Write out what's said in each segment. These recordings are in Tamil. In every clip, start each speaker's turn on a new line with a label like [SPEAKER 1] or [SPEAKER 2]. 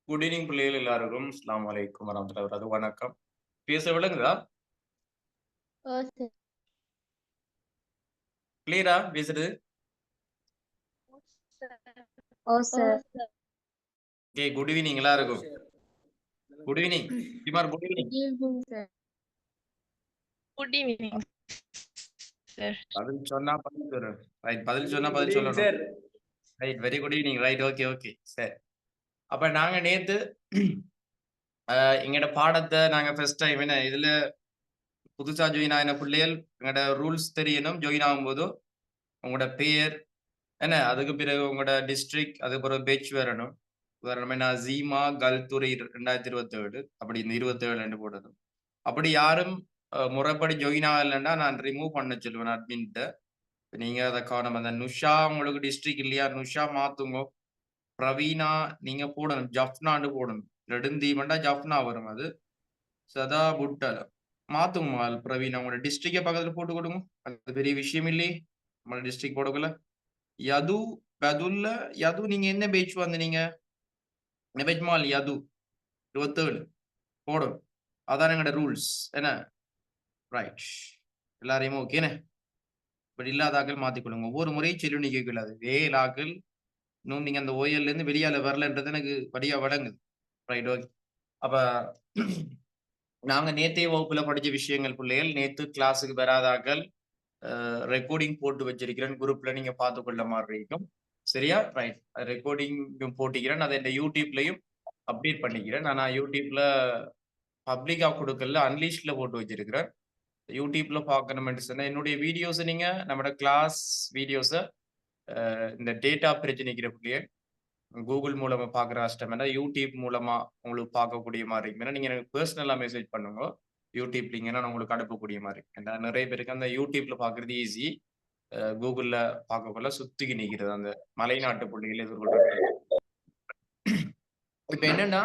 [SPEAKER 1] குட் ஈவினிங் பிள்ளைகள் எல்லாருக்கும் அஸ்ஸலாமு அலைக்கும் வரஹ்மத்துல்லாஹி வபரகாத்துஹு. வணக்கம். பேச விளங்குதா?
[SPEAKER 2] ஓ சார்.
[SPEAKER 1] கிளியரா பேசுறது?
[SPEAKER 2] ஓ சார்.
[SPEAKER 1] ஓகே, குட் ஈவினிங் எல்லாருக்கும். Good evening. Good
[SPEAKER 2] good
[SPEAKER 1] evening.
[SPEAKER 2] Evening sir.
[SPEAKER 3] Good evening sir.
[SPEAKER 1] பதில் சொன்னா பதில் சொல்லணும். ரைட், பதில் சொன்னா
[SPEAKER 4] Good
[SPEAKER 1] பதில்
[SPEAKER 4] evening,
[SPEAKER 1] சொல்லணும்.
[SPEAKER 4] sir.
[SPEAKER 1] Right, very good evening. Right, okay okay. சரி. அப்ப நாங்க நேத்து எங்கட பாடத்தை நாங்க ஃபர்ஸ்ட் டைம் என்ன இதுல புதுசா ஜாயின் ஆன பிள்ளைகள் எங்கட ரூல்ஸ் தெரியணும். ஜாயின் ஆகும்போது உங்களோட பெயர் என்ன, அதுக்கு பிறகு உங்களோட டிஸ்ட்ரிக்ட், அதுக்கு பிறகு பேட்ச் வரணும். உதாரணமா நான் ஜீமா கல்துறை 2027 அப்படி இந்த 27 போடணும். அப்படி யாரும் முறைப்படி ஜாயின் ஆகலைன்னா நான் ரிமூவ் பண்ண சொல்லுவேன் அட்மின்ட்ட. நீங்க அதை காணும். அந்த நுஷா உங்களுக்கு டிஸ்ட்ரிக்ட் இல்லையா, நுஷா மாத்துங்க. பிரவீனா நீங்க போடணும், ஜப்னான்னு போடணும். நெடுந்தீவண்டா ஜப்னா வரும். அது சதா புட்டல மாத்துங்க. பிரவீனா உங்களோட டிஸ்ட்ரிக்ட பக்கத்துல போட்டு கொடுங்க. அது பெரிய விஷயம் இல்லையே, நம்மளோட டிஸ்ட்ரிக்ட் போடக்குள்ள. யது பதுல்ல யது நீங்க என்ன பேட்ச் வந்து நீங்க நெபெஜ்மால் யது 27 போடும். அதான் எங்களோட ரூல்ஸ் என்ன. ரைட், எல்லாரையுமே ஓகேண்ணே. இப்படி இல்லாதாக்கள் மாத்திக்கொள்ளுங்க. ஒவ்வொரு முறையும் சொல்லி நீ கேட்கலாது வேலாக்கள் இன்னும் நீங்க அந்த ஓயல்ல இருந்து வெளியால வரலன்றது எனக்கு படியா வழங்குது. Right, okay. அப்ப நாங்க நேத்தைய வகுப்புல படிச்ச விஷயங்கள் பிள்ளைகள் நேத்து கிளாஸுக்கு வராதாக்கள் ரெக்கார்டிங் போட்டு வச்சிருக்கிறேன். குரூப்ல நீங்க பார்த்து கொள்ள மாதிரி இருக்கும். சரியா? ரைட், ரெக்கார்டிங் போட்டிக்கிறேன். அதை இந்த யூடியூப்லயும் அப்டேட் பண்ணிக்கிறேன். நான் யூடியூப்ல பப்ளிக்கா கொடுக்கல, அன்லீஷ்ல போட்டு வச்சிருக்கிறேன். யூடியூப்ல பார்க்கணும்னு சொன்னா என்னுடைய வீடியோஸ் நீங்க நம்மளோட கிளாஸ் வீடியோஸை இந்த டேட்டா பிரச்சனைக்கிற பிள்ளைய கூகுள் மூலமா பார்க்குற கஷ்டம், யூடியூப் மூலமா உங்களுக்கு பார்க்கக்கூடிய மாதிரி இருக்கும். நீங்க எனக்கு பர்சனலா மெசேஜ் பண்ணுங்க. யூடியூப் லிங்க்னா நான் உங்களுக்கு அனுப்பக்கூடிய மாதிரி இருக்கும். ஏன்னா நிறைய பேருக்கு அந்த யூடியூப்ல பார்க்கறது ஈஸி, கூகுள்ல பார்க்கக்குள்ள சுத்திக்கு நிற்கிறது அந்த மலைநாட்டு புள்ளிகள் எதிர்கொள்றது. இப்ப என்னன்னா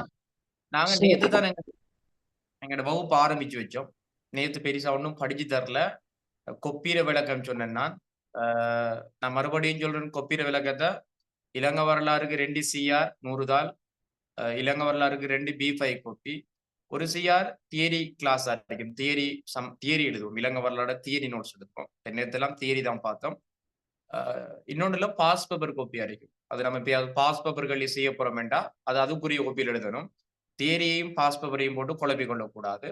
[SPEAKER 1] நாங்க நேத்து தான் எங்களோட வகுப்பு ஆரம்பிச்சு வச்சோம். நேத்து பெருசா ஒன்றும் படிச்சு தரல. கொப்பீர விளக்கம் சொன்னேன் நான். நான் மறுபடியும் சொல்றேன், கொப்பீர விளக்கத்தை இலங்கை வரலாறுக்கு 2 சிஆர் 100 தாள், இலங்கை வரலாறுக்கு 2 B5 கொப்பி, ஒரு சிஆர் தியரி கிளாஸ் இருக்கும். தியரி எழுதுவோம். இலங்கை வரலாறு தியரி நோட்ஸ் எடுப்போம். நேரத்தெல்லாம் தியரி தான் பார்த்தோம். இன்னொன்றுல பாஸ் பேப்பர் கொப்பி அரைக்கும். அது நம்ம இப்போ பாஸ் பேப்பர்கள் செய்ய போறோம்டா அது அதுக்குரிய கொப்பியில் எழுதணும். தியரியையும் பாஸ் பேப்பரையும் போட்டு குழப்பிக் கொள்ளக்கூடாது.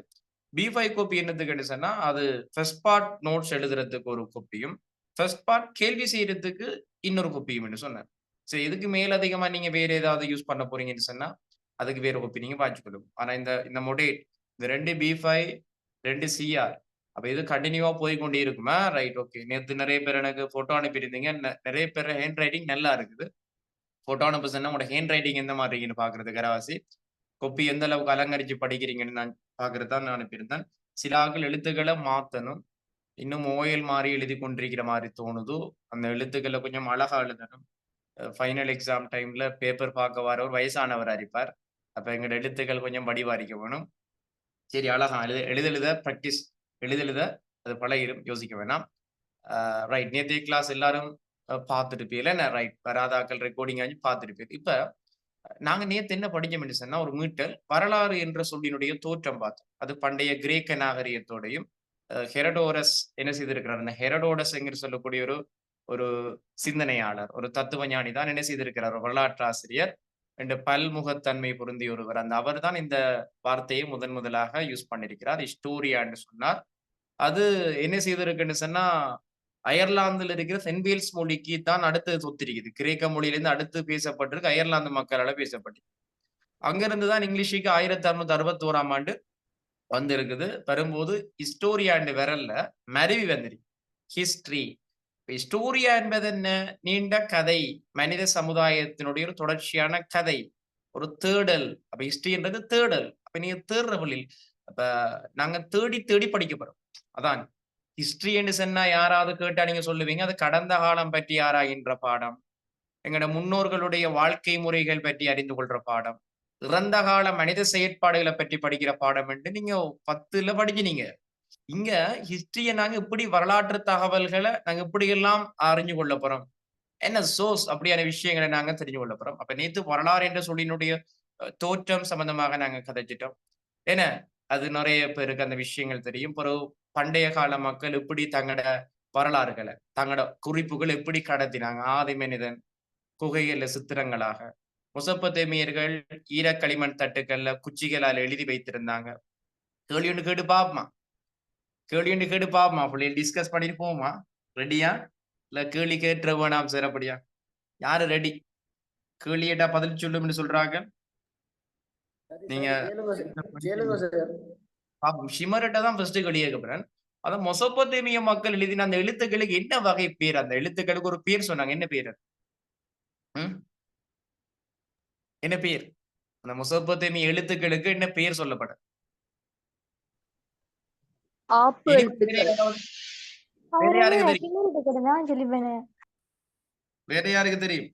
[SPEAKER 1] B5 கோப்பி என்னத்துக்கு சொன்னா அது ஃபர்ஸ்ட் பார்ட் நோட்ஸ் எழுதுறதுக்கு ஒரு கோப்பியும், ஃபர்ஸ்ட் பார்ட் கேள்வி செய்யறதுக்கு இன்னொரு கோப்பியும் சொன்னேன். சரி, இதுக்கு மேலதிகமா நீங்க வேற ஏதாவது யூஸ் பண்ண போறீங்கன்னு சொன்னா அதுக்கு வேற கோப்பி நீங்க பாய்ச்சிக்கணும். ஆனா இந்த மொடேட் இந்த 2 B5 2 CR அப்ப இது கண்டினியூவா போய் கொண்டே இருக்குமா? Right, okay. நேத்து நிறைய பேர் எனக்கு போட்டோ அனுப்பியிருந்தீங்க. நிறைய பேர் ஹேண்ட் ரைட்டிங் நல்லா இருக்குது. போட்டோ அனுப்ப சொன்னா உங்களோட ஹேண்ட் ரைட்டிங் எந்த மாதிரி இருக்குன்னு பாக்குறது கரவாசி. கொப்பி எந்த அளவுக்கு அலங்கரிச்சு படிக்கிறீங்கன்னு நான் பாக்குறது தான் நான் அனுப்பியிருந்தேன். சில ஆக்கள் எழுத்துக்களை மாத்தணும். இன்னும் ஓயல் மாதிரி எழுதி கொண்டிருக்கிற மாதிரி தோணுது. அந்த எழுத்துக்களை கொஞ்சம் அழகா எழுதணும். ஃபைனல் எக்ஸாம் டைம்ல பேப்பர் பார்க்க வர ஒரு வயசானவர் அரிப்பார். அப்ப எங்களோட எழுத்துக்கள் கொஞ்சம் வடிவாரிக்க வேணும். சரி, அழகா எழுத ப்ராக்டிஸ் எழுத அது பழகிடும், யோசிக்க வேணாம். ரைட், நேற்றைய கிளாஸ் எல்லாரும் பார்த்துருப்பீங்களா? என்ன ரைட், வராதாக்கள் ரெக்கார்டிங் ஆகி பார்த்துருப்பீங்க. இப்ப நாங்க நேத்து என்ன படிச்சோம்னு சொன்னா ஒரு மீட்டல் வரலாறு என்ற சொல்லினுடைய தோற்றம் பார்த்தோம். அது பண்டைய கிரேக்க நாகரிகத்தோடையும் ஹெரடோரஸ் என்ன செய்திருக்கிறார், அந்த ஹெரடோடஸ் என்கிற சொல்லக்கூடிய ஒரு ஒரு சிந்தனையாளர், ஒரு தத்துவ ஞானி தான் என்ன செய்திருக்கிறார், ஒரு வரலாற்று ஆசிரியர், ரெண்டு பல்முகத்தன்மை பொருந்திய ஒருவர். அந்த அவர் தான் இந்த வார்த்தையை முதலாக யூஸ் பண்ணிருக்கிறார். ஹிஸ்டோரியான்னு சொன்னார். அது என்ன செய்திருக்குன்னு சொன்னா அயர்லாந்துல இருக்கிற சென்வேல்ஸ் மொழிக்கு தான் அடுத்து சொத்திருக்குது. கிரேக்க மொழியிலிருந்து அடுத்து பேசப்பட்டிருக்கு, அயர்லாந்து மக்களால பேசப்பட்டிருக்கு. அங்கிருந்து தான் இங்கிலீஷுக்கு 1661 ஆண்டு வந்திருக்குது. வரும்போது ஹிஸ்டோரியாண்டு விரல்ல மருவி வந்திருக்கு ஹிஸ்டரி. ஹிஸ்டோரியா என்பது என்ன? நீண்ட கதை, மனித சமுதாயத்தினுடைய ஒரு தொடர்ச்சியான கதை, ஒரு தேடல். அப்ப ஹிஸ்டரின்றது தேடல். அப்ப நீங்க தேடுற வழியில் அப்ப நாங்க தேடி தேடி படிக்க போறோம். அதான் ஹிஸ்டரி என்று சொன்னா யாராவது கேட்டா நீங்க சொல்லுவீங்க அது கடந்த காலம் பற்றி ஆராய்கின்ற பாடம், எங்களோட முன்னோர்களுடைய வாழ்க்கை முறைகள் பற்றி அறிந்து கொள்ற பாடம், இறந்த கால மனித செயற்பாடுகளை பற்றி படிக்கிற பாடம் என்று நீங்க 10ல படிச்சினீங்க. இங்க ஹிஸ்டரிய நாங்க இப்படி வரலாற்று தகவல்களை நாங்க இப்படி எல்லாம் அறிஞ்சு கொள்ள போறோம். என்ன சோர்ஸ் அப்படியான விஷயங்களை நாங்க தெரிஞ்சு கொள்ள போறோம். அப்ப நேத்து வரலாறு என்ற சொல்லினுடைய தோற்றம் சம்பந்தமாக நாங்க கதைச்சிட்டோம். ஏன்னா, அது நிறைய பேருக்கு அந்த விஷயங்கள் தெரியும். பிறகு பண்டைய கால மக்கள் எப்படி தங்களோட வரலாறுகள, தங்களோட குறிப்புகள் எப்படி கடத்தினாங்க. ஆதி மனிதன் குகைகள்ல சித்திரங்களாக, மெசொப்பொத்தேமியர்கள் ஈரக்களிமண் தட்டுக்கள்ல குச்சிகளால் எழுதி வைத்திருந்தாங்க. கேள்வி ஒண்ணு கேட்டு பாப்போமா? கேள்வி ஒண்ணு கேட்டு பாப்போமா? பிள்ளைகள் டிஸ்கஸ் பண்ணிட்டு போவோமா? ரெடியா? இல்ல கேள்வி கேட்டுற வேணாம் சார் அப்படியா? யாரு ரெடி? கேள்வி கேட்டா பதில் சொல்லும்னு சொல்றாங்க. நீங்க பாப்போம். ஷிமர்ட்ட தான் ஃபர்ஸ்ட் கேள்வி கேட்க போறேன். அதான் மெசொப்பொத்தேமிய மக்கள் எழுதின அந்த எழுத்துக்களுக்கு என்ன வகை பேர்? அந்த எழுத்துக்களுக்கு ஒரு பேர் சொன்னாங்க. என்ன பேர் அது? ம்? என்ன பேர்? அந்த மெசொப்பொத்தேமிய எழுத்துக்களுக்கு என்ன பெயர் சொல்லப்படும்?
[SPEAKER 2] ஆப்பு
[SPEAKER 1] தெரியுமா? வேற
[SPEAKER 2] எழுத்துக்கள்.
[SPEAKER 1] யாராவது? வேற யாருக்கு தெரியும்?
[SPEAKER 2] சொல்லிப்பேன்.
[SPEAKER 1] வேற யாருக்கு தெரியும்?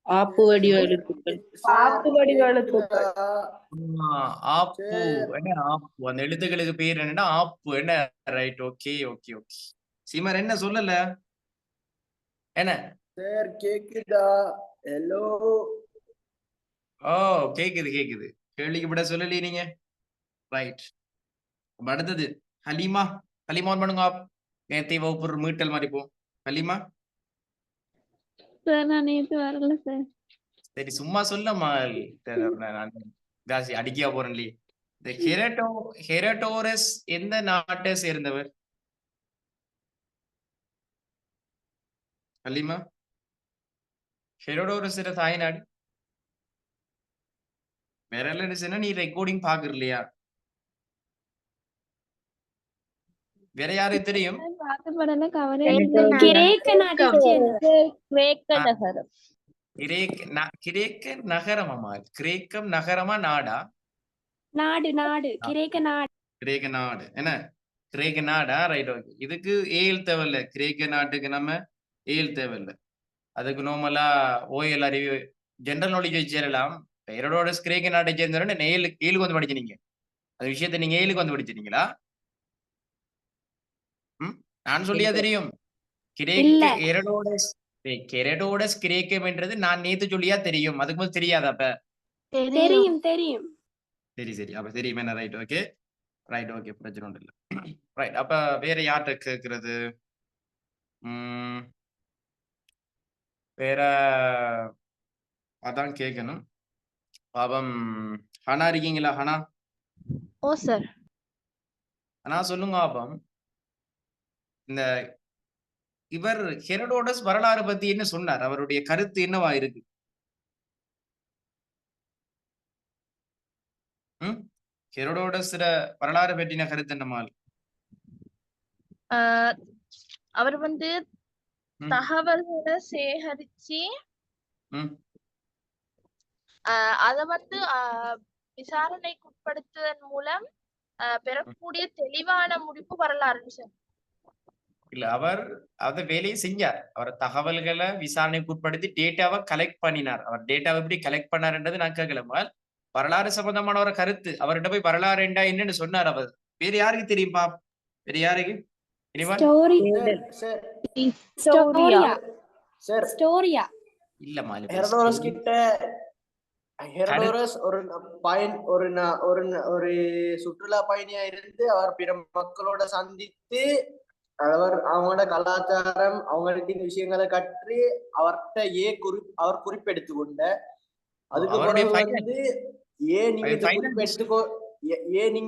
[SPEAKER 4] ஆப்பு வடிவ எழுத்துக்கள்.
[SPEAKER 2] ஆப்பு வடிவ எழுத்துக்கள்.
[SPEAKER 1] ஆப்பு. என்ன ஆப்பு? அந்த எழுத்துக்களுக்கு பேர் என்னன்னா ஆப்பு. என்ன? Right. Okay, okay, okay. Seamer என்ன சொல்லல? என்ன?
[SPEAKER 5] சார் கேக்குதா? ஹலோ.
[SPEAKER 1] ஓ, கேக்குது, கேக்குது. கேள்விக்கு விட சொல்லலையே நீங்க. ரைட். அடுத்தது ஹலீமா. ஹலீமா ஆன் பண்ணுங்க. நேத்தை வகுப்பு மீட்டல் மாதிரி போ. ஹலீமா.
[SPEAKER 2] சார் நான் நேத்து வரல சார்.
[SPEAKER 1] சரி சும்மா சொல்லம்மா. நான் காசி அடிக்கா போறேன்லி. இந்த ஹெரடோரஸ் எந்த நாட்டை சேர்ந்தவர்? ஹலீமா. ஹெரோடோரஸ் தாய்நாடு வேற என்ன? நீ ரெக்கார்டிங் பாக்குற இல்லையா? வேற யாருக்கு தெரியும்?
[SPEAKER 2] பாத்துப்படல கவரே
[SPEAKER 3] கிரேக்க நாட்டை சேர்ந்த கிரேக்க நகரம்.
[SPEAKER 1] கிரேக்க நகரமா? கிரேக்கம் நகரமா நாடா?
[SPEAKER 3] நாடு நாடு கிரேக்க நாடு.
[SPEAKER 1] கிரேக்க நாடு. என்ன? கிரேக்க நாடா? ரைட். ஓகே. இதுக்கு ஏல் தேவையில்ல. கிரேக்க நாட்டுக்கு நம்ம ஏல் தேவையில்ல. அதுக்கு நார்மலா ஓஎல் அறிவு ஜெனரல் நாலேஜ் வச்சு சேரலாம். ஹெரோடோரஸ் கிரேக்க நாட்டை சேர்ந்தவரை ஏழுக்கு வந்து படிச்சிருக்கீங்க. அந்த விஷயத்தை நீங்க ஏழுக்கு வந்து படிச்சிருக்கீங்களா? நான் சொல்லியா தெரியும்? ஹெரோடோரஸ் கிரேக்கம் என்றது நான் நேத்து சொல்லியா தெரியும். அதுக்கு முதல் தெரியாதா? அப்ப
[SPEAKER 3] தெரியும் தெரியும்.
[SPEAKER 1] சரி சரி. அப்ப தெரியுமே. என்ன? ரைட். Okay, right. ஓகே, பிரச்சனை ஒன்றும் இல்லை. ரைட். அப்ப வேற யார்கிட்ட கேட்கறது? வேற அதான் கேட்கணும். பாவம் ஹனா இருக்கீங்களா? ஹனா.
[SPEAKER 3] ஓ சார்.
[SPEAKER 1] ஹனா சொல்லுங்க பாபம். இந்த இவர் ஹெரோடோரஸ் வரலாறு பத்தி என்ன சொன்னார்? அவருடைய கருத்து என்னவா இருக்கு? ஹெரோடோரஸ் வரலாறு பற்றின கருத்து என்னமால்?
[SPEAKER 3] அவர் வந்து தகவல்களை சேகரிச்சு அத வந்து விசாரணைக்கு உட்படுத்துவதன் மூலம் பெறக்கூடிய தெளிவான முடிப்பு வரலாறு சார்.
[SPEAKER 1] இல்ல, அவர் அந்த வேலையை செஞ்சார். அவர் தகவல்களை விசாரணைக்கு உட்படுத்தி டேட்டாவை கலெக்ட் பண்ணினார். அவர் டேட்டாவை எப்படி கலெக்ட் பண்ணார்ன்றது நான் கேட்கல. வரலாறு சம்பந்தமான ஒரு கருத்து அவர்கிட்ட போய் வரலாறு என்னன்னு சொன்னார். அவர் வேற யாருக்கு தெரியும்பா? வேற யாருக்கு? இல்லம்மா.
[SPEAKER 5] ஹெரோடோரஸ் கிட்ட ஹெரோடோரஸ் ஒரு சுற்றுலா பயணியா இருந்து அவர் பிற மக்களோட சந்தித்து அவங்களோட கலாச்சாரம் அவங்களுக்கு இந்த விஷயங்களை கற்று அவர்கிட்ட அவர் குறிப்பெடுத்து கொண்ட அதுக்கு பிறகு வந்து ஏன் நீங்க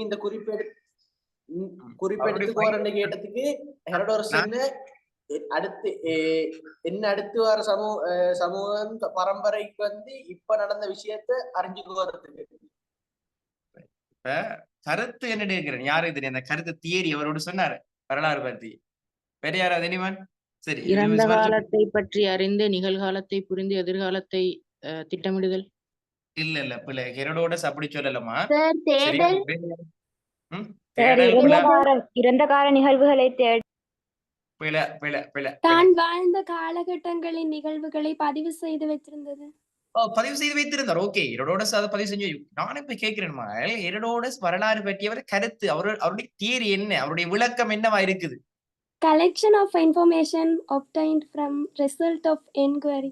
[SPEAKER 5] இந்த குறிப்பெடுத்துக்கோறன்னு கேட்டதுக்கு ஹெரோடோரஸ் அடுத்து வர சமூகம் பரம்பரைக்கு வந்து இப்ப நடந்த விஷயத்த அறிஞ்சுக்கிறதுக்கு
[SPEAKER 1] இப்ப கருத்து என்ன கேட்கிறேன்? யாருக்கு தெரியும் அந்த கருத்து? தியரி அவரோட சொன்னாரு வரலாறு பத்தி. வேற யாராவது எனிவன்? சரி.
[SPEAKER 4] இறந்த காலத்தை பற்றி அறிந்து நிகழ்காலத்தை புரிந்து எதிர்காலத்தை திட்டமிடுதல்.
[SPEAKER 1] இல்ல பிள்ளை. ஹெரோடோரஸ் அப்படி சொல்லலமா.
[SPEAKER 2] இறந்த கால நிகழ்வுகளை
[SPEAKER 3] தான் வாழ்ந்த காலகட்டங்களின் நிகழ்வுகளை பதிவு செய்து வைத்திருந்தது.
[SPEAKER 1] பதிவு செய்து வைத்திருந்தார். ஓகே, ஹெரோடோரஸ் அதை பதிவு செஞ்சு. நானும் இப்ப கேட்கிறேன், ஹெரோடோரஸ் வரலாறு பற்றியவர் கருத்து அவருடைய தியரி என்ன? அவருடைய விளக்கம் என்னவா இருக்குது?
[SPEAKER 3] Collection of information obtained from result of inquiry.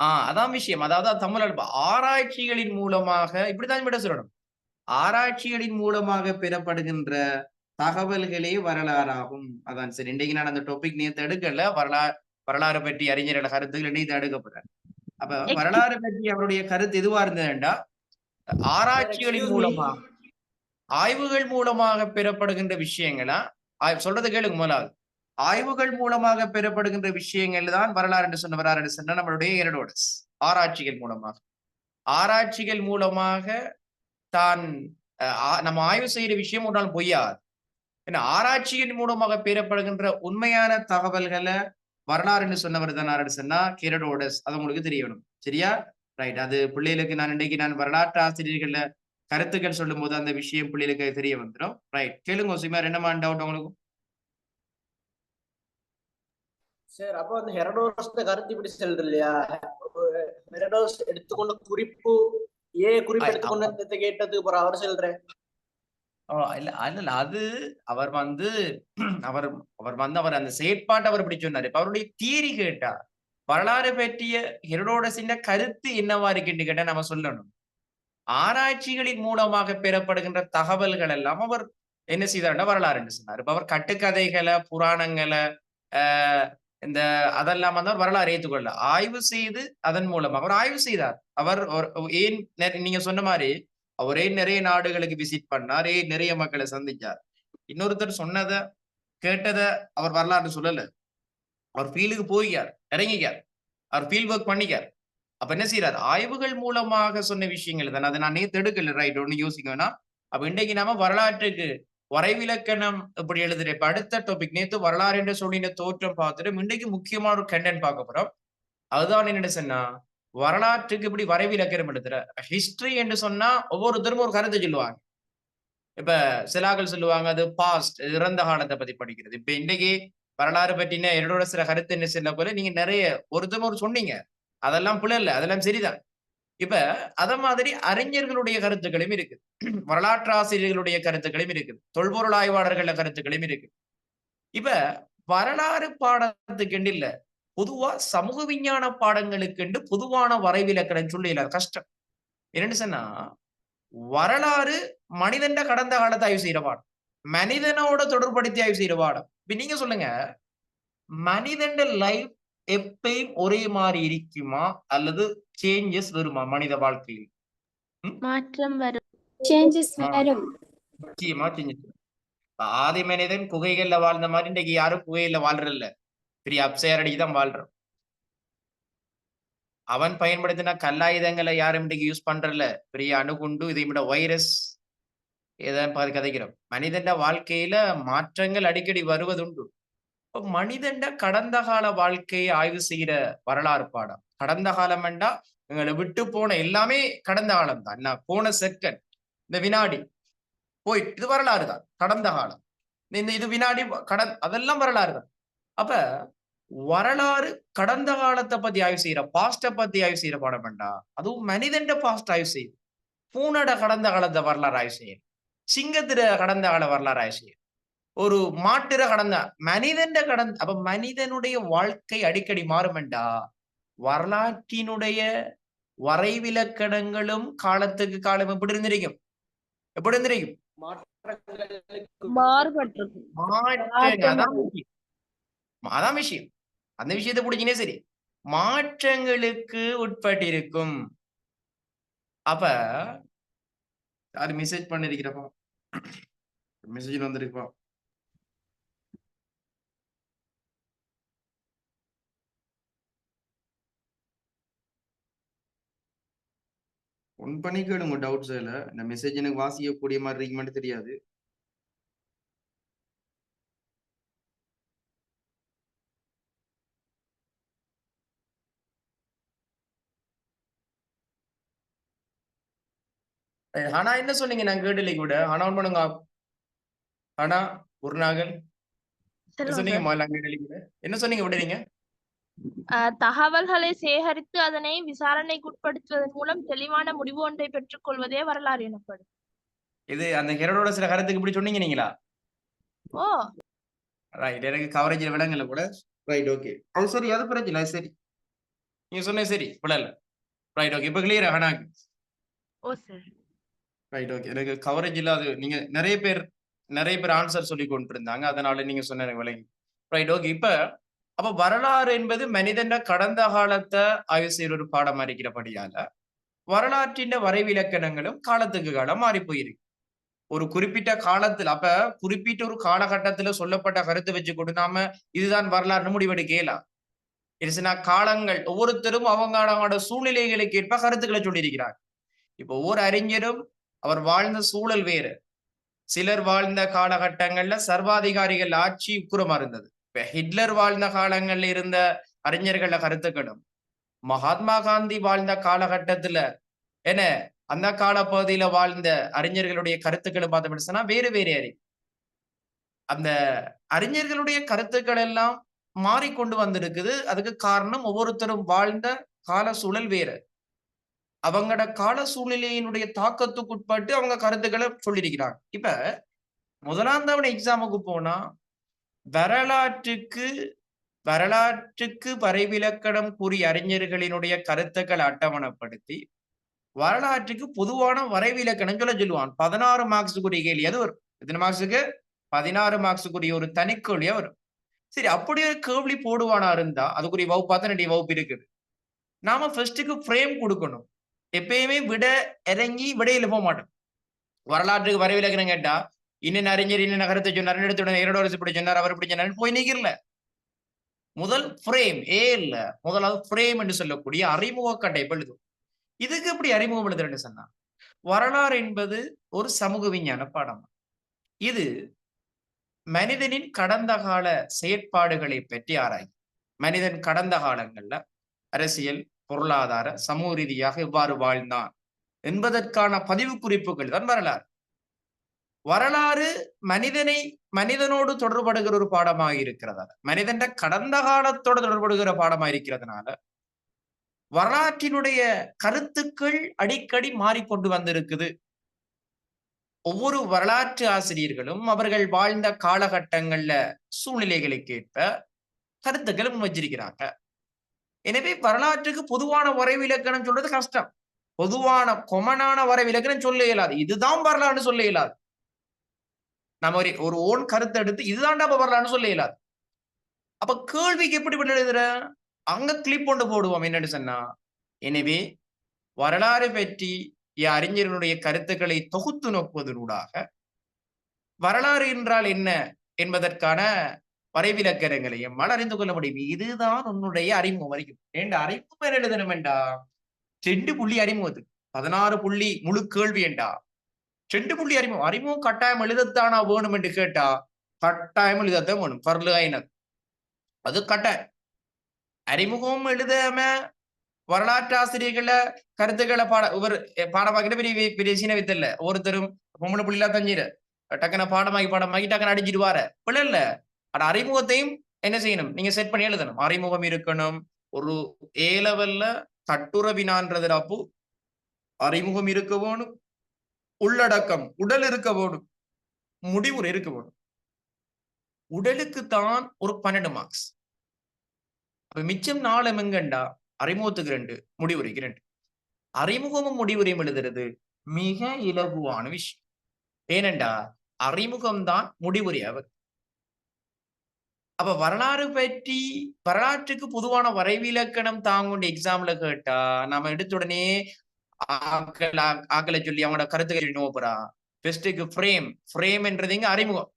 [SPEAKER 1] அதான் விஷயம். அதாவது தமிழ் ஆராய்ச்சிகளின் மூலமாக இப்படித்தான் விட சொல்லணும். ஆராய்ச்சிகளின் மூலமாக பெறப்படுகின்ற தகவல்களே வரலாறாகும். அதான் சரி. இன்றைக்கு நான் அந்த டாபிக் நேத்து எடுக்கல. வரலாறு பற்றி அறிஞர்கள கருத்துக்கள் நேத்து எடுக்கப்படுறேன். அப்ப வரலாறு பற்றி அவருடைய கருத்து எதுவா இருந்ததுண்டா, ஆராய்ச்சிகளின் மூலமா ஆய்வுகள் மூலமாக பெறப்படுகின்ற விஷயங்களா சொல்றது கேளுங்க. முதலாவது ஆய்வுகள் மூலமாக பெறப்படுகின்ற விஷயங்கள் தான் வரலாறு என்று சொன்ன நம்மளுடைய ஹெரோடோட்டஸ். ஆராய்ச்சிகள் மூலமாக தான் நம்ம ஆய்வு செய்யற விஷயம் ஒரு நாள் பொய்யாது. ஏன்னா ஆராய்ச்சியின் மூலமாக பெறப்படுகின்ற உண்மையான தகவல்களை வரலாறு என்று சொன்னவர் தான் சொன்னா ஹெரோடோட்டஸ். அது உங்களுக்கு தெரியணும். சரியா? ரைட். அது பிள்ளைகளுக்கு இன்னைக்கு நான் வரலாற்று ஆசிரியர்கள கருத்துக்கள் சொல்லும் போது அந்த விஷயம் பிள்ளைகளுக்கு தெரிய வந்துடும். ரைட். கேளுங்க சுமார் என்னமா டவுட் உங்களுக்கு?
[SPEAKER 5] சார் அப்போ அந்த ஹெரோடோட்டஸ் கருத்து இப்படி சொல்றது இல்லையா? ஹெரோடோட்டஸ் எடுத்துக்கொண்ட குறிப்பு குறிப்பு எடுத்துக்கொண்டு கேட்டதுக்கு அப்புறம் அவர் சொல்றேன்.
[SPEAKER 1] இல்ல அது அவர் அவர் அந்த செயற்பாட்டை அவர் இப்படி சொன்னாரு. இப்ப அவருடைய தியரி கேட்டா வரலாறு பற்றிய ஹெரோடோட்டஸின் கருத்து என்னவா இருக்குன்னு கேட்டா நம்ம சொல்லணும். ஆராய்ச்சிகளின் மூலமாக பெறப்படுகின்ற தகவல்கள் எல்லாம் அவர் என்ன செய்தார்னா வரலாறு என்று சொன்னார். இப்ப அவர் கட்டுக்கதைகளை, புராணங்களை இந்த அதெல்லாம் வந்து வரலாறு ஏற்றுக்கொள்ள ஆய்வு செய்து அதன் மூலமாக அவர் ஆய்வு செய்தார். அவர் ஏன் நீங்க சொன்ன மாதிரி அவரே நிறைய நாடுகளுக்கு விசிட் பண்ணார், நிறைய மக்களை சந்திச்சார். இன்னொருத்தர் சொன்னதை கேட்டதை அவர் வரலாறு சொல்லல. அவர் ஃபீல்டுக்கு போய்க்கார், இறங்கிக்கார், அவர் ஃபீல்ட் ஒர்க் பண்ணிக்கார். அப்ப என்ன செய்யறாரு? ஆய்வுகள் மூலமாக சொன்ன விஷயங்கள் தானே. அதை நான் நேத்து எடுக்கல. ரைட். ஒண்ணு யோசிக்க வேணாம். அப்ப இன்றைக்கு நாம வரலாற்றுக்கு வரைவிலக்கணம் இப்படி எழுதுற. இப்ப அடுத்த டாபிக் நேத்து வரலாறு என்று சொல்லின தோற்றம் பார்த்துட்டு இன்றைக்கு முக்கியமான ஒரு கண்டென்ட் பார்க்க போறோம். அதுதான் என்ன சொன்னா வரலாற்றுக்கு இப்படி வரைவிலக்கணம் எழுதுற. ஹிஸ்டரி என்று சொன்னா ஒவ்வொருத்தரும் ஒரு கருத்தை சொல்லுவாங்க. இப்ப சிலாக்கள் சொல்லுவாங்க அது பாஸ்ட், இறந்த காலத்தை பத்தி படிக்கிறது. இப்ப இன்றைக்கு வரலாறு பற்றின என்னோட சில கருத்து என்ன சொல்ல போல நீங்க நிறைய ஒருத்தரும் ஒரு சொன்னீங்க. அதெல்லாம் பிள்ளை இல்லை, அதெல்லாம் சரிதான். இப்ப அத மாதிரி அறிஞர்களுடைய கருத்துக்களும் இருக்கு, வரலாற்று ஆசிரியர்களுடைய கருத்துக்களும் இருக்குது, தொல்பொருள் ஆய்வாளர்கள கருத்துக்களும் இருக்கு. இப்ப வரலாறு பாடத்துக்கு இல்ல, பொதுவா சமூக விஞ்ஞான பாடங்களுக்கு பொதுவான வரைவிலக்கணம் சொல்லல. கஷ்டம். என்னன்னு சொன்னா வரலாறு மனிதன் கடந்த காலத்தை ஆய்வு செய்யற பாடம், மனிதனோட தொடர்படுத்தி ஆய்வு செய்யற பாடம். இப்ப நீங்க சொல்லுங்க, மனிதன் லைஃப் எப்பயும் ஒரே மாதிரி இருக்குமா அல்லது சேஞ்சஸ் வருமா மனித வாழ்க்கையில்?
[SPEAKER 3] மாற்றம் வரும். சேஞ்சஸ் வரும்.
[SPEAKER 1] நிச்சயமா சேஞ்சஸ். ஆதி மனிதன் குகைகள்ல வாழ்ந்த மாதிரி இன்னைக்கு யாரும் குகையில வாழ்றதில்ல. பெரிய அப்சையர் அடிக்கு தான் வாழ்றோம். அவன் பயன்படுத்தின கல்லாயுதங்களை யாரும் இன்றைக்கு யூஸ் பண்றதில்ல. பெரிய அணுகுண்டு, இதை விட வைரஸ் எதை கதைக்கிறோம். மனிதன் வாழ்க்கையில மாற்றங்கள் அடிக்கடி வருவதுண்டு. மனிதன் கடந்த கால வாழ்க்கையை ஆய்வு செய்கிற வரலாறு பாடம். கடந்த காலம் வேண்டா எங்களை விட்டு போன எல்லாமே கடந்த காலம் தான். போன செகண்ட், இந்த வினாடி போயிட்டு இது வரலாறு தான். கடந்த காலம், இது வினாடி அதெல்லாம் வரலாறு தான். அப்ப வரலாறு கடந்த காலத்தை பத்தி ஆய்வு செய்யற, பாஸ்ட பத்தி ஆய்வு செய்யற பாடம் வேண்டா. அதுவும் மனிதன் பாஸ்ட் ஆய்வு செய்யும். பூனோட கடந்த காலத்தை வரலாறு ஆய்வு செய்யும். சிங்கத்திர கடந்த கால வரலாறு ஆய்வு செய்யும். ஒரு மாட்டுற கடந்த மனிதன் கடந்த. அப்ப மனிதனுடைய வாழ்க்கை அடிக்கடி மாறுமெண்டா வரலாற்றினுடைய வரைவிலக்கணங்களும் காலத்துக்கு காலம் எப்படி இருந்திருக்கும்? அதான் விஷயம். அந்த விஷயத்தை பிடிச்சினே சரி, மாற்றங்களுக்கு உட்பட்டிருக்கும். அப்ப யாரு மெசேஜ் பண்ணிருக்கிறப்போ மெசேஜ் வந்திருப்பா. ஒன் பண்ணி கேளுங்க டவுட்ஸ். இல்ல இந்த மெசேஜ் எனக்கு வாசிக்கக்கூடிய மாதிரி இருக்குமான்னு தெரியாது. ஆனா என்ன சொன்னீங்க? நான் கேட்டலை கூட. ஆனா ஒன் பண்ணுங்க. ஆனா ஒரு நாகல் சொன்னீங்க கூட. என்ன சொன்னீங்க விடுறீங்க?
[SPEAKER 6] தகவல்களை சேகரித்து அதனை விசாரணைக்கு உட்படுத்துவதன் மூலம் தெளிவான முடிவு ஒன்றை பெற்றுக் கொள்வதே வரலாறு எனப்படும்.
[SPEAKER 1] இது அந்த ஹெரோடோட சில கருத்துக்கு இப்படி சொன்னீங்க நீங்களா?
[SPEAKER 6] ஓ
[SPEAKER 1] ரைட். எனக்கு கவரேஜ் விடங்கல கூட. ரைட். ஓகே. அது சரி, அது பிரச்சனை. சரி, நீங்க சொன்ன சரி விடல. Right okay. இப்ப கிளியர் ஆனாக்கு.
[SPEAKER 6] ஓ சார்.
[SPEAKER 1] Right okay. எனக்கு கவரேஜ் இல்லாது நீங்க நிறைய பேர் ஆன்சர் சொல்லி கொண்டிருந்தாங்க. அதனால நீங்க சொன்ன எனக்கு விளங்கி. Right okay. அப்ப வரலாறு என்பது மனிதன் கடந்த காலத்தை ஆய்வு செய்யற ஒரு பாடமா இருக்கிறபடியால வரலாற்றின் வரைவிலக்கணங்களும் காலத்துக்கு காலம் மாறி போயிருக்கு. ஒரு குறிப்பிட்ட காலத்துல அப்ப குறிப்பிட்ட ஒரு காலகட்டத்துல சொல்லப்பட்ட கருத்தை வச்சு கொண்டு நாம இதுதான் வரலாறுன்னு முடிவெடுக்கலாம். காலங்கள் ஒவ்வொருத்தரும் அவங்களோட சூழ்நிலைகளுக்கு ஏற்ப கருத்துக்களை சொல்லியிருக்கிறார். இப்போ ஒவ்வொரு அறிஞரும் அவர் வாழ்ந்த சூழல் வேறு. சிலர் வாழ்ந்த காலகட்டங்கள்ல சர்வாதிகாரிகள் ஆட்சி உக்குரமா இருந்தது. இப்ப ஹிட்லர் வாழ்ந்த காலங்கள்ல இருந்த அறிஞர்கள கருத்துக்களும் மகாத்மா காந்தி வாழ்ந்த காலகட்டத்துல என்ன அந்த கால பகுதியில வாழ்ந்த அறிஞர்களுடைய கருத்துக்களை பார்த்தோம்னு சொன்னா வேறு வேறு அந்த அறிஞர்களுடைய கருத்துக்கள் எல்லாம் மாறிக்கொண்டு வந்திருக்குது. அதுக்கு காரணம் ஒவ்வொருத்தரும் வாழ்ந்த கால சூழல் வேறு. அவங்களோட கால சூழ்நிலையினுடைய தாக்கத்துக்குட்பட்டு அவங்க கருத்துக்களை சொல்லியிருக்கிறாங்க. இப்ப முதலாம் தவணை எக்ஸாமுக்கு போனா வரலாற்றுக்கு வரைவிலக்கணம் கூறிய அறிஞர்களினுடைய கருத்துக்களை அட்டவணைப்படுத்தி வரலாற்றுக்கு பொதுவான வரைவிலக்கணம் சொல்லுவான். 16 மார்க்ஸுக்குரிய கேள்வி அது வரும். எத்தனை மார்க்ஸுக்கு? 16 மார்க்ஸுக்குரிய ஒரு தனிக்கேள்வியா வரும். சரி, அப்படியே கேள்வி போடுவானா இருந்தா அதுக்குரிய வகுப்பு 18 வகுப்பு இருக்குது. நாம ஃபர்ஸ்ட்டுக்கு ஃப்ரேம் கொடுக்கணும். எப்பயுமே விட இறங்கி விடையில போக மாட்டோம். வரலாற்றுக்கு வரைவிலக்கணம் கேட்டா இன்னும் அறிஞர் இன்னும் கருத்தை சொன்னார், இரண்டு இப்படி சொன்னார், அவர் இப்படி சொன்னார் போய் நிக்கல. முதல் ஃப்ரேம் இல்ல, முதலாவது ஃப்ரேம் என்று சொல்லக்கூடிய அறிமுக கட்டை எழுதும். இதுக்கு எப்படி அறிமுகம் எழுதுறேன்னு சொன்னா, வரலாறு என்பது ஒரு சமூக விஞ்ஞான பாடம். இது மனிதனின் கடந்த கால செயற்பாடுகளை பற்றி ஆராயும். மனிதன் கடந்த காலங்கள்ல அரசியல், பொருளாதார, சமூக ரீதியாக எவ்வாறு வாழ்ந்தான் என்பதற்கான பதிவு குறிப்புகள் தான் வரலாறு. வரலாறு மனிதனோடு தொடர்படுகிற ஒரு பாடமாக இருக்கிறதால, மனிதன் கடந்த காலத்தோடு தொடர்படுகிற பாடமாக இருக்கிறதுனால வரலாற்றினுடைய கருத்துக்கள் அடிக்கடி மாறிக்கொண்டு வந்திருக்குது. ஒவ்வொரு வரலாற்று ஆசிரியர்களும் அவர்கள் வாழ்ந்த காலகட்டங்கள்ல சூழ்நிலைகளுக்கு ஏற்ப கருத்துக்களும் வச்சிருக்கிறாங்க. எனவே வரலாற்றுக்கு பொதுவான வரைவிலக்கணம் சொல்றது கஷ்டம். பொதுவான கொமனான வரைவிலக்கணம் சொல்ல இயலாது. இதுதான் வரலாறுன்னு சொல்ல இயலாது. நம்ம ஒரு ஓன் கருத்தை எடுத்து இதுதான்டா வரலாறுன்னு சொல்ல இயலாது. அப்ப கேள்விக்கு எப்படி எழுதுற? அங்க கிளிப் கொண்டு போடுவோம் என்னன்னு சொன்னா. எனவே வரலாறு பற்றி அறிஞர்களுடைய கருத்துக்களை தொகுத்து நோக்குவதனூடாக வரலாறு என்றால் என்ன என்பதற்கான வரைவிலக்கணங்களையும் அறிந்து கொள்ள முடியும். இதுதான் உன்னுடைய அறிமுகம் வரைக்கும். அறிமுகம் எழுதணும் வேண்டா 2 புள்ளி அறிமுகத்துக்கு 16 புள்ளி முழு கேள்வி என்றா 2 புள்ளி அறிமுகம் கட்டாயம் எழுதத்தானா வேணும் என்று கேட்டா கட்டாயம் எழுதத்தான் வேணும். பர்லாயினர் அது கட்டாயம். அறிமுகம் எழுதாம வரலாற்று ஆசிரியர்கள கருத்துக்களை பாடமாக்கிட்ட பெரிய சீன வித்தல்ல. ஒவ்வொருத்தரும் 3 புள்ளி தஞ்சிரு டக்குன பாடமாக்கி டக்குன்னு அடிஞ்சிடுவார பிள்ளை இல்ல. ஆனா அறிமுகத்தையும் என்ன செய்யணும்? நீங்க செட் பண்ணி எழுதணும். அறிமுகம் இருக்கணும். ஒரு ஏ லெவல்ல கட்டுரை வினான்றது அப்போ அறிமுகம் இருக்க வேணும், உள்ளடக்கம் உடல் இருக்க வேணும், முடிவுரை இருக்க வேணும். உடலுக்கு தான் ஒரு 12 மார்க்ஸ். அப்ப மிச்சம் 4 எங்கண்டா அறிமுகத்துக்கு 2, முடிவுரைக்கு 2. அறிமுகமும் முடிவுரையும் எழுதுறது மிக இலகுவான விஷயம். ஏனென்றா அறிமுகம்தான் முடிவுரை அவர். அப்ப வரலாற்றுக்கு பொதுவான வரைவிலக்கணம் தாங்க எக்ஸாம்ல கேட்டா நம்ம எடுத்த உடனே ஆக்களை சொல்லி அவங்களோட கருத்துக்கள் நோப்புறா. ஃபர்ஸ்ட்டுக்கு ஃப்ரேம் என்றதுங்க அறிமுகம்.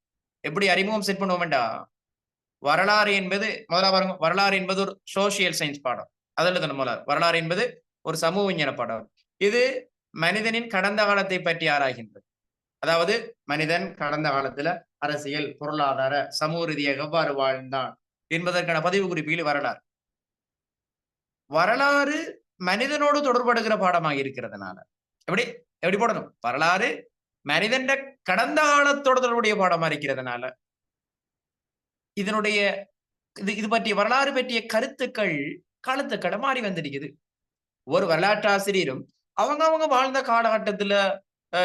[SPEAKER 1] எப்படி அறிமுகம் செட் பண்ணுவோம்டா, வரலாறு என்பது முதல்ல பாருங்க, வரலாறு என்பது ஒரு சோசியல் சயின்ஸ் பாடம். அதில் தான் வரலாறு என்பது ஒரு சமூக விஞ்ஞான பாடம். இது மனிதனின் கடந்த காலத்தை பற்றி ஆராய்கின்றது. அதாவது மனிதன் கடந்த காலத்துல அரசியல், பொருளாதார, சமூக ரீதியாக எவ்வாறு வாழ்ந்தான் என்பதற்கான பதிவு குறிப்புகள் வரலாறு. வரலாறு மனிதனோடு தொடர்படுகிற பாடமாக இருக்கிறதுனால எப்படி போடணும்? வரலாறு மனிதன் கடந்த காலத்தோடு தொடர்புடைய பாடமா இருக்கிறதுனால இதனுடைய இது பற்றிய வரலாறு பற்றிய கருத்துக்களை மாறி வந்திருக்குது. ஒரு வரலாற்று ஆசிரியரும் அவங்க வாழ்ந்த காலகட்டத்துல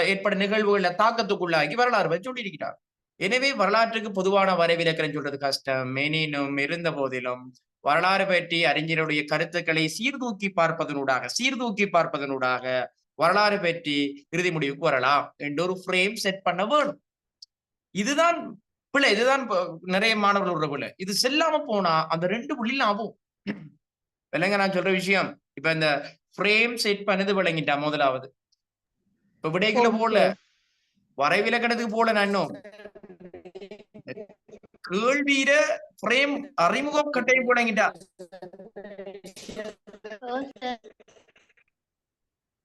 [SPEAKER 1] ஏற்பட்ட நிகழ்வுகள தாக்கத்துக்குள்ளாகி வரலாறு பற்றி சொல்லியிருக்கிறார். எனவே வரலாற்றுக்கு பொதுவான வரைவிலக்கணம் சொல்றது கஷ்டம். எனினும் இருந்த போதிலும் வரலாறு பற்றி அறிஞருடைய கருத்துக்களை சீர்தூக்கி பார்ப்பதனூடாக வரலாறு பற்றி இறுதி முடிவுக்கு வரலாம் என்ற ஒரு ஃப்ரேம் செட் பண்ண வேணும். இதுதான் பிள்ளை, இதுதான் நிறைய மாணவர்கள் விடுற பிள்ளை. இது செல்லாம போனா அந்த 2 புள்ளியும் ஆகும். விளங்க நான் சொல்ற விஷயம். இப்ப இந்த ஃப்ரேம் செட் பண்ணது விளங்கிட்டா முதலாவது. இப்ப விடைக்குள்ள போல வரைவிலக்கணத்துக்கு போல நான் இன்னும் கேள்வியில ஃப்ரேம் அறிமுகம் கட்டையும் போடங்கிட்டா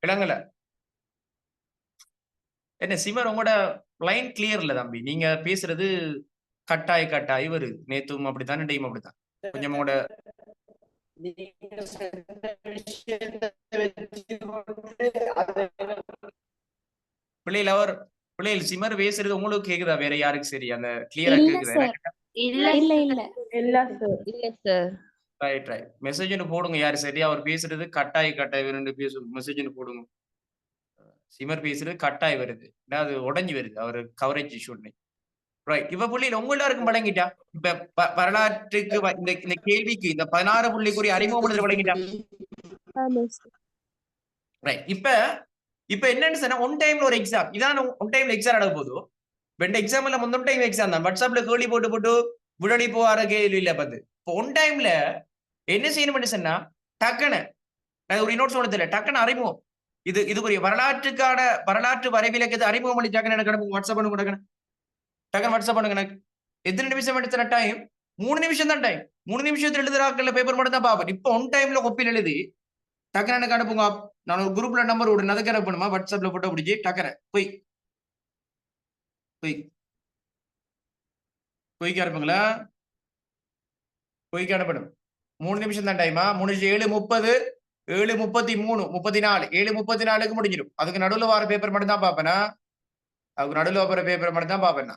[SPEAKER 1] விளங்கல. என்ன சிமர் உங்களோட லைன் கிளியர் இல்ல தம்பி, நீங்க பேசுறது கட்டாய் வருது. நேத்தும் அப்படித்தான், இன்றையும் அப்படித்தான். கொஞ்சம் உங்களோட பிள்ளைகள் சிமர் பேசுறது உங்களுக்கு கேக்குதா? வேற யாருக்கு சரி அந்த கிளியரா
[SPEAKER 3] இல்ல
[SPEAKER 1] கேக்குதா?
[SPEAKER 3] சார். இல்ல இல்ல
[SPEAKER 1] ரைட் மெசேஜ்னு போடுங்க. யாரு சரி அவர் பேசுறது கட்டாய் ரெண்டு பேசும் மெசேஜ்னு போடுங்க. சிமர் பேசுறது கட்டாய் வருது, அது உடஞ்சி வருது. அவர் கவரேஜ் இஷ்யூ. ரைட். இப்ப புள்ளியில் உங்க எல்லாருக்கும் வழங்கிட்டா? இப்ப வரலாற்றுக்கு இந்த கேள்விக்கு இந்த 16 புள்ளிக்குரிய அறிமுகம் வழங்கிட்டா? ரைட். இப்ப என்னன்னு சொன்னா ஒன் டைம்ல ஒரு எக்ஸாம், இதான் ஒன் டைம்ல எக்ஸாம் நடக்க போதும். ரெண்டு எக்ஸாம் இல்ல, முந்தொன் டைம் எக்ஸாம் தான். வாட்ஸ்அப்ல கேள்வி போட்டு விடடி போற கேள்வி இல்ல பார்த்து. இப்போ ஒன் டைம்ல என்ன செய்யணும்னு சொன்னா டக்குன்னு ஒரு இன்னொரு சொல்ல டக்குன்னு அறிமுகம். இதுக்குரிய வரலாற்று வரைவிலக்கது அறிமுகம் பண்ணி டக்குன்னு எனக்கு வாட்ஸ்அப் பண்ண டக்குன்னு வாட்ஸ்அப் பண்ணுங்க. எனக்கு எத்தனை நிமிஷம் எடுத்த டைம்? 3 நிமிஷம் தான் டைம். 3 நிமிஷத்துல எழுதுறாக்கல பேப்பர் மட்டும் தான் பாப்பேன். இப்போ ஒன் டைம்ல கொப்பியில் எழுதி டக்குன்னு எனக்கு அனுப்புங்க. நான் ஒரு குரூப்ல நம்பர் விடுறேன், அதுக்கு அனுப்பணுமா? வாட்ஸ்அப்ல போட்டோ பிடிச்சி டக்குன்னு பொய்க்கு அனுப்புங்களா? பொய்க்கு அனுப்பணும். 3 நிமிஷம் தான் டைமா? 7:30 7:33 34 7:34க்கு முடிஞ்சிடும். அதுக்கு நடுவில் வர பேப்பர் மட்டும் தான் பாப்பேனா? அதுக்கு நடுவில் வர பேப்பர் மட்டும் தான் பாப்பேன்.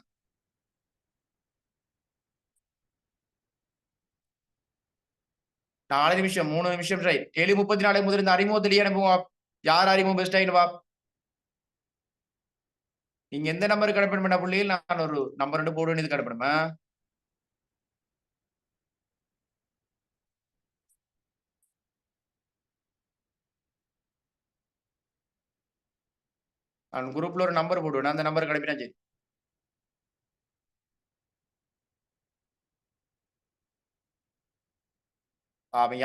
[SPEAKER 1] 4 நிமிஷம் 3 நிமிஷம் ரைட். 7:34 முதல் இந்த அறிமுகத்திலேயே அனுப்புவோம். யார் அறிமுகம் பெஸ்ட் ஆயின்னு வா. நீங்க எந்த நம்பருக்கு அனுப்பணும் பண்ண புள்ளியில் நான் ஒரு நம்பர் 2 போட வேண்டியதுக்கு அனுப்பணுமா? நான் குரூப்ல ஒரு நம்பர் போடுவேன், அந்த நம்பருக்கு அனுப்பினா சரி. அவன்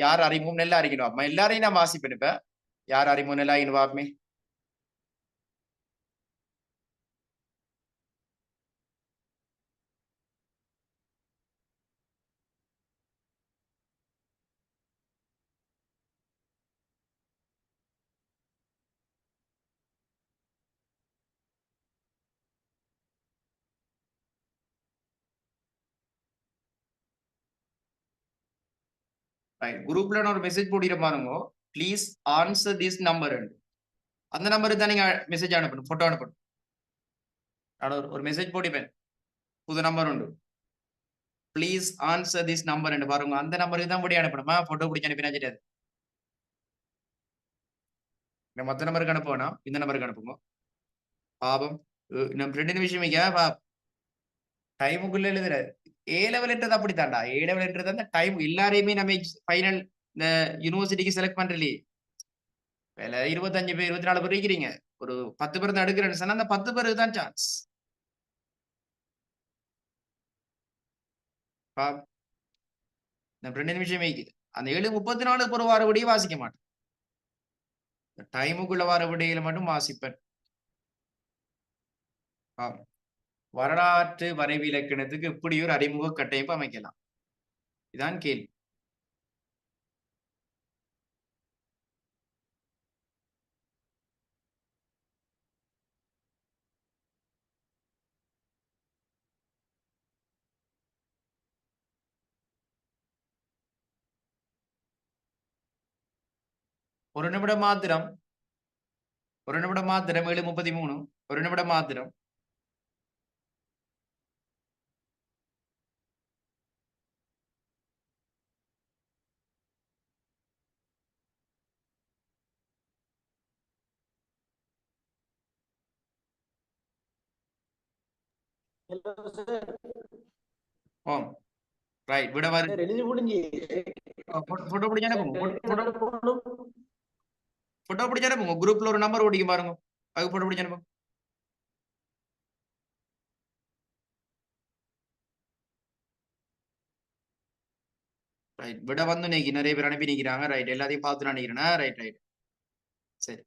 [SPEAKER 1] யார் அறிமுகம் நல்லா அறிக்கணும். அப்ப எல்லாரையும் நான் வாசிப்பேன். இப்ப யார் அறிமுகம் நல்லா ஆகின்னு வாப்பமே. குரூப்ல நான் ஒரு மெசேஜ் போடிற பாருங்க, ப்ளீஸ் ஆன்சர் திஸ் நம்பர். அந்த நம்பருக்கு தான் நீங்க மெசேஜ் அனுப்பணும், போட்டோ அனுப்பணும். நான் ஒரு மெசேஜ் போடிப்பேன், புது நம்பர் உண்டு, ப்ளீஸ் ஆன்சர் திஸ் நம்பர் பாருங்க. அந்த நம்பருக்கு தான் போடி அனுப்பணுமா? போட்டோ பிடிச்சி அனுப்பினா தெரியாது. மற்ற நம்பருக்கு அனுப்புவேனா? இந்த நம்பருக்கு அனுப்புங்க. பாபம் நம்ம 2 நிமிஷம் டைமுக்குள்ள எழுதுற ஏ லெவல்ன்றது அப்படித்தான்டா. ஏ லெவல்ன்றது அந்த டைம் எல்லாரையுமே நம்ம ஃபைனல் இந்த யூனிவர்சிட்டிக்கு செலக்ட் பண்றீங்களே. வேலை 25 பேர் 24 பேர் இருக்கிறீங்க. ஒரு 10 பேர் தான் எடுக்கிறேன்னு சொன்னா அந்த 10 பேருக்கு தான் சான்ஸ். நம்ம 2 நிமிஷம் வைக்குது. அந்த 7:34 ஒரு வார விடையை வாசிக்க மாட்டேன். டைமுக்குள்ள வார விடையில மட்டும் வாசிப்பேன். வரலாற்று வரைவிலக்கணத்துக்கு இப்படி ஒரு அறிமுக கட்டமைப்பு அமைக்கலாம். இதான் கேள்வி. ஒரு நிமிடம் மாத்திரம் 7:33 ஒரு நிமிடம் மாத்திரம். ரைட் விட வரு
[SPEAKER 5] எழுதி முடிஞ்சு
[SPEAKER 1] போட்டோ பிடிச்சானே போட்டோ பிடிச்சானே போங்க குரூப்ல ஒரு நம்பர் ஓடிக்க பாருங்க அது போட்டோ பிடிச்சானே போங்க ரைட் விட வந்து இன்னைக்கு நிறைய பேர் அனுப்பி நிக்கிறாங்க ரைட் எல்லாத்தையும் பார்த்து நினைக்கிறேன்னா ரைட் ரைட் சரி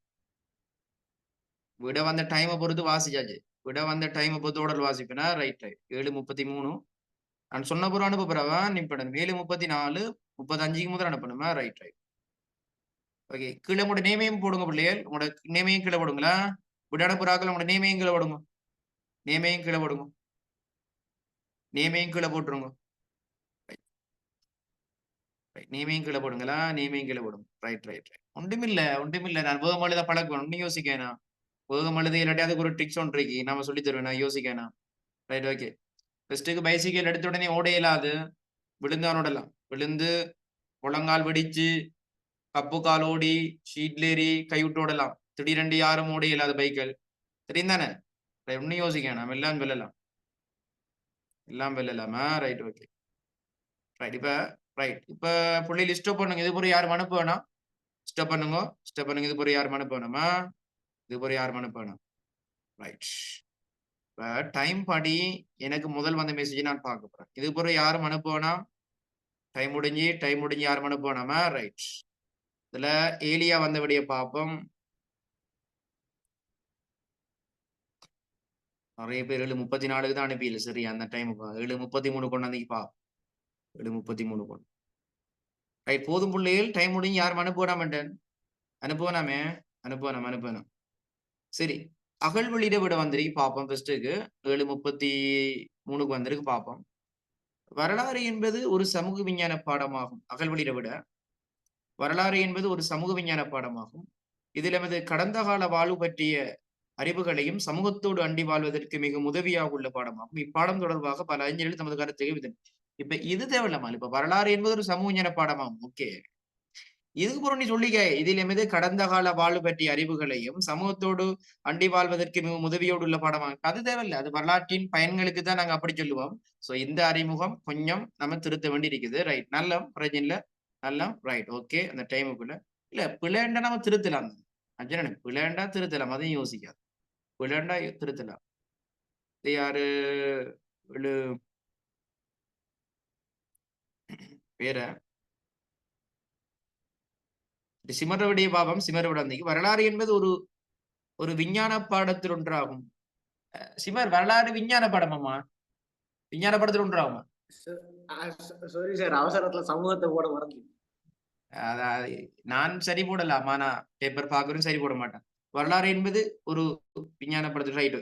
[SPEAKER 1] விட வந்த டைமை பொறுத்து வாசிச்சாச்சு விட வந்த டைமை பொறுத்து ஓடல் வாசிப்பேனா ரைட் ரைட் 7:33 நான் சொன்ன பிறகு அனுப்ப பிறவா நிப்படணும் 7:34 35 முதல் அனுப்பணுமா ரைட் ரைட் ஓகே கீழே உங்களோட நேமையும் போடுங்க பிள்ளைகள் உங்களோட நேமையும் கீழே போடுங்களா விட அனுப்புறாக்கள் உங்களோட நேமையும் கீழே போடுங்க நேமையும் கீழே போடுங்க நேமையும் கீழே போட்டுருங்க நேமையும் கீழே போடுங்களா நேமையும் கீழே போடுங்க ரைட் ரைட் ரைட் ஒன்றுமில்ல நான் வேகம் எழுத பழக்குவேன் ஒன்னும் யோசிக்கேனா வேகம் எழுத இல்லாட்டி அதுக்கு ஒரு ட்ரிக்ஸ் ஒன்று இருக்கு நம்ம சொல்லி தருவேன் நான் யோசிக்கேனா ரைட் ஓகே ஃபர்ஸ்ட்டுக்கு பைசிக்கல் எடுத்த உடனே ஓட இயலாது விழுந்தான் ஓடலாம் விழுந்து முழங்கால் வெடிச்சு கப்பு கால் ஓடி ஷீட்லேறி கைவிட்டு ஓடலாம் திடீரெண்டு யாரும் ஓட இயலாது பைக்கல் தெரியும் தானே ஒன்னும் யோசிக்கணும் எல்லாம் வெல்லலாமா ரைட் ஓகே ரைட் இப்ப புள்ளையில் ஸ்டாப் பண்ணுங்க இது போய் யாரும் அனுப்ப வேணாம் ஸ்டாப் பண்ணுங்க இது போய் யாரும் அனுப்ப வேணாமா இது போய் யாரும் அனுப்ப வேணாம் ரைட் இப்ப டைம் படி எனக்கு முதல் வந்த மெசேஜ் நான் பார்க்க போறேன் இது போய் யாரும் அனுப்ப வேணாம் டைம் முடிஞ்சு யாரும் அனுப்ப வேணாமா ரைட் இதுல ஏலியா வந்தபடிய பார்ப்போம் நிறைய பேர் 7:34 தான் அனுப்பியில சரி அந்த டைம் 7:33 கொண்டாந்து பா 7:33 கொண்டு ரைட் போதும் பிள்ளைகள் டைம் முடிஞ்சு யாரும் அனுப்புவேனாம் சரி அகல் வெளியிட விட வந்திருக்கு பார்ப்போம் ஃபர்ஸ்ட்டுக்கு 7:33 வந்திருக்கு பார்ப்போம் வரலாறு என்பது ஒரு சமூக விஞ்ஞான பாடமாகும் அகல் வெளியிட விட வரலாறு என்பது ஒரு சமூக விஞ்ஞான பாடமாகும் இதில் நமது கடந்த கால வாழ்வு பற்றிய அறிவுகளையும் சமூகத்தோடு அண்டி வாழ்வதற்கு மிக உதவியாக உள்ள பாடமாகும் இப்பாடம் தொடர்பாக பல அறிஞர்கள் தமது கருத்தை இப்ப இது தேவையில்லாமா இப்ப வரலாறு என்பது ஒரு சமூக விஞ்ஞான பாடமாகும் ஓகே இதுக்கு பிறகு நீ சொல்லிக்க இதில் எமது கடந்த கால வாழ்வு பற்றிய அறிவுகளையும் சமூகத்தோடு அண்டி வாழ்வதற்கு மிக உதவியோடு உள்ள பாடமாகும் அது தேவையில்லை அது வரலாற்றின் பயன்களுக்கு தான் நாங்க அப்படி சொல்லுவோம் சோ இந்த அறிமுகம் கொஞ்சம் நம்ம திருத்த வேண்டி இருக்குது ரைட் நல்ல பிரச்சனை இல்ல நல்ல ரைட் ஓகே அந்த டைமுக்குள்ள இல்ல பிள்ளைண்டா நம்ம திருத்தலாம் அஜனன் பிள்ளைண்டா திருத்தலாம் அதையும் யோசிக்காது பிள்ளைண்டா திருத்தலாம் இது யாரு வேற சிமரவடைய பாவம் சிமரவடந்தைக்கு வரலாறு என்பது ஒரு விஞ்ஞான பாடத்தில் ஒன்றாகும் சிமர் வரலாறு விஞ்ஞான பாடமாமா விஞ்ஞான படத்தில் ஒன்றாகுமா
[SPEAKER 5] சாரி சார் அவசரத்துல சமூகத்தை போட மறந்து
[SPEAKER 1] அதாவது நான் சரி போடலாம் ஆனா பேப்பர் பார்க்கறதும் சரி போட மாட்டேன் வரலாறு என்பது ஒரு விஞ்ஞான படத்தில் ரைட்டோ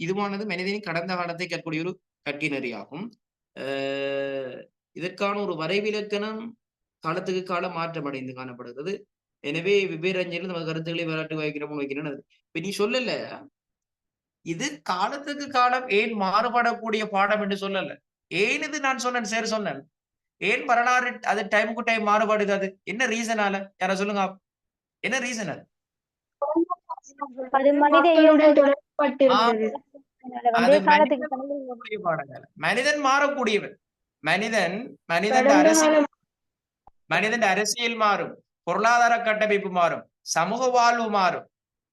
[SPEAKER 1] இதுவானது மனிதனின் கடந்த காலத்தை கற்கக்கூடிய ஒரு கற்கை நெறியாகும் இதற்கான ஒரு வரைவிலக்கணம் காலத்துக்கு காலம் மாற்றம் அடைந்து காணப்படுகிறது எனவே வெவ்வேறு அறிஞர்கள் நம்ம கருத்துக்களை வரலாற்று வைக்கணும் இப்ப நீ சொல்லல இது காலத்துக்கு காலம் ஏன் மாறுபடக்கூடிய பாடம் என்று சொல்லல ஏன் இது நான் சொன்னேன் ஏன் வரலாறு அது டைமுக்கு டைம் மாறுபாடுது அது என்ன ரீசனால யார சொல்லுங்க என்ன ரீசன் அது மனிதன் மாறக்கூடியவன் மனிதன் அரசியல் மாறும் பொருளாதார கட்டமைப்பு மாறும் சமூக வாழ்வு மாறும்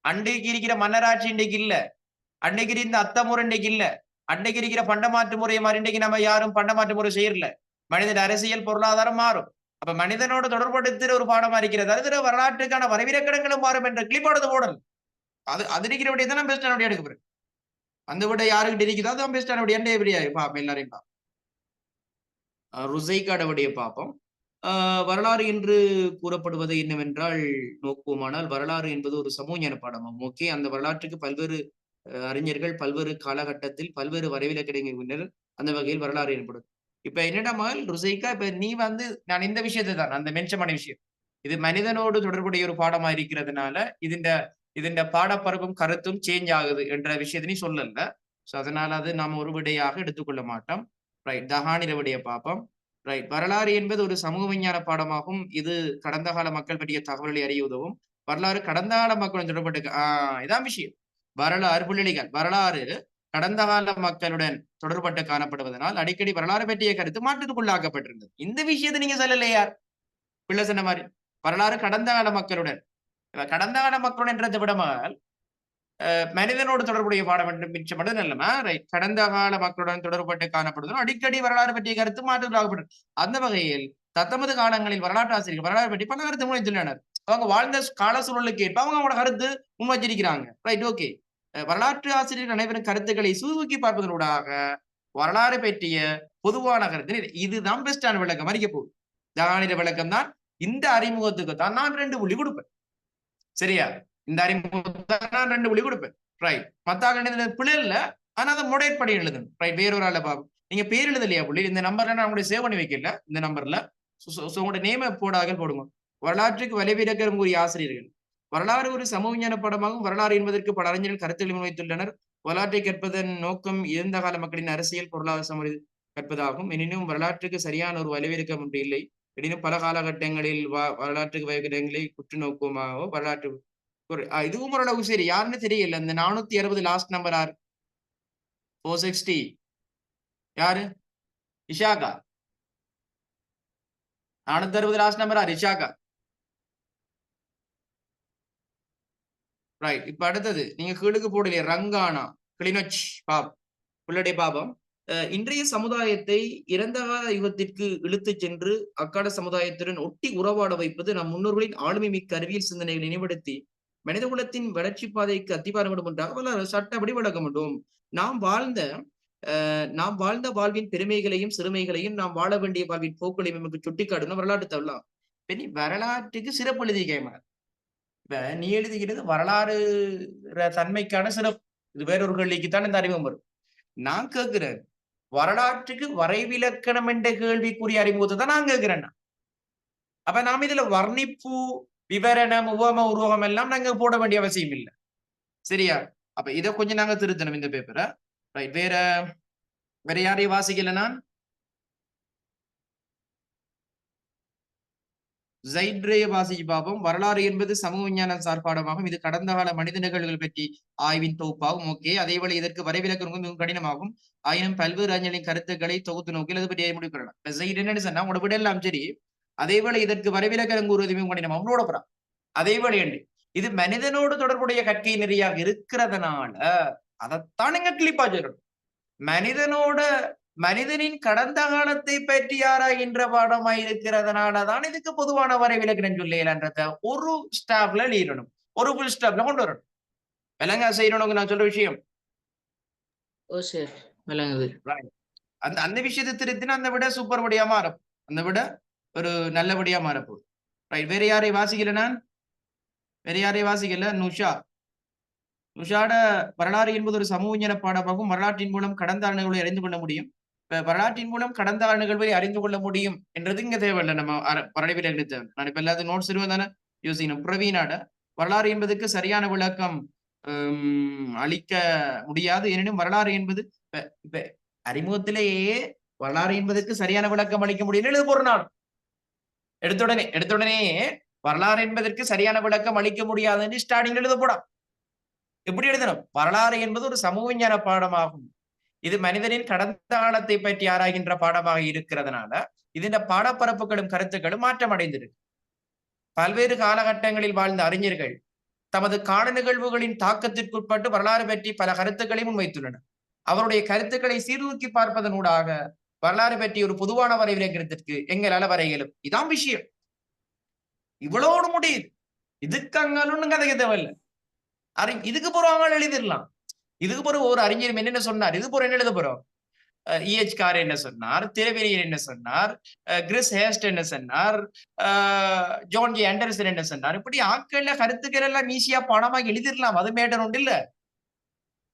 [SPEAKER 1] அன்றைக்கு இருக்கிற மன்னராட்சி இன்றைக்கு இல்ல அன்றைக்கு இருந்த அத்தமுறை இன்றைக்கு இல்ல அன்றைக்கு இருக்கிற பண்டமாற்று முறையை மாதிரி இன்றைக்கு நம்ம யாரும் பண்டமாற்று முறை செய்யல மனிதன் அரசியல் பொருளாதாரம் மாறும் அப்ப மனிதனோட தொடர்படுத்துற ஒரு பாடமா இருக்கிறது அது வரலாற்றுக்கான வரவிலக்கணங்களும் மாறும் என்ற கிளிப்பாடது போடல் அது இருக்கிறபடியே தான் பெஸ்டான எடுக்க அந்த விட யாருக்கிட்ட இருக்குதோ அதான் பெஸ்டான என்ன எப்படியா பாப்போம் எல்லாரையும் பார்ப்போம் ருசைக்காடவுடைய பார்ப்போம் வரலாறு என்று கூறப்படுவது என்னவென்றால் நோக்குவோமானால் வரலாறு என்பது ஒரு சமூக பாடமாகும் ஓகே அந்த வரலாற்றுக்கு பல்வேறு அறிஞர்கள் பல்வேறு காலகட்டத்தில் பல்வேறு வரைவிலக்கணங்கள் அந்த வகையில் வரலாறு ஏற்படும் இப்ப என்னடா ருசைக்கா இப்ப நீ நான் இந்த விஷயத்தை தான் அந்த மென்ஷமான விஷயம் இது மனிதனோடு தொடர்புடைய ஒரு பாடமா இருக்கிறதுனால இதுண்ட பாடப்பருவம் கருத்தும் சேஞ்ச் ஆகுது என்ற விஷயத்தை நீ சொல்லல சோ அதனால அது நாம் ஒரு விடையாக எடுத்துக்கொள்ள மாட்டோம் ரைட் தஹானிர விடைய பார்ப்போம் ரைட் வரலாறு என்பது ஒரு சமூக விஞ்ஞான பாடமாகும் இது கடந்த கால மக்கள் பற்றிய தகவல்களை அறிய உதவும் வரலாறு கடந்த கால மக்களுடன் தொடர்பட்டு இதான் விஷயம் வரலாறு புள்ளிகள் வரலாறு கடந்த கால மக்களுடன் தொடர்பட்டு காணப்படுவதனால் அடிக்கடி வரலாறு பற்றிய கருத்து மாற்றத்துக்குள்ளாக்கப்பட்டிருந்தது. இந்த விஷயத்தை நீங்க சொல்லலையா? பிள்ளை சொன்ன மாதிரி வரலாறு கடந்த கால மக்களுடன், கடந்த கால மக்களுடன் என்றதை விடமால் மனிதனோடு தொடர்புடைய பாடம் என்று மிச்சப்பட்டது நல்லமா, ரைட். கடந்த கால மக்களுடன் தொடர்பட்டு காணப்படுவதும் அடிக்கடி வரலாறு பற்றிய கருத்து மாற்றப்பட்டது. அந்த வகையில் தத்தமது காலங்களில் வரலாற்று ஆசிரியர்கள் வரலாறு பற்றி பல கருத்து முன்வைத்துள்ளனர். அவங்க வாழ்ந்த கால சூழலுக்கு ஏற்ப அவங்களோட கருத்து முன்வச்சிருக்கிறாங்க. Right, okay. வரலாற்று ஆசிரியர்கள் அனைவரும் கருத்துக்களை சூழ்கி பார்ப்பதனூடாக வரலாறு பற்றிய பொதுவான கருத்து இதுதான் பெஸ்டான விளக்கம் அறிக்க போகுது. ஜானிட விளக்கம் தான். இந்த அறிமுகத்துக்கு தான் நான் 2 புள்ளி கொடுப்பேன். சரியா? இந்த அறிமுகத்துக்கு நான் 2 புள்ளி கொடுப்பேன். ரைட். மத்தாக்க பிள்ளை இல்ல, ஆனா அதை மொடேட் பண்ணி எழுதணும். ரைட். வேறொரு ஆள பாபு நீங்க பேர் எழுதலையா புள்ளி? இந்த நம்பர்ல நான் உங்களுடைய சேவ் பண்ணி வைக்கல. இந்த நம்பர்ல உங்களோட நேம போடாக போடுங்க. வரலாற்றுக்கு வலைவிலக்கரம் கூறிய ஆசிரியர்கள் வரலாறு ஒரு சமூக விஞ்ஞான படமாகும். வரலாறு என்பதற்கு பல அறிஞர்கள் கருத்துக்களை முன்வைத்துள்ளனர். வரலாற்றை கற்பதன் நோக்கம் இருந்த கால மக்களின் அரசியல் பொருளாதார சமூக கற்பதாகும். எனினும் வரலாற்றுக்கு சரியான ஒரு வலைவிலக்கம் ஒன்று இல்லை. எனினும் பல காலகட்டங்களில் வரலாற்றுக்கு வகைகளை குற்று நோக்கமாகவோ வரலாற்று இதுவும் ஓரளவு சரி. யாருன்னு தெரியல. இந்த 460 லாஸ்ட் நம்பர் யாரு? 460 யாரு? இஷாகா. 460 லாஸ்ட் நம்பர் யாரு? இஷாகா. ரைட். இப்ப அடுத்தது நீங்க கீழுக்கு போடலையே ரங்கானா கிளினொச் பாப் புள்ளடை பாபம். இன்றைய சமுதாயத்தை இறந்த கால யுகத்திற்கு இழுத்துச் சென்று அக்கால சமுதாயத்துடன் ஒட்டி உறவாட வைப்பது நம் முன்னோர்களின் ஆளுமை மிக்க அறிவியல் சிந்தனைகளை நினைவுபடுத்தி மனித குலத்தின் வளர்ச்சி பாதைக்கு அத்திபாரம் ஒன்றாக சட்டப்படி வழங்க வேண்டும். நாம் வாழ்ந்த வாழ்வின் பெருமைகளையும் சிறுமைகளையும் நாம் வாழ வேண்டிய வாழ்வின் போக்களையும் நமக்கு சுட்டிக்காட்டணும். வரலாற்று தரலாம். நீ வரலாற்றுக்கு சிறப்பு எழுதிக்கைமா. இப்ப நீ எழுதுகிறது வரலாறு தன்மைக்கான சிறப்பு. இது வேறொரு கேள்விக்குத்தான் இந்த அறிமுகம் வரும். நான் கேட்கிறேன் வரலாற்றுக்கு வரைவிலக்கணம் என்ற கேள்விக்குரிய அறிமுகத்தை தான் நான் கேட்கிறேன். அப்ப நாம இதுல வர்ணிப்பு, விவரணம், உவம, உருவகம் எல்லாம் நாங்க போட வேண்டிய அவசியம் இல்லை. சரியா? அப்ப இதை கொஞ்சம் நாங்க திருத்தணும் இந்த பேப்பரை. ரைட். வேற யாரையும் வாசிக்கல நான். ஜைட்ரேய வாசிச்சு பார்ப்போம். வரலாறு என்பது சமூக விஞ்ஞான சார்பாடமாகும். இது கடந்த கால மனித நிகழ்வுகள் பற்றி ஆய்வின் தொகுப்பாகும். ஓகே. அதேவேளை இதற்கு வரைவிலக்கம் மிகவும் கடினமாகும். ஆயினும் பல்வேறு அறிஞர்களின் கருத்துக்களை தொகுத்து நோக்கில் அது பற்றி முடிவு பெறலாம். என்னன்னு சொன்னா உங்களோட விட எல்லாம் சரி. அதேவேளை இதற்கு வரைவிலக்கம் கூறுவது மிகவும் கடினம். அவனோட போறான். அதேவேளை இது மனிதனோடு தொடர்புடைய கற்கை நெறியாக இருக்கிறதுனால அதைத்தான் எங்க கிளிப்பா சொல்லணும். மனிதனின் கடந்த காலத்தை பற்றி ஆராய்கின்ற பாடமாய் இருக்கிறதுனாலதான் இதுக்கு பொதுவான வரைவிலக்கணம் சொல்லலன்றத ஒரு ஸ்டாப்ல எழுதணும். ஒரு ஃபுல் ஸ்டாப்ல கொண்டு வரணும். விலங்கா செய்யணும் நான் சொல்ற விஷயம். அந்த விஷயத்தை திருத்தினா அந்த விட சூப்பர் படியா மாறும். அந்த விட ஒரு நல்லபடியா மாறப்போகுது. ரைட். வேற யாரை வாசிக்கல நான்? வேற யாரை வாசிக்கல? நுஷாட வரலாறு என்பது ஒரு சமூக விஞ்ஞான பாடமாகும். வரலாற்றின் மூலம் கடந்த நிகழ்வுகளை அறிந்து கொள்ள முடியும். வரலாற்றின் மூலம் கடந்த நிகழ்வுகளை அறிந்து கொள்ள முடியும் என்றது இங்க தேவையில்லை. நம்ம வரலாறு தேவை. நான் இப்ப எல்லாத்தையும் நோட்ஸ் இருவன் தானே யோசிக்கணும். பிரவீனாட வரலாறு என்பதற்கு சரியான விளக்கம் அளிக்க முடியாது. எனினும் வரலாறு என்பது இப்ப அறிமுகத்திலேயே வரலாறு என்பதற்கு சரியான விளக்கம் அளிக்க முடியும் எழுத போற நாள் எடுத்துடனே வரலாறு என்பதற்கு சரியான விளக்கம் அளிக்க முடியாது என்று ஸ்டார்டிங் எழுத போடா. எப்படி எழுதணும்? வரலாறு என்பது ஒரு சமூக விஞ்ஞான பாடமாகும். இது மனிதனின் கடந்த காலத்தை பற்றி ஆராய்கின்ற பாடமாக இருக்கிறதுனால இதன் பாடப்பரப்புகளும் கருத்துக்களும் மாற்றம் அடைந்திருக்கு. பல்வேறு காலகட்டங்களில் வாழ்ந்த அறிஞர்கள் தமது கால நிகழ்வுகளின் தாக்கத்திற்குட்பட்டு வரலாறு பற்றி பல கருத்துக்களை முன்வைத்துள்ளனர். அவருடைய கருத்துக்களை சீர்தூக்கி பார்ப்பதனூடாக வரலாறு பற்றி ஒரு பொதுவான வரைவிலக்கணத்திற்கு எங்களால வரைகளும். இதான் விஷயம். இவ்வளோடு முடியுது. இதுக்கு அங்காலும் கதைக்க தேவையில்லை. இதுக்கு போறவங்க எழுதிடலாம். இதுக்கு போற ஒரு அறிஞர் என்னென்ன சொன்னார், இது போற என்ன எழுத போறோம்? இஎச் கார் என்ன சொன்னார், திரவிரியர் என்ன சொன்னார், கிறிஸ் ஹேஸ்ட் என்ன சொன்னார், ஜான் ஜே ஆண்டர்சன் என்ன சொன்னார், இப்படி ஆட்கள்ல கருத்துக்கள் எல்லாம் ஈஸியா பணமாக எழுதிடலாம். அது மேட்டர் ஒன்று இல்ல.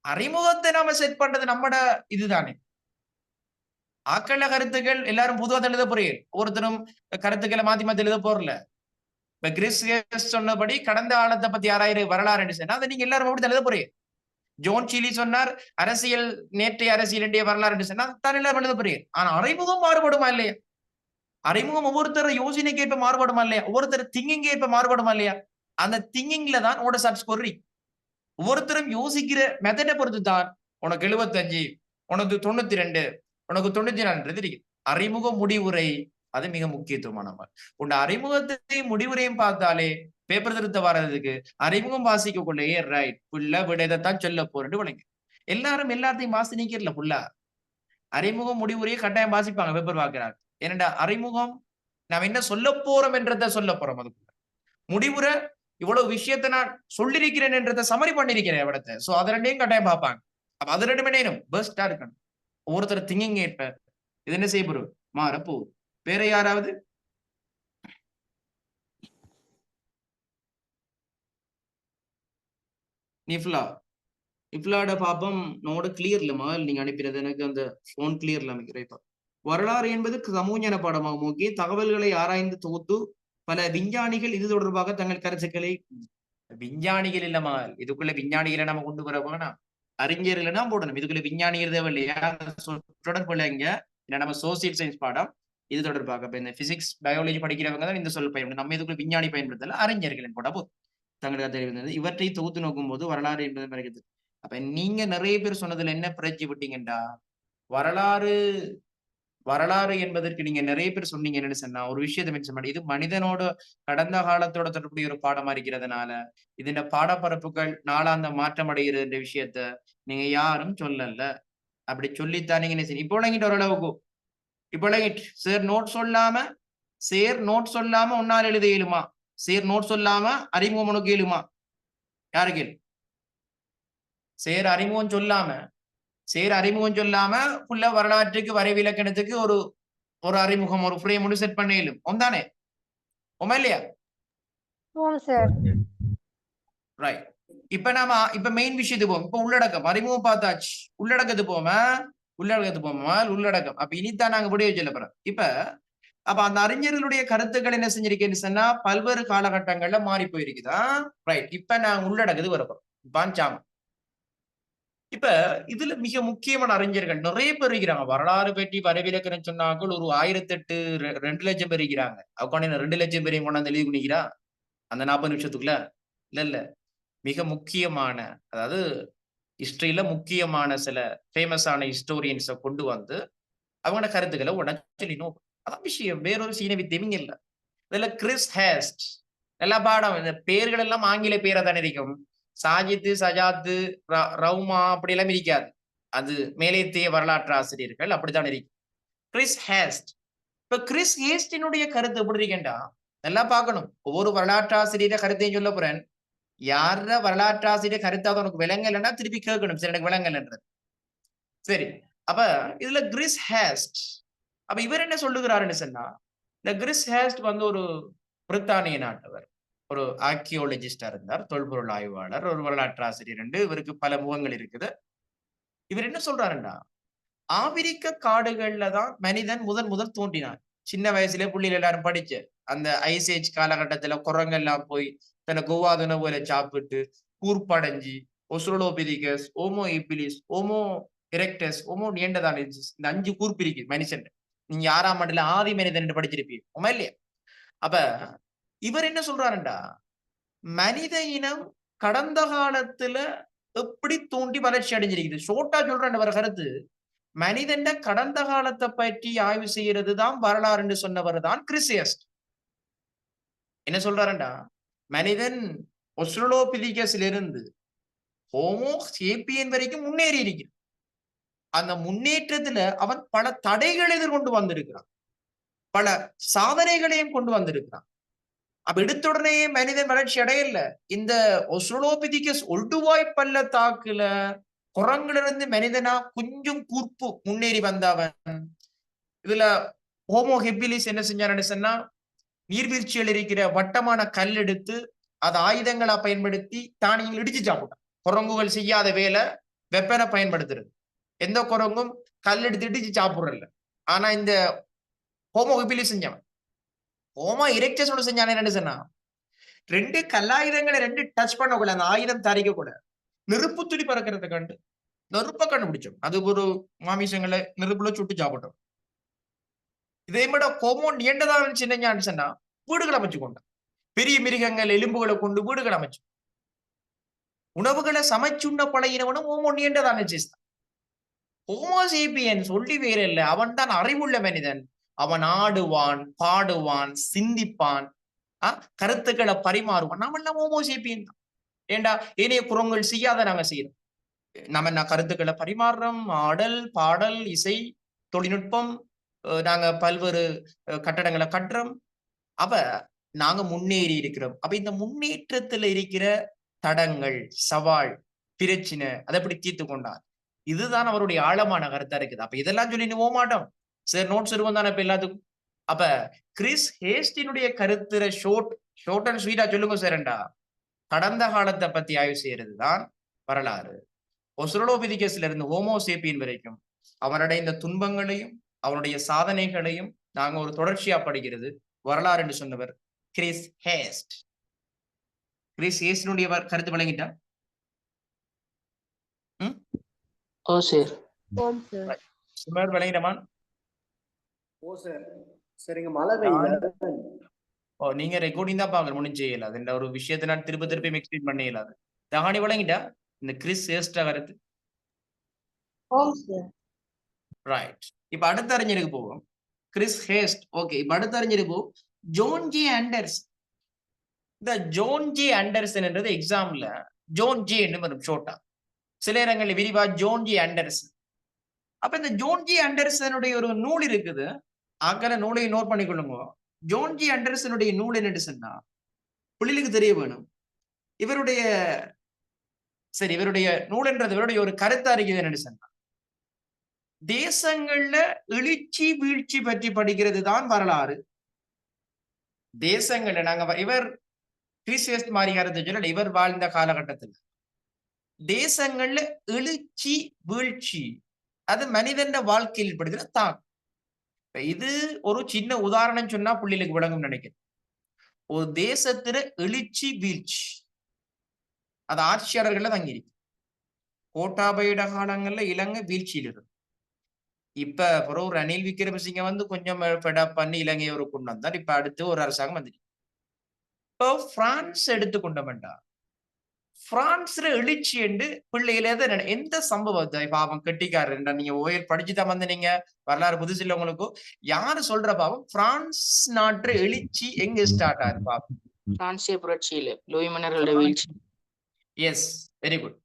[SPEAKER 1] அறிமுகத்தை நாம செட் பண்றது நம்மட இதுதானே. ஆட்கள்ல கருத்துக்கள் எல்லாரும் பொதுவாக எழுத போறீங்க. ஒவ்வொருத்தரும் கருத்துக்களை மாத்தி எழுத போறல. இப்ப கிறிஸ் ஹேஸ்ட் சொன்னபடி கடந்த காலத்தை பத்தி யாராயிரம் வரலாறு சொன்னா அதை நீங்க எல்லாரும் அப்படி எழுத போறீங்க. ஜோன் சிலி சொன்னார் அரசியல் நேற்றைய அரசியல் இன்றைய வரலாறு என்று சொன்னா தான் எல்லாரும் எழுத போறீங்க. ஆனா அறிமுகம் மாறுபடுமா இல்லையா? அறிமுகம் ஒவ்வொருத்தர் யோசனைக்கு ஏற்ப மாறுபடுமா இல்லையா? ஒவ்வொருத்தர் திங்கிங் ஏற்ப மாறுபடுமா இல்லையா? அந்த திங்கிங்ல தான் உங்களோட சப்ஸ் கொர்றி. ஒவ்வொருத்தரும் யோசிக்கிற மெத்தடை பொறுத்து தான் உனக்கு 75, உனக்கு 92, உனக்கு 94 இருக்கு. அறிமுக முடிவுரை அது மிக முக்கியத்துவமான உன் அறிமுகத்தையும் முடிவுரையும் பார்த்தாலே பேப்பர் திருத்த வர்றதுக்கு அறிமுகம் வாசிக்க கொள்ளையே ரைட் புள்ள விடத்தான் சொல்ல போறேன்னு விளங்க. எல்லாரும் எல்லாத்தையும் வாசி நீக்கிறல புள்ளா அறிமுகம் முடிவுரையை கட்டாயம் வாசிப்பாங்க பேப்பர் பார்க்கிறாங்க. ஏனண்டா அறிமுகம் நாம் என்ன சொல்ல போறோம் என்றதை சொல்ல போறோம். அதுக்குள்ள முடிவுரை இவ்வளவு விஷயத்த நான் சொல்லிருக்கிறேன் என்றதை சமரி பண்ணிருக்கிறேன் இடத்த. சோ அது ரெண்டையும் கட்டாயம் பார்ப்பாங்க. அப்ப அது ரெண்டு மணி நேரம் பெஸ்டா இருக்கணும். ஒவ்வொருத்தர் திங்கிங் ஏற்ப இது என்ன செய்ய போறோம் மாறப்போகுது. வேற யாராவது இஃப்லாட பாப்பம் நோட கிளியர் இல்லமா நீங்க அனுப்பினது எனக்கு அந்த போன் கிளியர்ல அமைக்கிறேன். வரலாறு என்பது சமூக பாடமாக நோக்கி தகவல்களை ஆராய்ந்து தொகுத்து பல விஞ்ஞானிகள் இது தொடர்பாக தங்கள் கருத்துக்களை விஞ்ஞானிகள் இல்லமா இதுக்குள்ள விஞ்ஞானிகளை நம்ம கொண்டு வர வேணாம். அறிஞர்களை தான் போடணும். இதுக்குள்ள விஞ்ஞானிகள் தேவை இல்லையா தொடர்புலைங்க. நம்ம சோசியல் சயின்ஸ் பாடம் இது தொடர்பாக இப்ப இந்த பிசிக்ஸ் பயாலஜி படிக்கிறவங்க தான் இந்த சொல் பயன்படுத்த. நம்ம இதுக்குள்ள விஞ்ஞானி பயன்படுத்தல அறிஞர்களின் போட போதும். தங்களுக்கு தெரிவித்தது இவற்றை தொகுத்து நோக்கும் போது வரலாறு என்பது இருக்குது. அப்ப நீங்க நிறைய பேர் சொன்னதுல என்ன பிரச்சி விட்டீங்கண்டா வரலாறு என்பதற்கு நீங்க நிறைய பேர் சொன்னீங்க என்னன்னு சொன்னா ஒரு விஷயத்தை மென்ஷன் பண்ணி இது மனிதனோட கடந்த காலத்தோட தொடர்புடைய ஒரு பாடமா இருக்கிறதுனால இதுல பாடப்பரப்புகள் நாளாந்த மாற்றம் அடைகிறது என்ற விஷயத்த நீங்க யாரும் சொல்லல. அப்படி சொல்லித்தான் நீங்க என்ன செய்ய இப்போ விளங்கிட்டு ஓரளவுக்கு இப்போ விளங்கிட்டு சேர் நோட் சொல்லாம ஒன்னால் எழுத இயலுமா? சேர் நோட் சொல்லாம அறிமுகம் உனக்கு இயலுமா? யாரு கேளு? சேர் அறிமுகம் சொல்லாம புள்ள வரலாற்றுக்கு வரைவிலக்கணத்துக்கு ஒரு அறிமுகம் ஒரு ஃப்ரேம் ஒன்று செட் பண்ண இயலும். ஒன்தானே உமா இல்லையா? ரைட். இப்ப மெயின் விஷயத்துக்கு போவோம். இப்ப உள்ளடக்கம் அறிமுகம் பார்த்தாச்சு. உள்ளடக்கத்துக்கு உள்ளடக்கம் அப்ப இனித்தான் நாங்க விடைய சொல்ல போறோம். அப்ப அந்த அறிஞர்களுடைய கருத்துக்கள் என்ன செஞ்சிருக்கேன்னு சொன்னா பல்வேறு காலகட்டங்கள்ல மாறி போயிருக்குதா. ரைட். இப்ப நான் உள்ளடக்கத்துக்கு வரப்போறோம். பாஞ்சாமம். இப்ப இதுல மிக முக்கியமான அறிஞர்கள் நிறைய பேர் இருக்கிறாங்க. வரலாறு பற்றி வரைவிலக்கணம் சொன்னார்கள் ஒரு 1008 2 லட்சம் பேர் இருக்கிறாங்க. அவக்கான 2 லட்சம் பேரையும் கொண்டாந்து எழுதி குனிக்கிறா அந்த 40 நிமிஷத்துக்குள்ள இல்ல மிக முக்கியமான அதாவது ஹிஸ்டரியில முக்கியமான சில ஃபேமஸான ஹிஸ்டோரியன்ஸை கொண்டு வந்து அவங்களோட கருத்துக்களை உடனே அதான் விஷயம். வேறொரு சீன வித்தியமும் இல்லை. இதுல கிறிஸ் ஹேஸ்ட் எல்லா பாடம் இந்த பேர்கள் எல்லாம் ஆங்கில பேரை தானே இருக்கும். சாஜித்து சஜாத்து ரவுமா அப்படி எல்லாம் இருக்காது. அது மேலேத்திய வரலாற்று ஆசிரியர்கள் அப்படித்தான் இருக்கு. கிறிஸ் ஹேஸ்ட். இப்ப கிறிஸ் ஹேஸ்டினுடைய கருத்து எப்படி இருக்கேன்டா நல்லா பார்க்கணும். ஒவ்வொரு வரலாற்று ஆசிரியர கருத்தையும் சொல்ல போறேன். யார வரலாற்று ஆசிரியர் கருத்தாவது உனக்கு விளங்கலைன்னா திருப்பி கேட்கணும். சரி எனக்கு விளங்கலைன்றது. சரி அப்ப இதுல கிறிஸ் ஹேஸ்ட் அப்ப இவர் என்ன சொல்லுகிறாருன்னு சொன்னா இந்த கிறிஸ் ஹேஸ்ட் வந்து ஒரு பிரித்தானிய நாட்டவர். ஒரு ஆர்கியோலஜிஸ்டா இருந்தார். தொல்பொருள் ஆய்வாளர், ஒரு வரலாற்று ஆசிரியர். இவருக்கு பல முகங்கள் இருக்குது. இவர் என்ன சொல்றாருன்னா ஆப்பிரிக்க காடுகள்ல தான் மனிதன் முதல் தோன்றினான். சின்ன வயசுல புள்ளிகள் எல்லாரும் படிச்சு அந்த ஐசேஜ் காலகட்டத்துல குரங்கெல்லாம் போய் தன்னை கோவாத உணவுகளை சாப்பிட்டு கூர்ப்படைஞ்சி ஒஸ்ட்ரோலோபிதிகஸ், ஓமோ எபிலிஸ், ஓமோ எரெக்டஸ், ஓமோ நியண்டர்தாலன்சிஸ் இந்த 5 கூர்ப்பு இருக்கு மனுஷன். நீங்க 6ஆம் ஆண்டுல ஆதி மனிதன் படிச்சிருப்பீங்க உமா இல்லையா? அப்ப இவர் என்ன சொல்றாருண்டா மனித இனம் கடந்த காலத்துல எப்படி தோண்டி வளர்ச்சி அடைஞ்சிருக்குது. ஷோர்ட்டா சொல்றேன் வர கருத்து மனிதன் கடந்த காலத்தை பற்றி ஆய்வு செய்யறது தான் வரலாறு என்று சொன்னவர் தான் கிறிஸ் ஹேஸ்ட். என்ன சொல்றாருண்டா மனிதன் ஒஸ்ட்ரோலோபிதிகஸ்ல இருந்து ஹோமோ சேப்பியன் வரைக்கும் முன்னேறி இருக்கிறான். அந்த முன்னேற்றத்துல அவன் பல தடைகளை எதிர்கொண்டு வந்திருக்கிறான், பல சாதனைகளையும் கொண்டு வந்திருக்கிறான். அப்ப எடுத்த உடனே மனிதன் வளர்ச்சி அடையல. இந்த ஒஸ்ட்ரோலோபிதிகஸ் ஒல்டுவாய் பள்ளத்தாக்குல குரங்குல இருந்து மனிதனா கொஞ்சம் கூர்ப்பு முன்னேறி வந்தவன். இதுல ஹோமோ ஹெபிலிஸ் என்ன செஞ்சாருன்னு சொன்னா நீர்வீழ்ச்சியில் இருக்கிற வட்டமான கல் எடுத்து அதை ஆயுதங்களா பயன்படுத்தி தானியங்கள் இடிச்சு சாப்பிட்டான். குரங்குகள் செய்யாத வேலை வெப்பனை பயன்படுத்துறது. எந்த குரங்கும் கல் எடுத்து இடிச்சு சாப்பிடுறல. ஆனா இந்த ஹோமோ ஹெபிலிஸ் செஞ்சவன். ஹோமோ எரெக்டஸ் செஞ்சானே என்ன சொன்னா 2 கல்லாயுதங்களை 2 டச் பண்ணக்கூட அந்த ஆயுதம் தரிக்க கூட நெருப்பு துடி பறக்கிறத கண்டு நெருப்ப கண்டுபிடிச்சோம். அது ஒரு மாமிசங்களை நெருப்புல சுட்டு சாப்பிட்டோம். இதே விட ஹோமோ நியண்டர்தாலன்ஸ் சின்னஞ்சான்னு சொன்னா வீடுகளை அமைச்சு கொண்டான். பெரிய மிருகங்கள் எலும்புகளை கொண்டு வீடுகள் அமைச்சு உணவுகளை சமைச்சுண்ண பழகினவனும் ஹோமோ நியண்டர்தாலன்ஸ் தான். ஹோமோசேபியன் சொல்லி வேற இல்ல, அவன் தான் அறிவுள்ள மனிதன். அவன் ஆடுவான், பாடுவான், சிந்திப்பான், கருத்துக்களை பரிமாறுவான். நம்ம எல்லாம் ஹோமோசேபியன் தான். ஏண்டா ஏனைய குரங்கள் செய்யாத நாங்க செய்யறோம். நம்ம என்ன கருத்துக்களை பரிமாறுறோம், ஆடல், பாடல், இசை, தொழில்நுட்பம், நாங்க பல்வேறு கட்டடங்களை கட்டுறோம். அப்ப நாங்க முன்னேறி இருக்கிறோம். அப்ப இந்த முன்னேற்றத்துல இருக்கிற தடங்கள், சவால், பிரச்சனை அதை எப்படி தீர்த்து கொண்டார்? இதுதான் அவருடைய ஆழமான கருத்தா இருக்குது. அப்ப இதெல்லாம் சொல்லி போக மாட்டோம் சார். நோட்ஸ் இருக்கும் தானே இப்ப எல்லாத்துக்கும். அப்ப கிறிஸ் ஹேஸ்டினுடைய கருத்துற ஷோர்ட் அண்ட் ஸ்வீட்டா சொல்லுங்க சார்ண்டா. கடந்த காலத்தை பத்தி ஆய்வு செய்யறதுதான் வரலாறு. ஒஸ்ட்ரலோபிதிகஸ்ல இருந்து ஹோமோசேபியன் வரைக்கும் அவனுடைய இந்த துன்பங்களையும் அவனுடைய சாதனைகளையும் நாங்க ஒரு தொடர்ச்சியா படிக்கிறது வரலாறு என்று சொன்னவர் கிறிஸ் ஹேஸ்ட். கிறிஸ் ஹேஸ்டினுடைய கருத்து வழங்கிட்டா? சுமார் விளங்கிடமான்?
[SPEAKER 5] ஓ சார். சரிங்க, மழை பெய்யுது.
[SPEAKER 1] ஓ, நீங்க ரெக்கார்டிங் தான் பாக்க முடிஞ்சு செய்யல. அது ஒரு விஷயத்தை நான் திருப்பி எக்ஸ்பிளைன் பண்ண இயலாது. தகாணி விளங்கிட்டா இந்த கிறிஸ் ஹேஸ்டா கருத்து? ரைட். இப்ப அடுத்த அறிஞருக்கு போவோம். கிறிஸ் ஹேஸ்ட். ஓகே, இப்ப அடுத்த அறிஞருக்கு போவோம். John J Anderson. இந்த ஜோன் ஜே ஆண்டர்சன் என்றது எக்ஸாம்ல ஜோன் ஜே என்று வரும் ஷோட்டா, சில இடங்களில் விரிவா ஜோன் ஜே ஆண்டர்சன். அப்ப இந்த ஜோன் ஜே ஆண்டர்சனுடைய ஒரு நூல் இருக்குது. ஆக்கல நூலை நோட் பண்ணிக்கொள்ளுங்க. ஜோன் ஜே ஆண்டர்சனுடைய நூல் என்னன்னு சொன்னா புள்ளிகளுக்கு தெரிய வேணும். இவருடைய நூல் என்றது இவருடைய ஒரு கருத்து அறிக்கை என்னன்னு சொன்னா, தேசங்கள்ல எழுச்சி வீழ்ச்சி பற்றி படிக்கிறது தான் வரலாறு. தேசங்கள்ல நாங்க இவர் கிறிஸ்டியஸ் மாதிரி கருத்து சொல்ல, இவர் வாழ்ந்த காலகட்டத்தில் தேசங்கள்ல எழுச்சி வீழ்ச்சி அது மனிதன் வாழ்க்கையில் படுகிற தாக்கம். இது ஒரு சின்ன உதாரணம் சொன்னா புள்ளிகளுக்கு விளங்கும் நினைக்கிறேன். ஒரு தேசத்துல எழுச்சி வீழ்ச்சி அது ஆட்சியாளர்கள்ல தங்கியிருக்கு. கோட்டாபயிட காலங்கள்ல இலங்கை வீழ்ச்சியில் இருக்கு. இப்ப ஒரு ரணில் விக்ரமசிங்க வந்து கொஞ்சம் ஃபெடப் பண்ணி இலங்கையை ஒரு கொண்டு வந்தார். இப்ப அடுத்து ஒரு அரசாங்கம் வந்துருக்கு. இப்போ பிரான்ஸ் எடுத்துக்கொண்ட வேண்டாம், பிரான்ஸ்ல எழுச்சி என்று பிள்ளைகளே எந்த சம்பவத்தை பாவம் கெட்டிக்காரர் நீங்க ஓயல் படிச்சுதான் வந்து நீங்க வரலாறு புதுசு இல்லை உங்களுக்கு யாரு சொல்ற பாவம் பிரான்ஸ் நாட்டு எழுச்சி எங்க ஸ்டார்ட் ஆகுது பாவம்?
[SPEAKER 4] பிரான்சிய புரட்சியில லூயி மன்னர்களோட வீழ்ச்சி.
[SPEAKER 1] S, very good.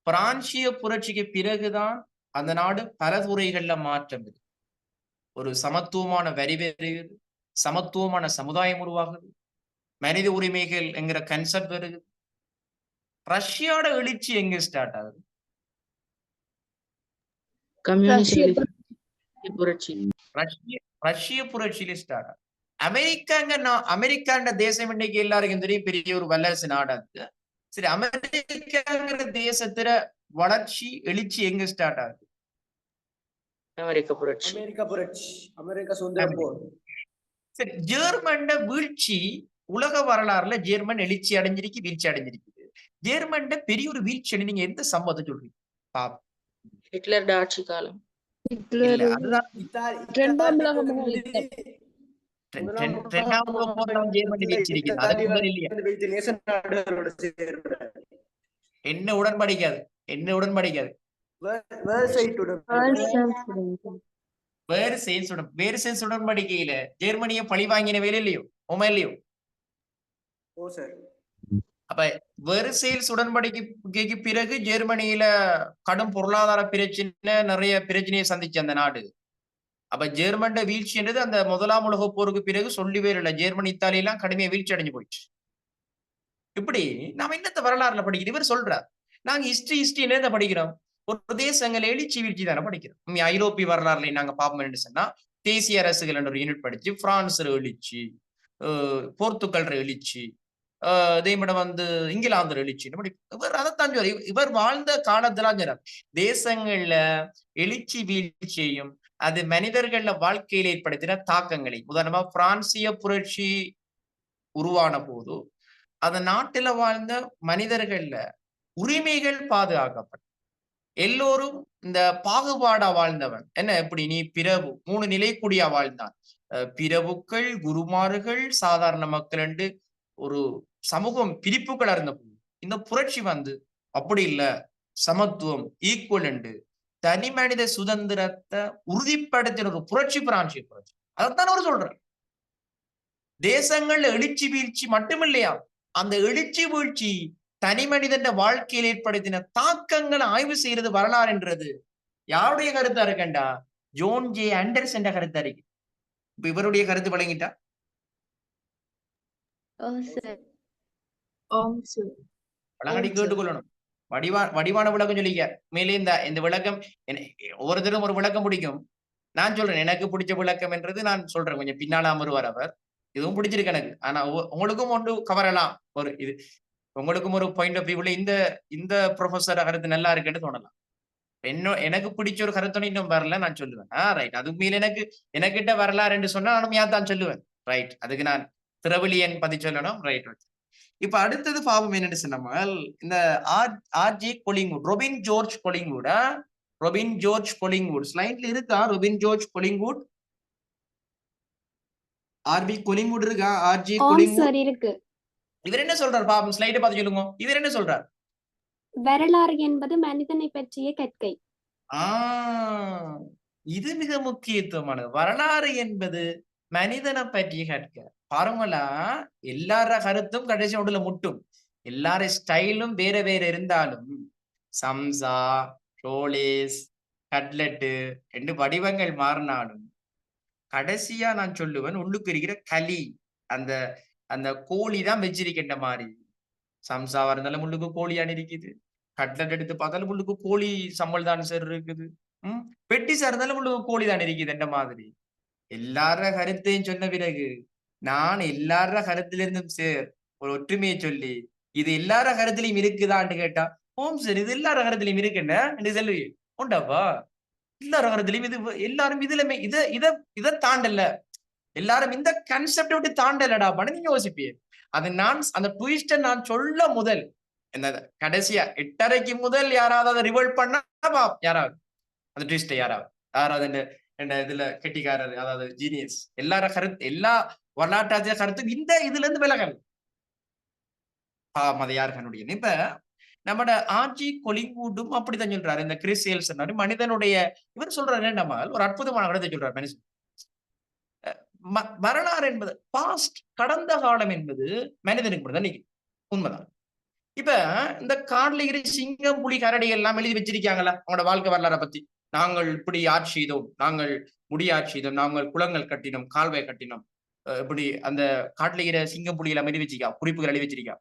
[SPEAKER 1] பிரான்சிய புரட்சிக்கு பிறகுதான் அந்த நாடு பல துறைகள்ல மாற்றம் இருக்கு. ஒரு சமத்துவமான வரி வருகிறது, சமத்துவமான சமுதாயம் உருவாகுது, மனித உரிமைகள் என்கிற கன்செப்ட் வருது. ரஷ்யாவோட எழுச்சி எங்க ஸ்டார்ட் ஆகுது?
[SPEAKER 4] கம்யூனிஸ்ட் புரட்சி.
[SPEAKER 1] ரஷ்ய புரட்சியில ஸ்டார்ட் ஆகுது. அமெரிக்காண்ட தேசம் இன்னைக்கு எல்லாருக்கும் தெரியும், பெரிய ஒரு வல்லரசு நாடாது. சரி, அமெரிக்காங்கிற தேசத்துல வளர்ச்சி எழுச்சி எங்க ஸ்டார்ட் ஆகுது?
[SPEAKER 4] அமெரிக்க புரட்சி.
[SPEAKER 5] அமெரிக்கா சுதந்திர போர்.
[SPEAKER 1] சரி, ஜெர்மன் வீழ்ச்சி உலக வரலாறுல ஜெர்மன் எழுச்சி அடைஞ்சிருக்கு, வீழ்ச்சி அடைஞ்சிருக்கு. ஜெர்மன் பெரிய ஒரு வீழ்ச்சி நீங்க எந்த சம்பவத்தை சொல்றீங்க?
[SPEAKER 4] ஹிட்லர் ஆட்சி காலம்.
[SPEAKER 2] இரண்டாம் உலக போர்.
[SPEAKER 1] என்ன உடன்படிக்காது? உடன்படிக்கையில ஜெர்மனிய பழி வாங்கின வேலை இல்லையோ, இல்லையோ? அப்ப வெர்சைல்ஸ் உடன்படிக்கைக்கு பிறகு ஜெர்மனியில கடும் பொருளாதார பிரச்சனை, நிறைய பிரச்சனையை சந்திச்சு அந்த நாடு. அப்ப ஜெர்மன் வீழ்ச்சி என்றது அந்த முதலாம் உலக போருக்கு பிறகு சொல்லி வேறு இல்லை. ஜெர்மனி இத்தாலி எல்லாம் கடுமையா வீழ்ச்சி அடைஞ்சு போயிடுச்சு. இப்படி நாம என்னத்த வரலாறுல படிக்கிறோம்? இவர் சொல்றார், நாங்க ஹிஸ்டரி என்ன படிக்கிறோம்? ஒரு தேசங்கள் எழுச்சி வீழ்ச்சி தானே படிக்கிறோம். ஐரோப்பிய வரலாறுல நாங்க பார்ப்போம் சொன்னா தேசிய அரசுகள் என்ற ஒரு யூனிட் படிச்சு பிரான்ஸ் எழுச்சி, போர்த்துகல் எழுச்சி, இதே மட்டும் வந்து இங்கிலாந்து எழுச்சி. இவர் அதைத்தான் சொல்ற. இவர் வாழ்ந்த காலத்துல தேசங்கள்ல எழுச்சி வீழ்ச்சியையும் அது மனிதர்கள வாழ்க்கையில் ஏற்படுத்தின தாக்கங்களை, உதாரணமா பிரான்சிய புரட்சி உருவான போது அந்த நாட்டில வாழ்ந்த மனிதர்கள்ல உரிமைகள் பாதுகாக்கப்பட்ட, எல்லோரும் இந்த பாகுபாடா வாழ்ந்தவன். என்ன எப்படி நீ பிரபு 3 நிலை கூடியா வாழ்ந்தான். பிரபுக்கள், குருமார்கள், சாதாரண மக்கள் என்று ஒரு சமூகம் பிரிப்புகள் இருந்த போது இந்த புரட்சி வந்து அப்படி இல்ல, சமத்துவம், ஈக்குவல் என்று தனி மனித சுதந்திரத்தை உறுதிப்படுத்தின ஒரு புரட்சி பிரான்சிய புரட்சி. அதைத்தான் அவர் சொல்றார். தேசங்கள்ல எழுச்சி வீழ்ச்சி மட்டுமில்லையா, அந்த எழுச்சி வீழ்ச்சி தனி மனிதன் வாழ்க்கையில் ஏற்படுத்தின தாக்கங்களை ஆய்வு செய்யறது வரலாறு என்றது யாருடைய கருத்தா இருக்கண்டா? ஜோன் ஜே ஆண்டர்சன் கருத்தா இருக்கு. இப்ப இவருடைய கருத்து வழங்கிட்டா வழங்கடி கேட்டுக்கொள்ளணும். வடிவான விளக்கம் சொல்லிக்க. மேலே இந்த விளக்கம் ஒவ்வொருத்தரும் ஒரு விளக்கம் பிடிக்கும். நான் சொல்றேன் எனக்கு பிடிச்ச விளக்கம் என்றது நான் சொல்றேன். கொஞ்சம் பின்னால அமருவார் அவர். இதுவும் பிடிச்சிருக்கு எனக்கு. ஆனா உங்களுக்கும் ஒன்று கவரலாம். ஒரு இது உங்களுக்கும் ஒரு பாயிண்ட் ஆஃப் வியூல இந்த ப்ரொஃபஸர் கருத்து நல்லா இருக்குன்னு தோணலாம். எனக்கு பிடிச்ச ஒரு கருத்து இன்னும் வரல, நான் சொல்லுவேன். ரைட். அதுக்கு மேல எனக்கிட்ட வரலாறு என்று சொன்னா நானும் தான் சொல்லுவேன். ரைட். அதுக்கு நான் திரவிலியன் பத்தி சொல்லணும். ரைட். இப்ப அடுத்தது பாவம் என்னன்னு சொன்னால் இந்த RG Collingwood, Robin George Collingwood. Robin George Collingwood ஸ்லைட்ல இருக்கா? Robin George Collingwood, RP Collingwood இருக்கா? ஆர்ஜி கொலிங்வுட்
[SPEAKER 3] இருக்கு.
[SPEAKER 1] இவர் என்ன சொல்றார் பாவம்? ஸ்லைடை பார்த்து சொல்லுங்க. இவர் என்ன சொல்றார்?
[SPEAKER 3] வரலாறு என்பது மனிதனை பற்றிய கற்கை.
[SPEAKER 1] இது மிக முக்கியத்துவமானது. வரலாறு என்பது மனிதனை பற்றிய கற்கை. பாருங்களா, எல்லார கருத்தும் கடைசி ஒன்றுல முட்டும். எல்லார ஸ்டைலும் வேற வேற இருந்தாலும் சம்சா, ரோலேஸ், கட்லெட்டு ரெண்டு வடிவங்கள் மாறினாலும் கடைசியா நான் சொல்லுவேன், உள்ளுக்கு இருக்கிற களி, அந்த அந்த கோழி தான் வச்சிருக்கின்ற மாதிரி. சம்சாவா இருந்தாலும் உள்ளுக்கு கோழியான இருக்குது. கட்லெட் எடுத்து பார்த்தாலும் உள்ளுக்கு கோழி சம்பல் தான் சார் இருக்குது. பெட்டிஸா இருந்தாலும் உள்ளுக்கு கோழி தான் இருக்குது. என்ற மாதிரி எல்லார கருத்தையும் சொன்ன பிறகு நான் எல்லார கருத்திலிருந்தும் சார் ஒரு ஒற்றுமையை சொல்லி இது எல்லார கருத்திலையும் இருக்குதான்னு கேட்டா, ஓம் சார் இது எல்லார கருத்திலையும் இருக்குன்னு சொல்லி உண்டாப்பா. எல்லார கருத்திலையும் இது எல்லாரும் இதுல இதை தாண்டல, எல்லாரும் இந்த கன்செப்டை விட்டு தாண்டலடாப்பான்னு நீங்க யோசிப்பீங்க. அது நான் அந்த ட்விஸ்ட நான் சொல்ல முதல் என்ன கடைசியா 8:30 முதல் யாராவது அதை ரிவல்ட் பண்ணா யாராவது அந்த ட்விஸ்ட யாராவது இதுல கெட்டிக்காரர், அதாவது ஜீனியஸ், எல்லார கருத்து எல்லா வரலாற்றாசிய கருத்தும் இந்த இதுல இருந்து விலகல். அதை யாரு கண்டுபிடிக்கணும்? இப்ப நம்மட ஆர்ஜி கொலிங்வுட்டும் அப்படித்தான் சொல்றாரு. இந்த கிறிஸ் சேல்ஸ் மனிதனுடைய இவர் சொல்றாரு என்னமா ஒரு அற்புதமான கருத்தை சொல்றாரு. மனுஷன் வரலாறு என்பது பாஸ்ட், கடந்த காலம் என்பது மனிதனுக்கு மட்டும்தான் உண்மைதான். இப்ப இந்த காடுல இருக்கிற சிங்கம், புலி, கரடி எல்லாம் எழுதி வச்சிருக்காங்களா அவங்களோட வாழ்க்கை வரலாறை பத்தி? நாங்கள் இப்படி ஆட்சி செய்தோம், நாங்கள் முடியாட்சி செய்தோம், நாங்கள் குளங்கள் கட்டினோம், கால்வாய் கட்டினோம், இப்படி அந்த காட்டுல இருக்கிற சிங்கம், புலி எல்லாம் எழுதி வச்சிருக்கா, குறிப்புகள் எழுதி வச்சிருக்கா?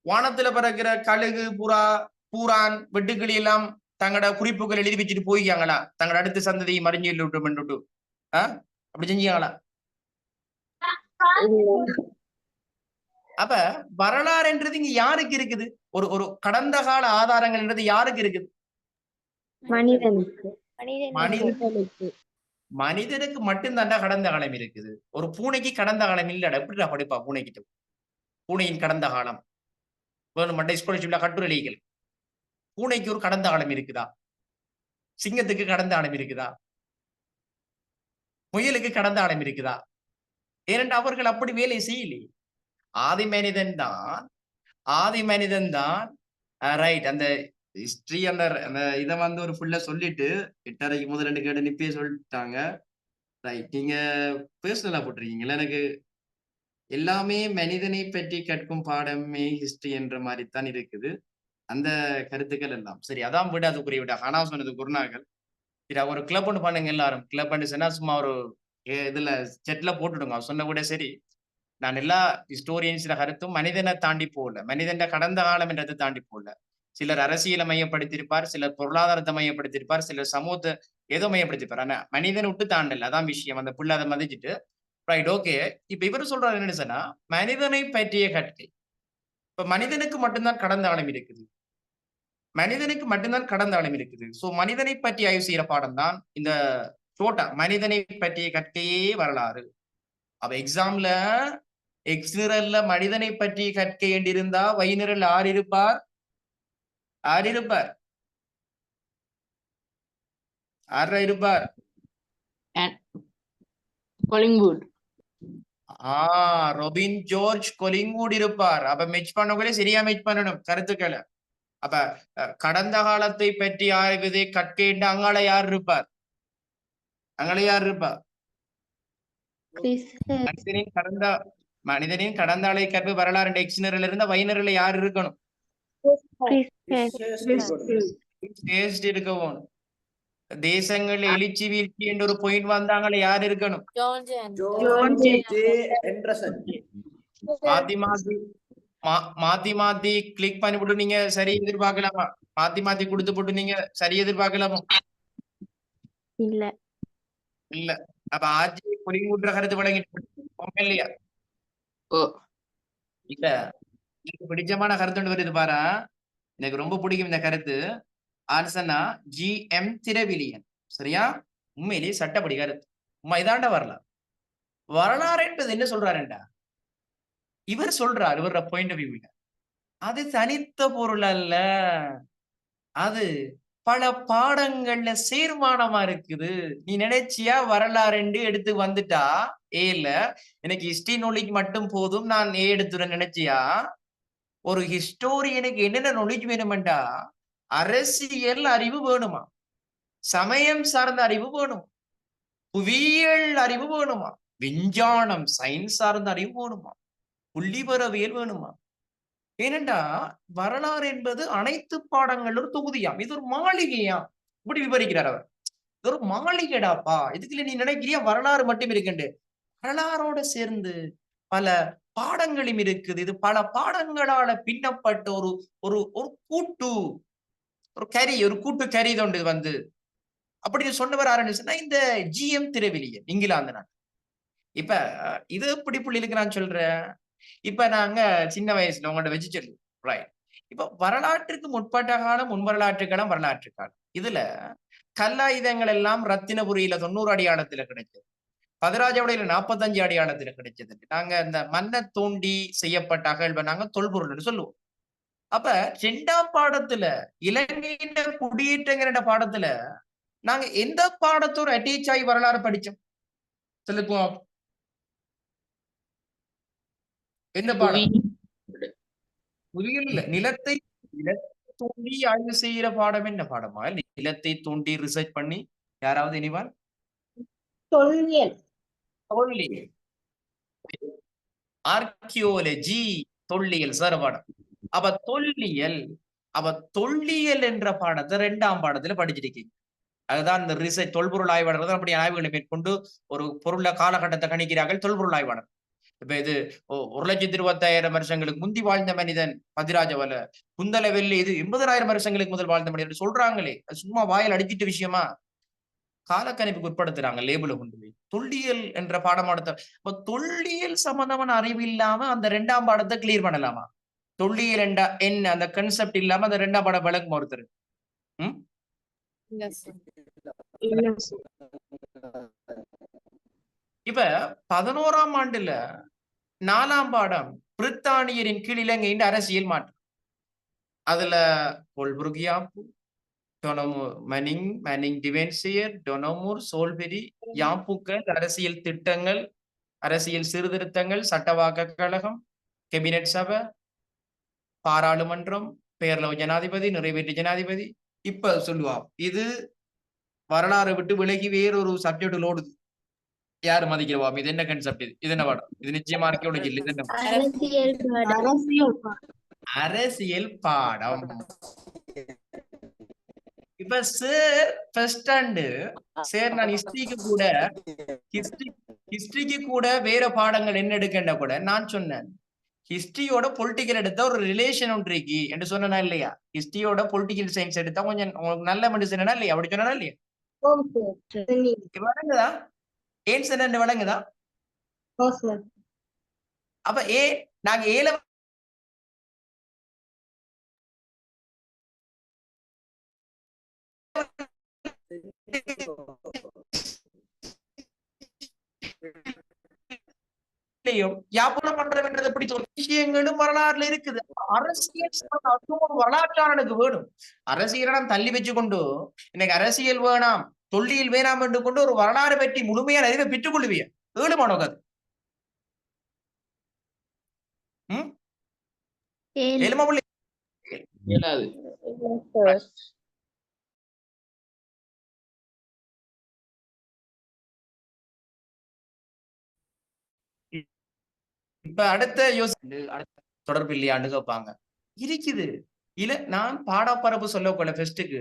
[SPEAKER 1] வானத்துல பறக்கிற கழுகு, புறா, பூரான், வெட்டுக்கிளி எல்லாம் தங்களோட குறிப்புகள் எழுதி வச்சுட்டு போய்க்காங்களா? தங்களோட அடுத்த சந்ததியை மறைஞ்சு விட்டு அப்படி செஞ்சாங்களா? அப்ப வரலாறு என்றது இங்க யாருக்கு இருக்குது? ஒரு கடந்த கால ஆதாரங்கள் என்றது யாருக்கு இருக்குது? மனிதனுக்கு மட்டும்தாண்டா கடந்த காலம் இருக்குது. ஒரு பூனைக்கு கடந்த காலம் இல்லடா. எப்படிடா படிப்பா பூனைக்கிட்ட? பூனையின் கடந்த காலம் ஸ்காலர்ஷிப்ல கட்டுரைகள். பூனைக்கு ஒரு கடந்த காலம் இருக்குதா? சிங்கத்துக்கு கடந்த காலம் இருக்குதா? முயலுக்கு கடந்த காலம் இருக்குதா? ஏனென்று அவர்கள் அப்படி வேலை செய்யலையே. ஆதி மனிதன் தான் ரைட். அந்த ஹிஸ்டரி அந்த இதை ஒரு ஃபுல்லா சொல்லிட்டு 8:30 முதல் 2 கேட்டு நிப்பே சொல்லிட்டாங்க. ரைட். நீங்க பர்சனலா போட்டிருக்கீங்களா? எனக்கு எல்லாமே மனிதனை பற்றி கற்கும் பாடமே ஹிஸ்டரி என்ற மாதிரி தான் இருக்குது அந்த கருத்துக்கள் எல்லாம். சரி, அதான் விட அதுக்குரிய விட ஆனா சொன்னது குருநாகள். ஒரு கிளப் ஒன்று பண்ணுங்க எல்லாரும். கிளப் பண்ணி சொன்னா சும்மா ஒரு இதுல செட்ல போட்டுடுங்க. சொன்ன கூட சரி. நான் எல்லா ஹிஸ்டோரியன்ஸில கருத்தும் மனிதனை தாண்டி போகல, மனிதன் கடந்த காலம் என்றதை தாண்டி போகல. சிலர் அரசியலை மையப்படுத்தியிருப்பார், சிலர் பொருளாதாரத்தை மையப்படுத்தியிருப்பார், சிலர் சமூகத்தை ஏதோ மையப்படுத்திருப்பார். ஆனா மனிதனை விட்டு தாண்டல, அதான் விஷயம். அந்த புள்ள அதை மதிச்சுட்டு ரைட். ஓகே. இப்ப இவரு சொல்றாரு என்னன்னு சொன்னா மனிதனை பற்றிய கற்கை. இப்ப மனிதனுக்கு மட்டும்தான் கடந்த காலம் இருக்குது, மனிதனுக்கு மட்டும்தான் கடந்த காலம் இருக்குது. சோ மனிதனை பற்றி ஆய்வு செய்யற பாடம் தான் இந்த சோட்டா மனிதனை பற்றிய கற்கையே வரலாறு. அப்ப எக்ஸாம்ல எக்ஸ்நிரல்ல மனிதனை பற்றி கற்கை என்றிருந்தா வைநிரல் ஆர் இருப்பார்? ரொபின் ஜார்ஜ் கொலிங்கூட் இருப்பார். அப்ப மெச் பண்ணக்குள்ளே சரியா மெச் பண்ணணும் கருத்துக்களை. அப்ப கடந்த காலத்தை பற்றி ஆய்வதை கற்கேண்ட அங்கால யார் இருப்பார்? அங்கால யார் இருப்பார்? மனிதனின் கடந்த ஆலை கற்பு வரலாறு டிக்ஷனரியில இருந்த வைனரில் யார் இருக்கணும்? இருக்கவும். தேசங்கள் எழுச்சி வீழ்ச்சி என்ற ஒரு பாயிண்ட் வந்தாங்களே யார் இருக்கணும்? மாத்தி மாத்தி கிளிக் பண்ணி போட்டு நீங்க சரி எதிர்பார்க்கலாமா? மாத்தி மாத்தி கொடுத்து போட்டு நீங்க சரி எதிர்பார்க்கலாமா?
[SPEAKER 2] இல்ல
[SPEAKER 1] இல்ல. அப்ப ஆட்சி பொறிமுற்ற கருத்து வழங்கிட்டு இல்லையா? இப்ப எனக்கு பிடிச்சமான கருத்து வருது பாரா. எனக்கு ரொம்ப பிடிக்கும் இந்த கருத்து. ஆன்சனா ஜி.எம். திரவிலியன். சரியா? உண்மையிலேயே சட்டப்படி கருத்து. இதாண்ட வரலாம். வரலாறு என்பது என்ன சொல்றாருண்டா, இவர் சொல்றார் இவரோட பாயிண்ட் ஆஃப் வியூல அது தனித்த பொருள் அல்ல, அது பல பாடங்கள்ல சேர்மானமா இருக்குது. நீ நினைச்சியா வரலாறு எடுத்து வந்துட்டா இல்ல எனக்கு ஹிஸ்டரி நாலேஜ் மட்டும் போதும் நான் எடுத்துறேன் நினைச்சியா? ஒரு ஹிஸ்டோரியனுக்கு என்னென்ன நாலேஜ் வேணுமெண்டா அரசியல் அறிவு வேணுமா, சமயம் சார்ந்த அறிவு வேணும், புவியியல் அறிவு வேணுமா, விஞ்ஞானம் சயின்ஸ் சார்ந்த அறிவு வேணுமா, புள்ளிபரவியல் வேணுமா. ஏனென்றா வரலாறு என்பது அனைத்து பாடங்கள் ஒரு தொகுதியாம். இது ஒரு மாளிகையாம். இப்படி விவரிக்கிறார் அவர். இது ஒரு மாளிகைடாப்பா. இதுக்குள்ள நீ நினைக்கிறியா வரலாறு மட்டும் இருக்குண்டு? வரலாறோட சேர்ந்து பல பாடங்களும் இருக்குது. இது பல பாடங்களால பின்னப்பட்ட ஒரு ஒரு ஒரு கூட்டு ஒரு கரி, ஒரு கூட்டு கரி தொண்டு வந்து அப்படின்னு சொன்னவர் ஆரம்பிச்சுன்னா இந்த ஜி.எம். திரவிலியன், இங்கிலாந்து நாடு. இப்ப இது எப்படி புள்ளி இருக்கிறான்னு சொல்றேன். இப்ப நாங்க சின்ன வயசுல உங்கள்ட்ட வச்சு சொல்லுவோம். ரைட். இப்ப வரலாற்றுக்கு முற்பட்ட காலம், முன் வரலாற்று காலம், வரலாற்று காலம். இதுல கல்லாயுதங்கள் எல்லாம் ரத்தினபுரியில 90 அடியாளத்துல கிடைச்சது, பதிராஜாவுடையில 45 அடியாளத்துல கிடைச்சது. நாங்க இந்த மண்ணை தோண்டி செய்யப்பட்ட அகழ்வை நாங்க தொல்பொருள்னு சொல்லுவோம். அப்ப 2ஆம் பாடத்துல இலங்கையின் குடியேற்றங்கிற பாடத்துல நாங்க எந்த பாடத்தோட அட்டீச் ஆகி வரலாறு படிச்சோம் சொல்லுவோம்? என்ன பாடம்? புவியியல் இல்ல, நிலத்தை தோண்டி ஆய்வு செய்யற பாடம். என்ன பாடமா? நிலத்தை தோண்டி ரிசர்ச் பண்ணி யாராவது இனிவால்
[SPEAKER 2] தொல்லியல்.
[SPEAKER 1] ஆர்கியோலஜி, தொல்லியல் சார் பாடம். அப்ப தொல்லியல் என்ற பாடத்தை 2ஆம் பாடத்துல படிச்சிருக்கீங்க. அதுதான் இந்த ரிசர்ச், தொல்பொருள் ஆய்வாளர்கள் அப்படி ஆய்வுகளை மேற்கொண்டு ஒரு பொருள காலகட்டத்தை கணிக்கிறார்கள் தொல்பொருள் ஆய்வாளர். இப்ப இது 1,25,000 வருஷங்களுக்கு முந்தி வாழ்ந்த மனிதன் பதிராஜவல, குந்தலவெல்ல இது 80,000 வருஷங்களுக்கு முதல் வாழ்ந்த மனிதன் சொல்றாங்களே, அது சும்மா வாயில் அடிச்சிட்ட விஷயமா? காலக்கணிப்புக்கு உட்படுத்துறாங்க லேபிள கொண்டு போய். தொல்லியல் என்ற பாடமானத்தை தொல்லியல் சம்பந்தமான அறிவு இல்லாம அந்த 2ஆம் பாடத்தை கிளியர் பண்ணலாமா? தொல்லியல் என்ன அந்த கான்செப்ட் இல்லாம அந்த 2ஆம் பாடம் விளக்கும் ஒருத்தர். இப்ப 11ஆம் ஆண்டுல 4ஆம் பாடம் பிரித்தானியரின் கீழ் இலங்கையின் அரசியல் மாற்றம். அதுல கோல்புர்க் யாப்பு, மனிங் டிவென்சியர், டொனமூர், சோல்பெரி, யாப்புக்கள், அரசியல் திட்டங்கள், அரசியல் சீர்திருத்தங்கள், சட்டவாக்க கழகம், கேபினட் சபை, பாராளுமன்றம், பேரளவு ஜனாதிபதி, நிறைவேற்று ஜனாதிபதி. இப்ப சொல்லுவான் இது வரலாறு விட்டு விலகி வேறொரு சப்ஜெக்ட் ஓடுது. யாரு மதிக்கிறவா? இது என்ன கான்செப்ட்? இது என்ன பாடம்? இது நிச்சயமா ஆர்கியோலஜி இல்ல, இது அரசியல் பாடம். இப்ப சார் ஃபர்ஸ்ட் ஸ்டாண்ட் சார் நான் ஹிஸ்டரிக்கு கூட வேற பாடங்கள் என்ன எடுக்கண்ட கூட நான் சொன்னேன் ஹிஸ்டரியோட பொலிட்டிக்கல் எடுத்தா ஒரு ரிலேஷன் ஒன்று இருக்கு என்று சொன்னா இல்லையா? ஹிஸ்டரியோட பொலிட்டிக்கல் சயின்ஸ் எடுத்தா கொஞ்சம் நல்ல மெடிசன் இல்லையா? அப்படி சொன்னா இல்லையா? வழங்குதா? ஏன் சார் வழங்குதா? அப்ப நாங்க ஏல வியாபாரம் பண்றதுன்றது எப்படி விஷயங்களும் வரலாறுல இருக்குது. அரசியல் வரலாற்றாளனுக்கு வேணும். அரசியலை நாம் தள்ளி வச்சு கொண்டு இன்னைக்கு அரசியல் வேணாம், தொல்லியல் வேணாம் என்று கொண்டு ஒரு வரலாறு பற்றி முழுமையான அறிவை பெற்றுக் கொள்ளுவிய ஏழு மாணவர்கள். ம்
[SPEAKER 3] ஏழு.
[SPEAKER 1] ஏழுமா புள்ளி
[SPEAKER 4] இயலாது.
[SPEAKER 1] இப்ப அடுத்த தொடர்பு இல்லையான்னு கேட்பாங்க. இருக்குது. நான் பாடப்பரப்பு சொல்லக்கொள்ள ஃபெஸ்ட்டுக்கு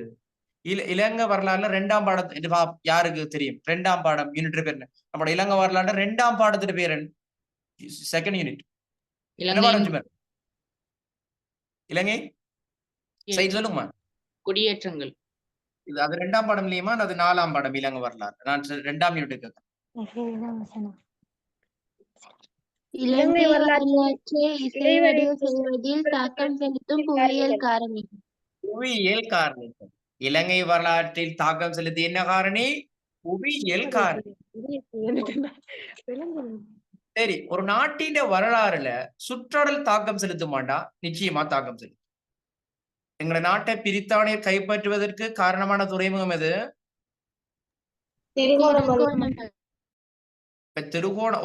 [SPEAKER 1] இலங்கை வரலாறுல 2ஆம் பாடம் யாருக்கு தெரியும்? 2ஆம் பாடம் யூனிட் பேர் என்ன? நம்மளோட இலங்கை வரலாறுல 2ஆம் பாடத்துக்கு பேர் என்ன? Second unit. என்ன பாடம் சும்மா? இலங்கை சைடு சொல்லுங்கம்மா.
[SPEAKER 4] குடியேற்றங்கள்.
[SPEAKER 1] இது அது 2ஆம் பாடம் இல்லையுமா? அது 4ஆம் பாடம் இலங்கை வரலாறு. நான் 2ஆம் யூனிட் கேட்கிறேன்.
[SPEAKER 3] இலங்கை வரலாற்றை இசைவடைய செய்வதில் தாக்கம் செலுத்தும் புவியியல் காரணி.
[SPEAKER 1] புவியியல் காரணிகள். இலங்கை வரலாற்றில் தாக்கம் செலுத்தி என்ன காரணி? புவியியல் காரணி. சரி, ஒரு நாட்டின் வரலாறுல சுற்றாடல் தாக்கம் செலுத்துமாண்டா? நிச்சயமா தாக்கம் செலுத்தும். எங்களை நாட்டை பிரித்தானியர் கைப்பற்றுவதற்கு காரணமான துறைமுகம் எது?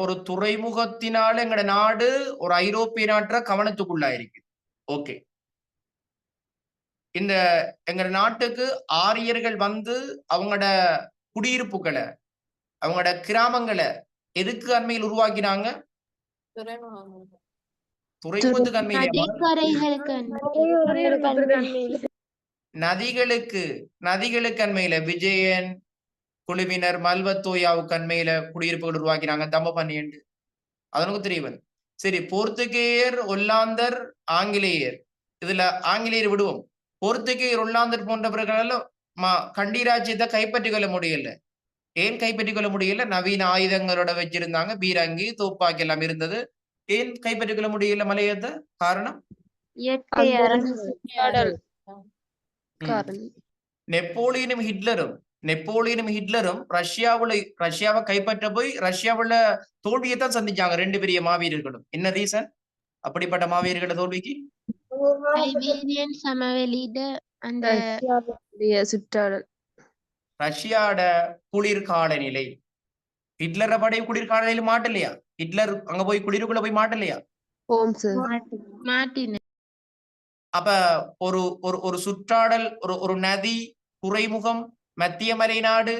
[SPEAKER 1] ஒரு துறைமுகத்தினால எங்கட நாடு ஒரு ஐரோப்பிய நாட்ட கவனத்துக்குள்ளாயிருக்கு. ஓகே, இந்த எங்க நாட்டுக்கு ஆரியர்கள் வந்து அவங்களோட குடியிருப்புகளை, அவங்களோட கிராமங்களை எதுக்கு அண்மையில் உருவாக்கினாங்க? துறைமுகத்துக்கு நதிகளுக்கு அண்மையில விஜயன் குழுவினர் மல்வத்தோயாவுக்கு அண்மையில குடியிருப்புகள் உருவாக்கினாங்க. தம்ம பண்ணிண்டு அதனுக்கு தெரியவன். சரி, போர்த்துகேயர், ஒல்லாந்தர், ஆங்கிலேயர், இதுல ஆங்கிலேயர் விடுவோம். போர்த்துகேயர், ஒல்லாந்தர் போன்றவர்களால கண்டி ராஜ்யத்தை கைப்பற்றிக் கொள்ள முடியல. ஏன் கைப்பற்றிக் கொள்ள முடியல? நவீன ஆயுதங்களோட வச்சிருந்தாங்க, பீரங்கி, தோப்பாக்கி எல்லாம் இருந்தது. ஏன் கைப்பற்றிக் கொள்ள முடியல மலையத்தை? காரணம் நெப்போலியனும் ஹிட்லரும் ரஷ்யாவை கைப்பற்ற போய் ரஷ்யாவுல தோல்வியைத்தான் சந்திச்சாங்க 2 பெரிய மாவீரர்களும். என்ன ரீசன் அப்படிப்பட்ட மாவீரர்கள தோல்விக்கு? ரஷ்யாட குளிர்கால நிலை. ஹிட்லர படை குளிர்கால நிலையில மாட்டலையா? ஹிட்லர் அங்க போய் குளிருக்குள்ள போய் மாட்டலையா? அப்ப ஒரு சுற்றாடல், ஒரு நதி, துறைமுகம், மத்திய மலை நாடு,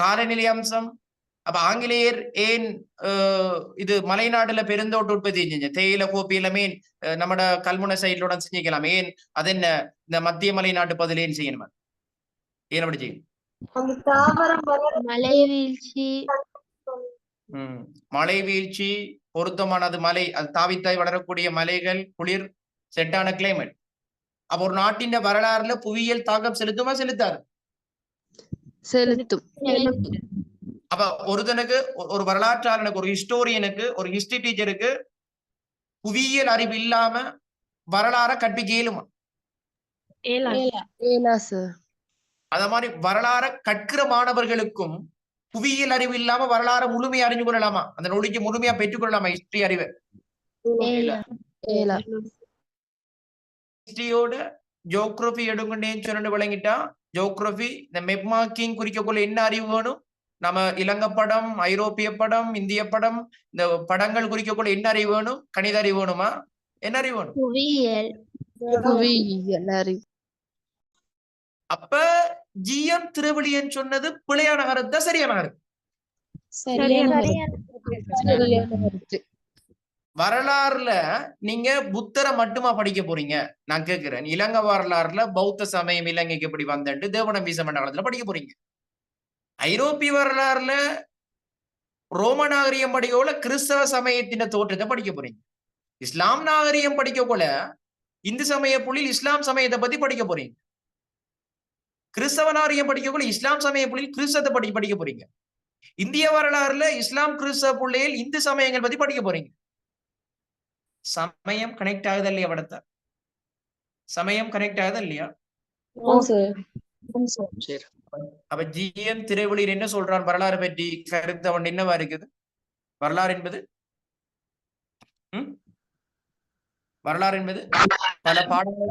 [SPEAKER 1] காலநிலை அம்சம். அப்ப ஆங்கிலேயர் ஏன் இது மலைநாடுல பெருந்தோட்ட உற்பத்தி செஞ்சு தேயிலை, கோப்பி எல்லாமே நம்மட கல்முனை சைட்லோட செஞ்சுக்கலாம். ஏன் அது என்ன இந்த மத்திய மலை நாட்டு பதில் ஏன் செய்யணுமா? ஏன் அப்படி செய்யும்? மழை வீழ்ச்சி பொருத்தமானது. மலை அது தாவித்தாய் வளரக்கூடிய மலைகள், குளிர், செட்டான கிளைமேட். அப்ப ஒரு நாட்டின் வரலாறுல புவியியல் தாக்கம் செலுத்துமா செலுத்தாது?
[SPEAKER 2] செலுத்தும்.
[SPEAKER 1] அப்ப ஒருத்தனுக்கு, ஒரு வரலாற்றாளனுக்கு, ஒரு ஹிஸ்டோரியனுக்கு, ஒரு ஹிஸ்டரி டீச்சருக்கு புவியியல் அறிவு இல்லாம வரலாற கற்பிக்க இயலுமா? அத மாதிரி வரலாற கற்கிற மாணவர்களுக்கும் புவியியல் அறிவு இல்லாம வரலாற முழுமையா அறிஞ்சு கொள்ளலாமா? அந்த நொடிக்கு முழுமையா பெற்றுக் கொள்ளலாமா ஹிஸ்டரி அறிவை? ஹிஸ்டரியோட ஜியோகிராபி எடுங்கன்னு சொன்னு விளங்கிட்டா, ஜியோகிராபி இந்த மெப் மார்க்கிங் குறிக்கக்குள்ள என்ன அறிவு வேணும்? நம்ம இலங்கை படம், ஐரோப்பிய படம், இந்திய படம், இந்த படங்கள் குறிக்கக்குள்ள என்ன அறிவு வேணும்? கணித அறிவு வேணுமா? என்ன அறிவு வேணும்? அப்ப ஜிஎம் திருவள்ளியன் சொன்னது பிழையான கருத்தா சரியான கருத்து? வரலாறுல நீங்க புத்தரை மட்டுமா படிக்க போறீங்க? நான் கேட்கிறேன். இலங்கை வரலாறுல பௌத்த சமயம் இலங்கைக்கு எப்படி வந்துட்டு தேவநம்பி சமண்டலத்துல படிக்க போறீங்க. ஐரோப்பிய வரலாறுல ரோம நாகரிகம் படிக்கல கிறிஸ்தவ சமயத்தின் தோற்றத்தை படிக்க போறீங்க. இஸ்லாம் நாகரிகம் படிக்க போல இந்து சமய புள்ளியில் இஸ்லாம் சமயத்தை பத்தி படிக்க போறீங்க. கிறிஸ்தவ நாகரிகம் படிக்கக்குள்ள இஸ்லாம் சமய புள்ளியில் கிறிஸ்தவத்தை படிக்க போறீங்க. இந்திய வரலாறுல இஸ்லாம் கிறிஸ்தவ புள்ளியில் இந்து சமயங்கள் பத்தி படிக்க போறீங்க. சமயம் கனெக்ட் ஆகுது இல்லையா? படத்தை சமயம் கனெக்ட் ஆகுது இல்லையா? அப்ப ஜிஎம் திரைவெளியில் என்ன சொல்றான் வரலாறு பற்றி கருத்து? அவன் என்னவா இருக்குது? வரலாறு என்பது வரலாறு என்பது பல பாடங்கள்.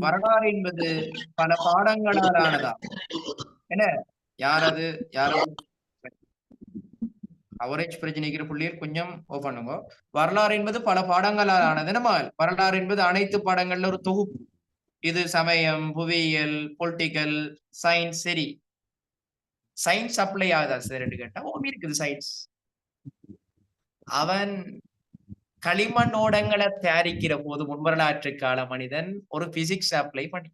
[SPEAKER 1] வரலாறு என்பது பல பாடங்களால் ஆனதா? என்ன? யாரது அவரேஜ் பிரச்சனைக்கிற பிள்ளைகள் கொஞ்சம் பண்ணுங்க. வரலாறு என்பது பல பாடங்களால் ஆனது. நம்ம வரலாறு என்பது அனைத்து பாடங்கள்ல ஒரு தொகுப்பு. இது சமயம், புவியியல், பொலிட்டிக்கல், சயின்ஸ். சரி, சயின்ஸ் அப்ளை ஆகுதா சார் கேட்டா இருக்குது சயின்ஸ். அவன் களிமண் ஓடங்களை தயாரிக்கிற போது முன்வரலாற்று கால மனிதன் ஒரு பிசிக்ஸ் அப்ளை பண்ணி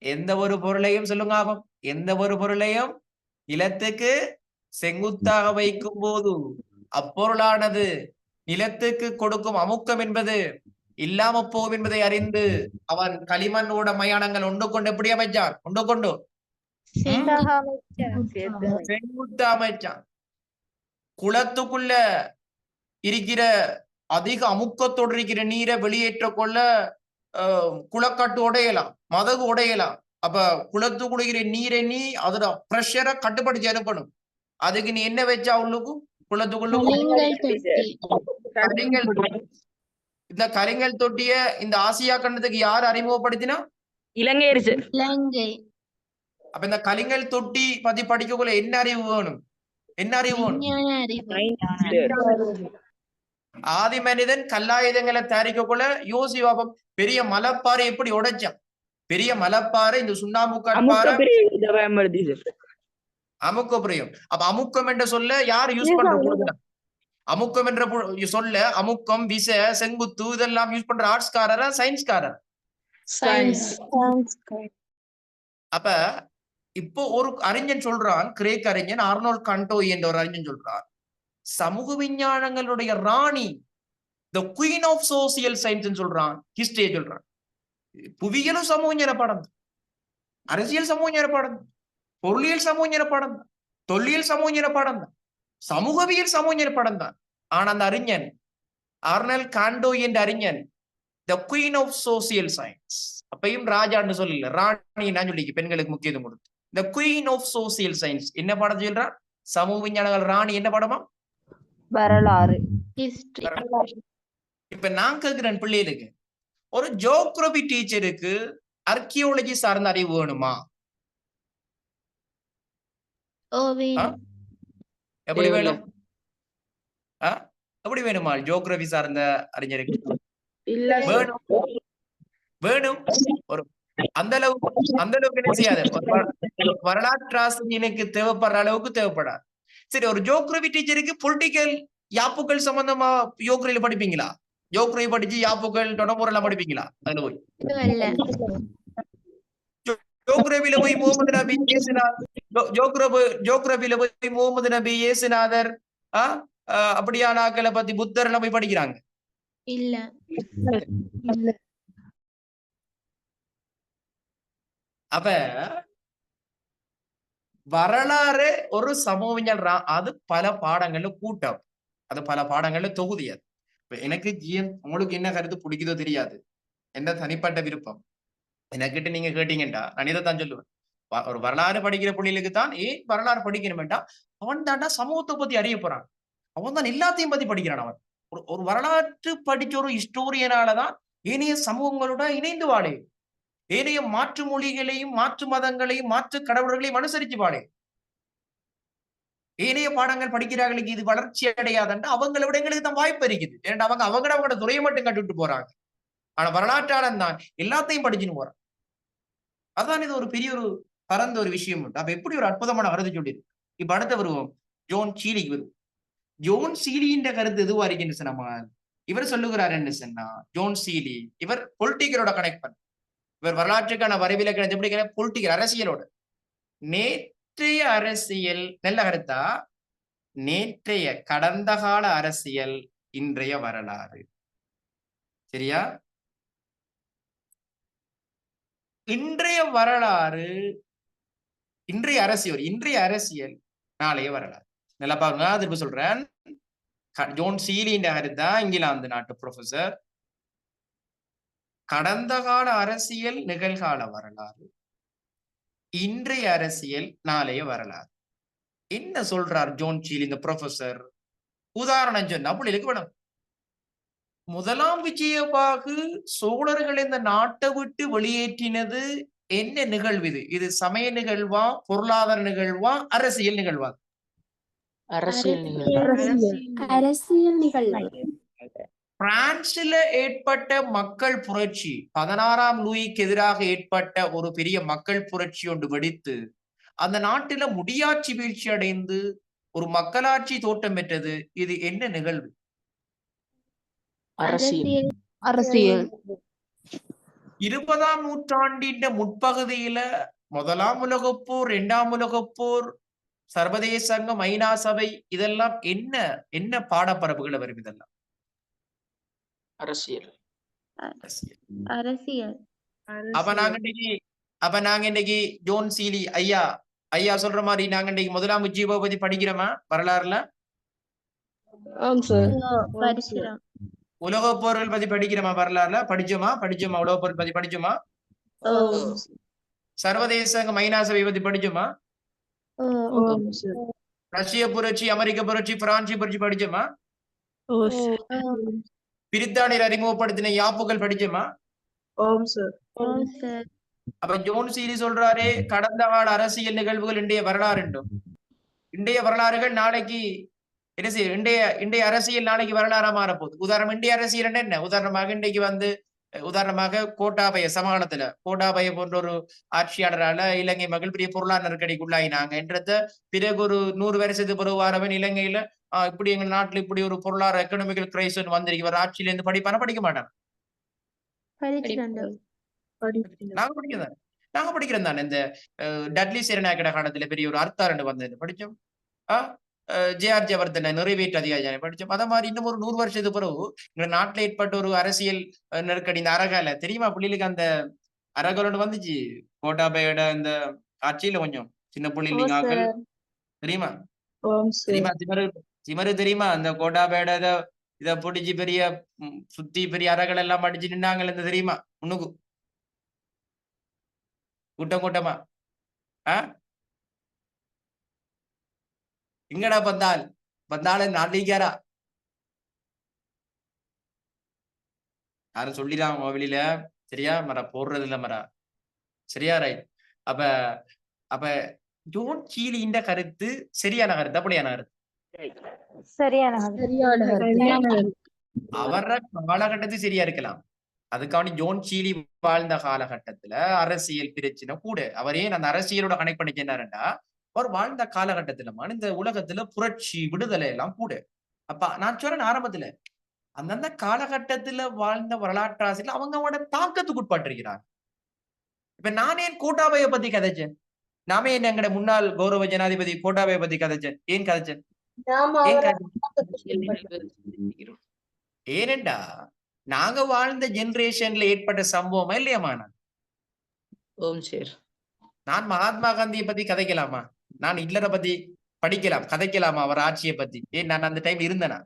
[SPEAKER 1] எந்த ஒரு பொருளையும் சொல்லுங்க ஆகும், எந்த ஒரு பொருளையும் நிலத்துக்கு செங்குத்தாக வைக்கும் போது அப்பொருளானது நிலத்துக்கு கொடுக்கும் அமுக்கம் என்பது இல்லாம போகும் என்பதை அறிந்து அவன் களிமண்ணோட மயானங்கள் ஒன்று கொண்டு எப்படி அமைச்சான்? ஒன்று கொண்டு செங்குத்து அமைச்சான். குளத்துக்குள்ள இருக்கிற அதிக அமுக்கத்தோடு இருக்கிற நீரை வெளியேற்ற கொள்ள குளக்கட்டு உடையலாம், மதகு உடையலாம். அப்ப குளத்து குடிக்கிற நீரை நீ அதோட பிரஷரை கட்டுப்படுத்தி அனுப்பணும். அதுக்கு நீ என்ன வச்சா உள்ளுக்கும் குளத்துக்குள்ள கரிங்கல். இந்த கரிங்கல் தொட்டிய இந்த ஆசியா கண்டத்துக்கு யார் அறிமுகப்படுத்தினா?
[SPEAKER 4] இலங்கை.
[SPEAKER 1] அப்ப இந்த கலிங்கல் தொட்டி பத்தி படிக்கக்குள்ள என்ன அறிவு வேணும்? என்ன அறிவு வேணும்? ஆதி மனிதன் கல்லாயுதங்களை தயாரிக்கக்குள்ள யோசிவாபம் பெரிய மலைப்பாறை எப்படி உடைச்சான்? பெரிய மலைப்பாறை இந்த சுண்ணாம்பு கற்பாறை அமுக்கப்புரியும். அப்ப அமுக்கம் என்ற சொல்ல யார் யூஸ் பண்ற? அமுக்கம் என்ற சொல்ல அமுக்கம், விச, செங்குத்து இதெல்லாம் யூஸ் பண்ற ஆர்ட்ஸ்காரரா சயின்ஸ்காரர்? அப்ப இப்போ ஒரு அறிஞன் சொல்றான், கிரேக் அறிஞன் ஆர்னோல்ட் கண்டோ என்ற ஒரு அறிஞன் சொல்றான், சமூக விஞ்ஞானங்களுடைய ராணி, the queen of social science சொல்றான், ஹிஸ்டரியை சொல்றான். புவியியலும் சமூக பாடம், அரசியல் சமூக பாடம், பொருளியல் சமூக பாடம், தொல்லியல் சமூக பாடம், சமூகவியல் சமூக பாடம் தான். ஆனா அந்த அறிஞன் ஆர்னல் காண்டோ என்ற அறிஞன் the queen of social science, அப்பையும் ராஜான்னு சொல்லல, ராணி நான் சொல்லி பெண்களுக்கு முக்கியத்துவம் கொடுத்து the queen of social science என்ன பாடம் சொல்றான்? சமூக விஞ்ஞானங்கள் ராணி என்ன பாடமா?
[SPEAKER 2] வரலாறு.
[SPEAKER 1] இப்ப நான் கேட்கிறேன் பிள்ளைகளுக்கு, ஒரு ஜியோகிராபி டீச்சருக்கு ஆர்கியோலஜி சார்ந்த அறிவு வேணுமா? எப்படி வேணும்? எப்படி வேணுமா ஜியோகிராபி சார்ந்த அறிஞருக்கு? வேணும். ஒரு அந்த அளவுக்கு என்ன செய்யாது, வரலாற்று ஆசிரியனுக்கு தேவைப்படுற அளவுக்கு தேவைப்படாது. சரி, ஒரு ஜியோகிராபி டீச்சருக்கு பொலிட்டிக்கல் யாப்புகள் சம்பந்தமா ஜியோகிராபில படிப்பீங்களா? ஜியோகிராபி படிச்சு யாப்புகள் தொடர்புரெல்லாம் படிப்பீங்களா? அதுல போய் ஜியோகிராபில போய் முகமது நபி இயேசுநாதர், ஜியோகிராபில போய் முகமது நபி இயேசுநாதர் அப்படியான ஆக்களை பத்தி புத்தர் எல்லாம் போய் படிக்கிறாங்க?
[SPEAKER 3] இல்ல.
[SPEAKER 1] அப்ப வரலாறு ஒரு சமூக விஞ்ஞானம், அது பல பாடங்கள்ல கூட்டம், அது பல பாடங்கள்ல தொகுதி. அது எனக்கு உங்களுக்கு என்ன கருத்து பிடிக்குதோ தெரியாது, என்ன தனிப்பட்ட விருப்பம். எனக்கிட்ட நீங்க கேட்டீங்கடா நான் இதைத்தான் சொல்லுவேன். ஒரு வரலாறு படிக்கிற பிள்ளைகளுக்கு தான் வரலாறு படிக்கணும்டா, அவன் தாண்டா சமூகத்தை பத்தி அறிய போறான், அவன் தான் எல்லாத்தையும் பத்தி படிக்கிறான். அவன் ஒரு வரலாற்று படிச்ச ஒரு ஹிஸ்டோரியனாலதான் ஏனைய சமூகங்களோட இணைந்து வாழே, ஏனைய மாற்று மொழிகளையும் மாற்று மதங்களையும் மாற்று கடவுள்களையும் அனுசரிச்சு வாழே. ஏனைய பாடங்கள் படிக்கிறார்களுக்கு இது வளர்ச்சி அடையாதுன்னா அவங்களை விட எங்களுக்கு தான் வாய்ப்பு இருக்குது. ஏன்னா அவங்களோட துறையை மட்டும் கட்டுட்டு போறாங்க. ஆனா வரலாற்றாளன் தான் எல்லாத்தையும் படிச்சுன்னு போறான். அதான் இது ஒரு பெரிய ஒரு பரந்த ஒரு விஷயம். அப்ப எப்படி ஒரு அற்புதமான கருத்து சொல்லிடு. இப்ப அடுத்த வருவோம், ஜோன் சீலிக்கு வருவோம். ஜோன் சீலியின் கருத்து எதுவா இருக்குன்னு நம்ம இவர் சொல்லுகிறார் என்ன சொன்னா, ஜோன் சீலி இவர் பொலிட்டிக்கலோட கனெக்ட் பண்ண, இவர் வரலாற்றுக்கான வரைவிலக்கணம் எப்படி பொலிட்டிக்கல் அரசியலோட. நேற்றைய அரசியல் நல்ல கருத்தா, நேற்றைய கடந்த கால அரசியல் இன்றைய வரலாறு. சரியா? இன்றைய வரலாறு இன்றைய அரசியல் நாளைய வரலாறு. நல்லா பாருங்க, திரும்ப சொல்றேன். ஜோன் சீலியின் கருத்தா, இங்கிலாந்து நாட்டு ப்ரொஃபசர். கடந்த கால அரசியல் நிகழ்கால வரலாறு, இன்றைய அரசியல் நாளைய வரலாறு. என்ன சொல்றார் ஜோன் சீலி இந்த ப்ரொஃபசர்? உதாரணம் சொன்னா பிள்ளைகளுக்கு வேணும். முதலாம் விஜயபாகு சோழர்கள் இந்த நாட்டை விட்டு வெளியேற்றினது என்ன நிகழ்வு? இது சமய நிகழ்வா, பொருளாதார நிகழ்வா, அரசியல் நிகழ்வா?
[SPEAKER 4] அரசியல் நிகழ்வு.
[SPEAKER 3] அரசியல் நிகழ்வு.
[SPEAKER 1] பிரான்ஸ்ல ஏற்பட்ட மக்கள் புரட்சி 16ஆம் லூயிக்கு எதிராக ஏற்பட்ட ஒரு பெரிய மக்கள் புரட்சி ஒன்று வெடித்து அந்த நாட்டில முடியாட்சி வீழ்ச்சி அடைந்து ஒரு மக்களாட்சி தோற்றம் பெற்றது. இது என்ன நிகழ்வு?
[SPEAKER 4] அரசியல்.
[SPEAKER 2] அரசியல்.
[SPEAKER 1] 20ஆம் நூற்றாண்டின் முற்பகுதியில முதலாம் உலகப்போர், 2ஆம் உலகப்போர், சர்வதேச சங்கம், ஐநா சபை இதெல்லாம் என்ன பாடப்பரப்புகளை வரும்? இதெல்லாம்
[SPEAKER 4] அரசியல்.
[SPEAKER 2] அரசியல்.
[SPEAKER 1] அப்ப நாங்க இன்னைக்கு ஜோன் சீலி ஐயா சொல்ற மாதிரி நாங்க இன்னைக்கு முதலாம் உஜ்ஜீவை பத்தி படிக்கிறோமா வரலாறுல?
[SPEAKER 2] படிக்கிறோம்.
[SPEAKER 1] உலக போர்கள் பத்தி படிக்கிறோமா வரலாறுல? படிச்சோமா உலக போர் பத்தி படிச்சோமா? சர்வதேச சங்கம், ஐநா சபை பத்தி படிச்சோமா? ரஷ்ய புரட்சி, அமெரிக்க புரட்சி, பிரான்சி புரட்சி படிச்சோமா? பிரித்தானியர் அறிமுகப்படுத்தின யாப்புகள் படிச்சோமா? அப்ப ஜோன் சீலி சொல்றாரு, கடந்த கால அரசியல் நிகழ்வுகள் இன்றைய வரலாறு என்றும், இன்றைய வரலாறுகள் நாளைக்கு என்ன செய்ய, இன்றைய அரசியல் நாளைக்கு வரலாறா மாறப்போகுது. உதாரணம், இந்திய அரசியல் என்ன? உதாரணமாக இன்றைக்கு உதாரணமாக கோட்டாபய சமாளத்துல கோட்டாபய போன்ற ஒரு ஆட்சியாளரால இலங்கை மக்கள் பெரிய பொருளாதார நெருக்கடிக்கு உள்ளாயினாங்க என்றத பிறகு ஒரு 100 வருஷத்துக்கு பிறகு வாரவன் இலங்கையில இப்படி எங்க நாட்டுல இப்படி ஒரு பொருளாதார எக்கனாமிக்கல் கிரைசிஸ் வந்திருக்கு, வர ஆட்சியில இருந்து படிப்பானா? படிக்க மாட்டான். நாங்க படிக்கிறோம் தானே. இந்த டட்லி சேரநாயக்கட காலத்துல பெரிய ஒரு அர்த்தாரண்டு வந்தது படிச்சோம். ஜே.ஆர். ஜெயவர்தன நிறைவேற்று அதிகாரி படிச்சோம். அத மாதிரி இன்னும் ஒரு 100 வருஷத்துக்கு பிறகு இந்த நாட்டுல ஏற்பட்ட ஒரு அரசியல் நெருக்கடி, இந்த அரகால தெரியுமா பிள்ளைகளுக்கு? அந்த அரகால வந்துச்சு கோட்டாபயோட இந்த ஆட்சியில கொஞ்சம் சின்ன பிள்ளைங்க ஆக்கள் தெரியுமா? சிமரு தெரியுமா? அந்த கோட்டாபயோட இத பிடிச்சி பெரிய சுத்தி பெரிய அரகள் எல்லாம் அடிச்சு நின்னாங்க தெரியுமா? முன்னுக்கு கூட்டம் கூட்டமா எங்கடா வந்தாள் நாட்டிக்காரா யாரும் சொல்லிடாம வெளியில, சரியா? போடுறது இல்ல சரியா? ரைட். அப்ப ஜோன் சீலியின் கருத்து சரியான கருத்து, அப்படியான கருத்து? அவர காலகட்டத்து சரியா இருக்கலாம். அதுக்காண்டி ஜோன் சீலி வாழ்ந்த காலகட்டத்துல அரசியல் பிரச்சனை கூட, அவரே அந்த அரசியலோட கனெக்ட் பண்ணி சொன்னாருண்டா, அவர் வாழ்ந்த காலகட்டத்துல இந்த உலகத்துல புரட்சி, விடுதலை எல்லாம் கூட. அப்ப நான் சொல்றேன் ஆரம்பத்துல, அந்தந்த காலகட்டத்துல வாழ்ந்த வரலாற்றாசிரியர் அவங்களோட தாக்கத்துக்கு உட்பட்டிருக்கிறார். இப்ப நானே கோட்டாபய பத்தி கதைச்சேன், நாமே எங்கட முன்னாள் கௌரவ ஜனாதிபதி கோட்டாபய பத்தி கதைச்சேன். ஏன் கதைச்சேன்? ஏனெண்டா நாங்க வாழ்ந்த ஜெனரேஷன்ல ஏற்பட்ட சம்பவமா இல்லையாமா? நான் மகாத்மா காந்தியை பத்தி கதைக்கலாமா? நான் ஹிட்லரை பத்தி படிக்கலாம், கதைக்கலாமா அவர் ஆட்சியை பத்தி? ஏன் நான் அந்த டைம் இருந்தேனா?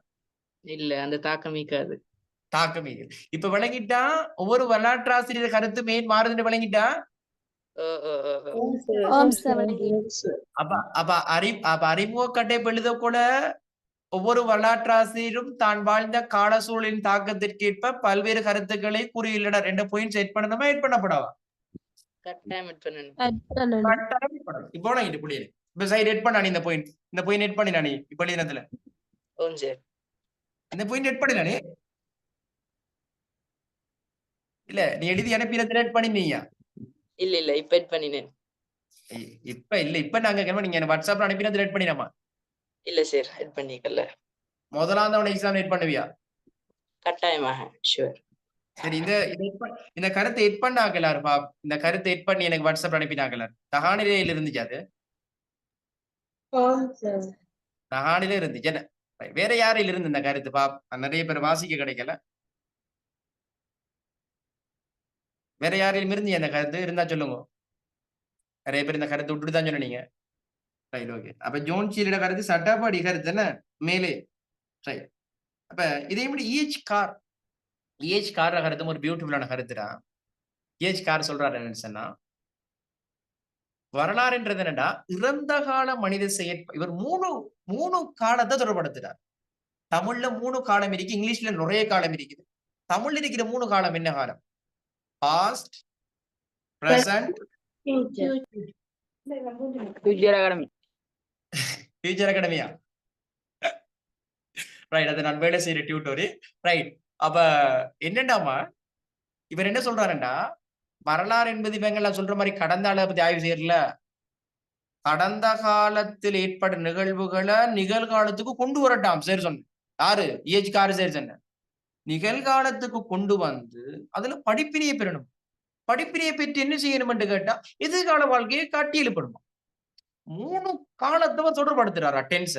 [SPEAKER 4] இல்ல, அந்த தாக்கம் இருக்காது.
[SPEAKER 1] இப்ப விளங்கிட்டா ஒவ்வொரு வரலாற்றாசிரியர் கருத்து மேன் மாறுதுன்னு விளங்கிட்டா. அப்ப அறிமுக கட்டை எழுத கூட ஒவ்வொரு வரலாற்றாசிரியரும் தான் வாழ்ந்த கால சூழலின் தாக்கத்திற்கேற்ப பல்வேறு கருத்துக்களை கூறியுள்ளனர் என்ற பாயிண்ட் செட் பண்ணணுமா, எட் பண்ணப்படாவா? இப்போ புரியுது. இப்ப சைடு எட் பண்ணானே இந்த பாயிண்ட் எட் பண்ணினானே இப்ப எழுதினதுல இந்த பாயிண்ட் எட் பண்ணினானே இல்ல, நீ எழுதி அனுப்பினதுல எட் பண்ணினீங்க?
[SPEAKER 4] இல்ல இப்ப எட் பண்ணினேன்.
[SPEAKER 1] இப்ப நாங்க நீங்க வாட்ஸ்அப்ல அனுப்பினதுல எட் பண்ணினாமா?
[SPEAKER 4] இல்ல சார், எட் பண்ணிக்கல.
[SPEAKER 1] முதலாவது எக்ஸாம் எட் பண்ணுவியா?
[SPEAKER 4] கட்டாயமாக, ஷூர்.
[SPEAKER 1] சரி, இந்த கருத்தை எட் பண்ணாங்களாரு பாப், இந்த கருத்தை எட் பண்ணி எனக்கு வாட்ஸ்அப்ல அனுப்பினாங்களாரு. தகானிலையில இருந்துச்சு அது? தகானில இருந்துச்சு. வேற யாரையில இருந்து இந்த கருத்து பாப்? நிறைய பேர் வாசிக்க கிடைக்கல. வேற யாரையும் இருந்து அந்த கருத்து இருந்தா சொல்லுங்க. நிறைய பேர் இந்த கருத்தை விட்டுட்டு சொன்னீங்க. Right, okay. அப்ப ஜோன் சீலியோட கருத்து சட்டப்படி கருத்து என்ன மேலே. ரைட். அப்ப இதே மாதிரி EH கார் கருத்தும் ஒரு பியூட்டிஃபுல்லான கருத்துடா. EH கார் சொல்றாரு என்ன சொன்னா, வரலாறுன்றது என்னடா இறந்த கால மனித இவர் மூணு காலத்தை தொடர்படுத்துறார். தமிழ்ல 3 காலம் இருக்கு, இங்கிலீஷ்ல நிறைய காலம் இருக்குது. தமிழ்ல இருக்கிற 3 காலம் என்ன காலம்? Past, present, future academia? Right. அது நான் வேலை செய்யற டியூட்டோரி. ரைட். அப்ப என்னண்டாமா இவர் என்ன சொல்றாருண்டா, வரலாறு என்பது இவங்கெல்லாம் சொல்ற மாதிரி கடந்த ஆளை பத்தி ஆய்வு செய்யறல, கடந்த காலத்தில் ஏற்பட்ட நிகழ்வுகளை நிகழ்காலத்துக்கு கொண்டு வரட்டாம். சரி சொன்ன யாரு காரு சரி சொன்ன நிகழ்காலத்துக்கு கொண்டு வந்து அதுல படிப்பினையை பெறணும். படிப்பினையை பெற்று என்ன செய்யணும் என்று கேட்டா எதிர்கால வாழ்க்கையை காட்டி எழுப்பணுமா. 3 காலத்தை தொடர்படுத்துறாரா டென்ஸ.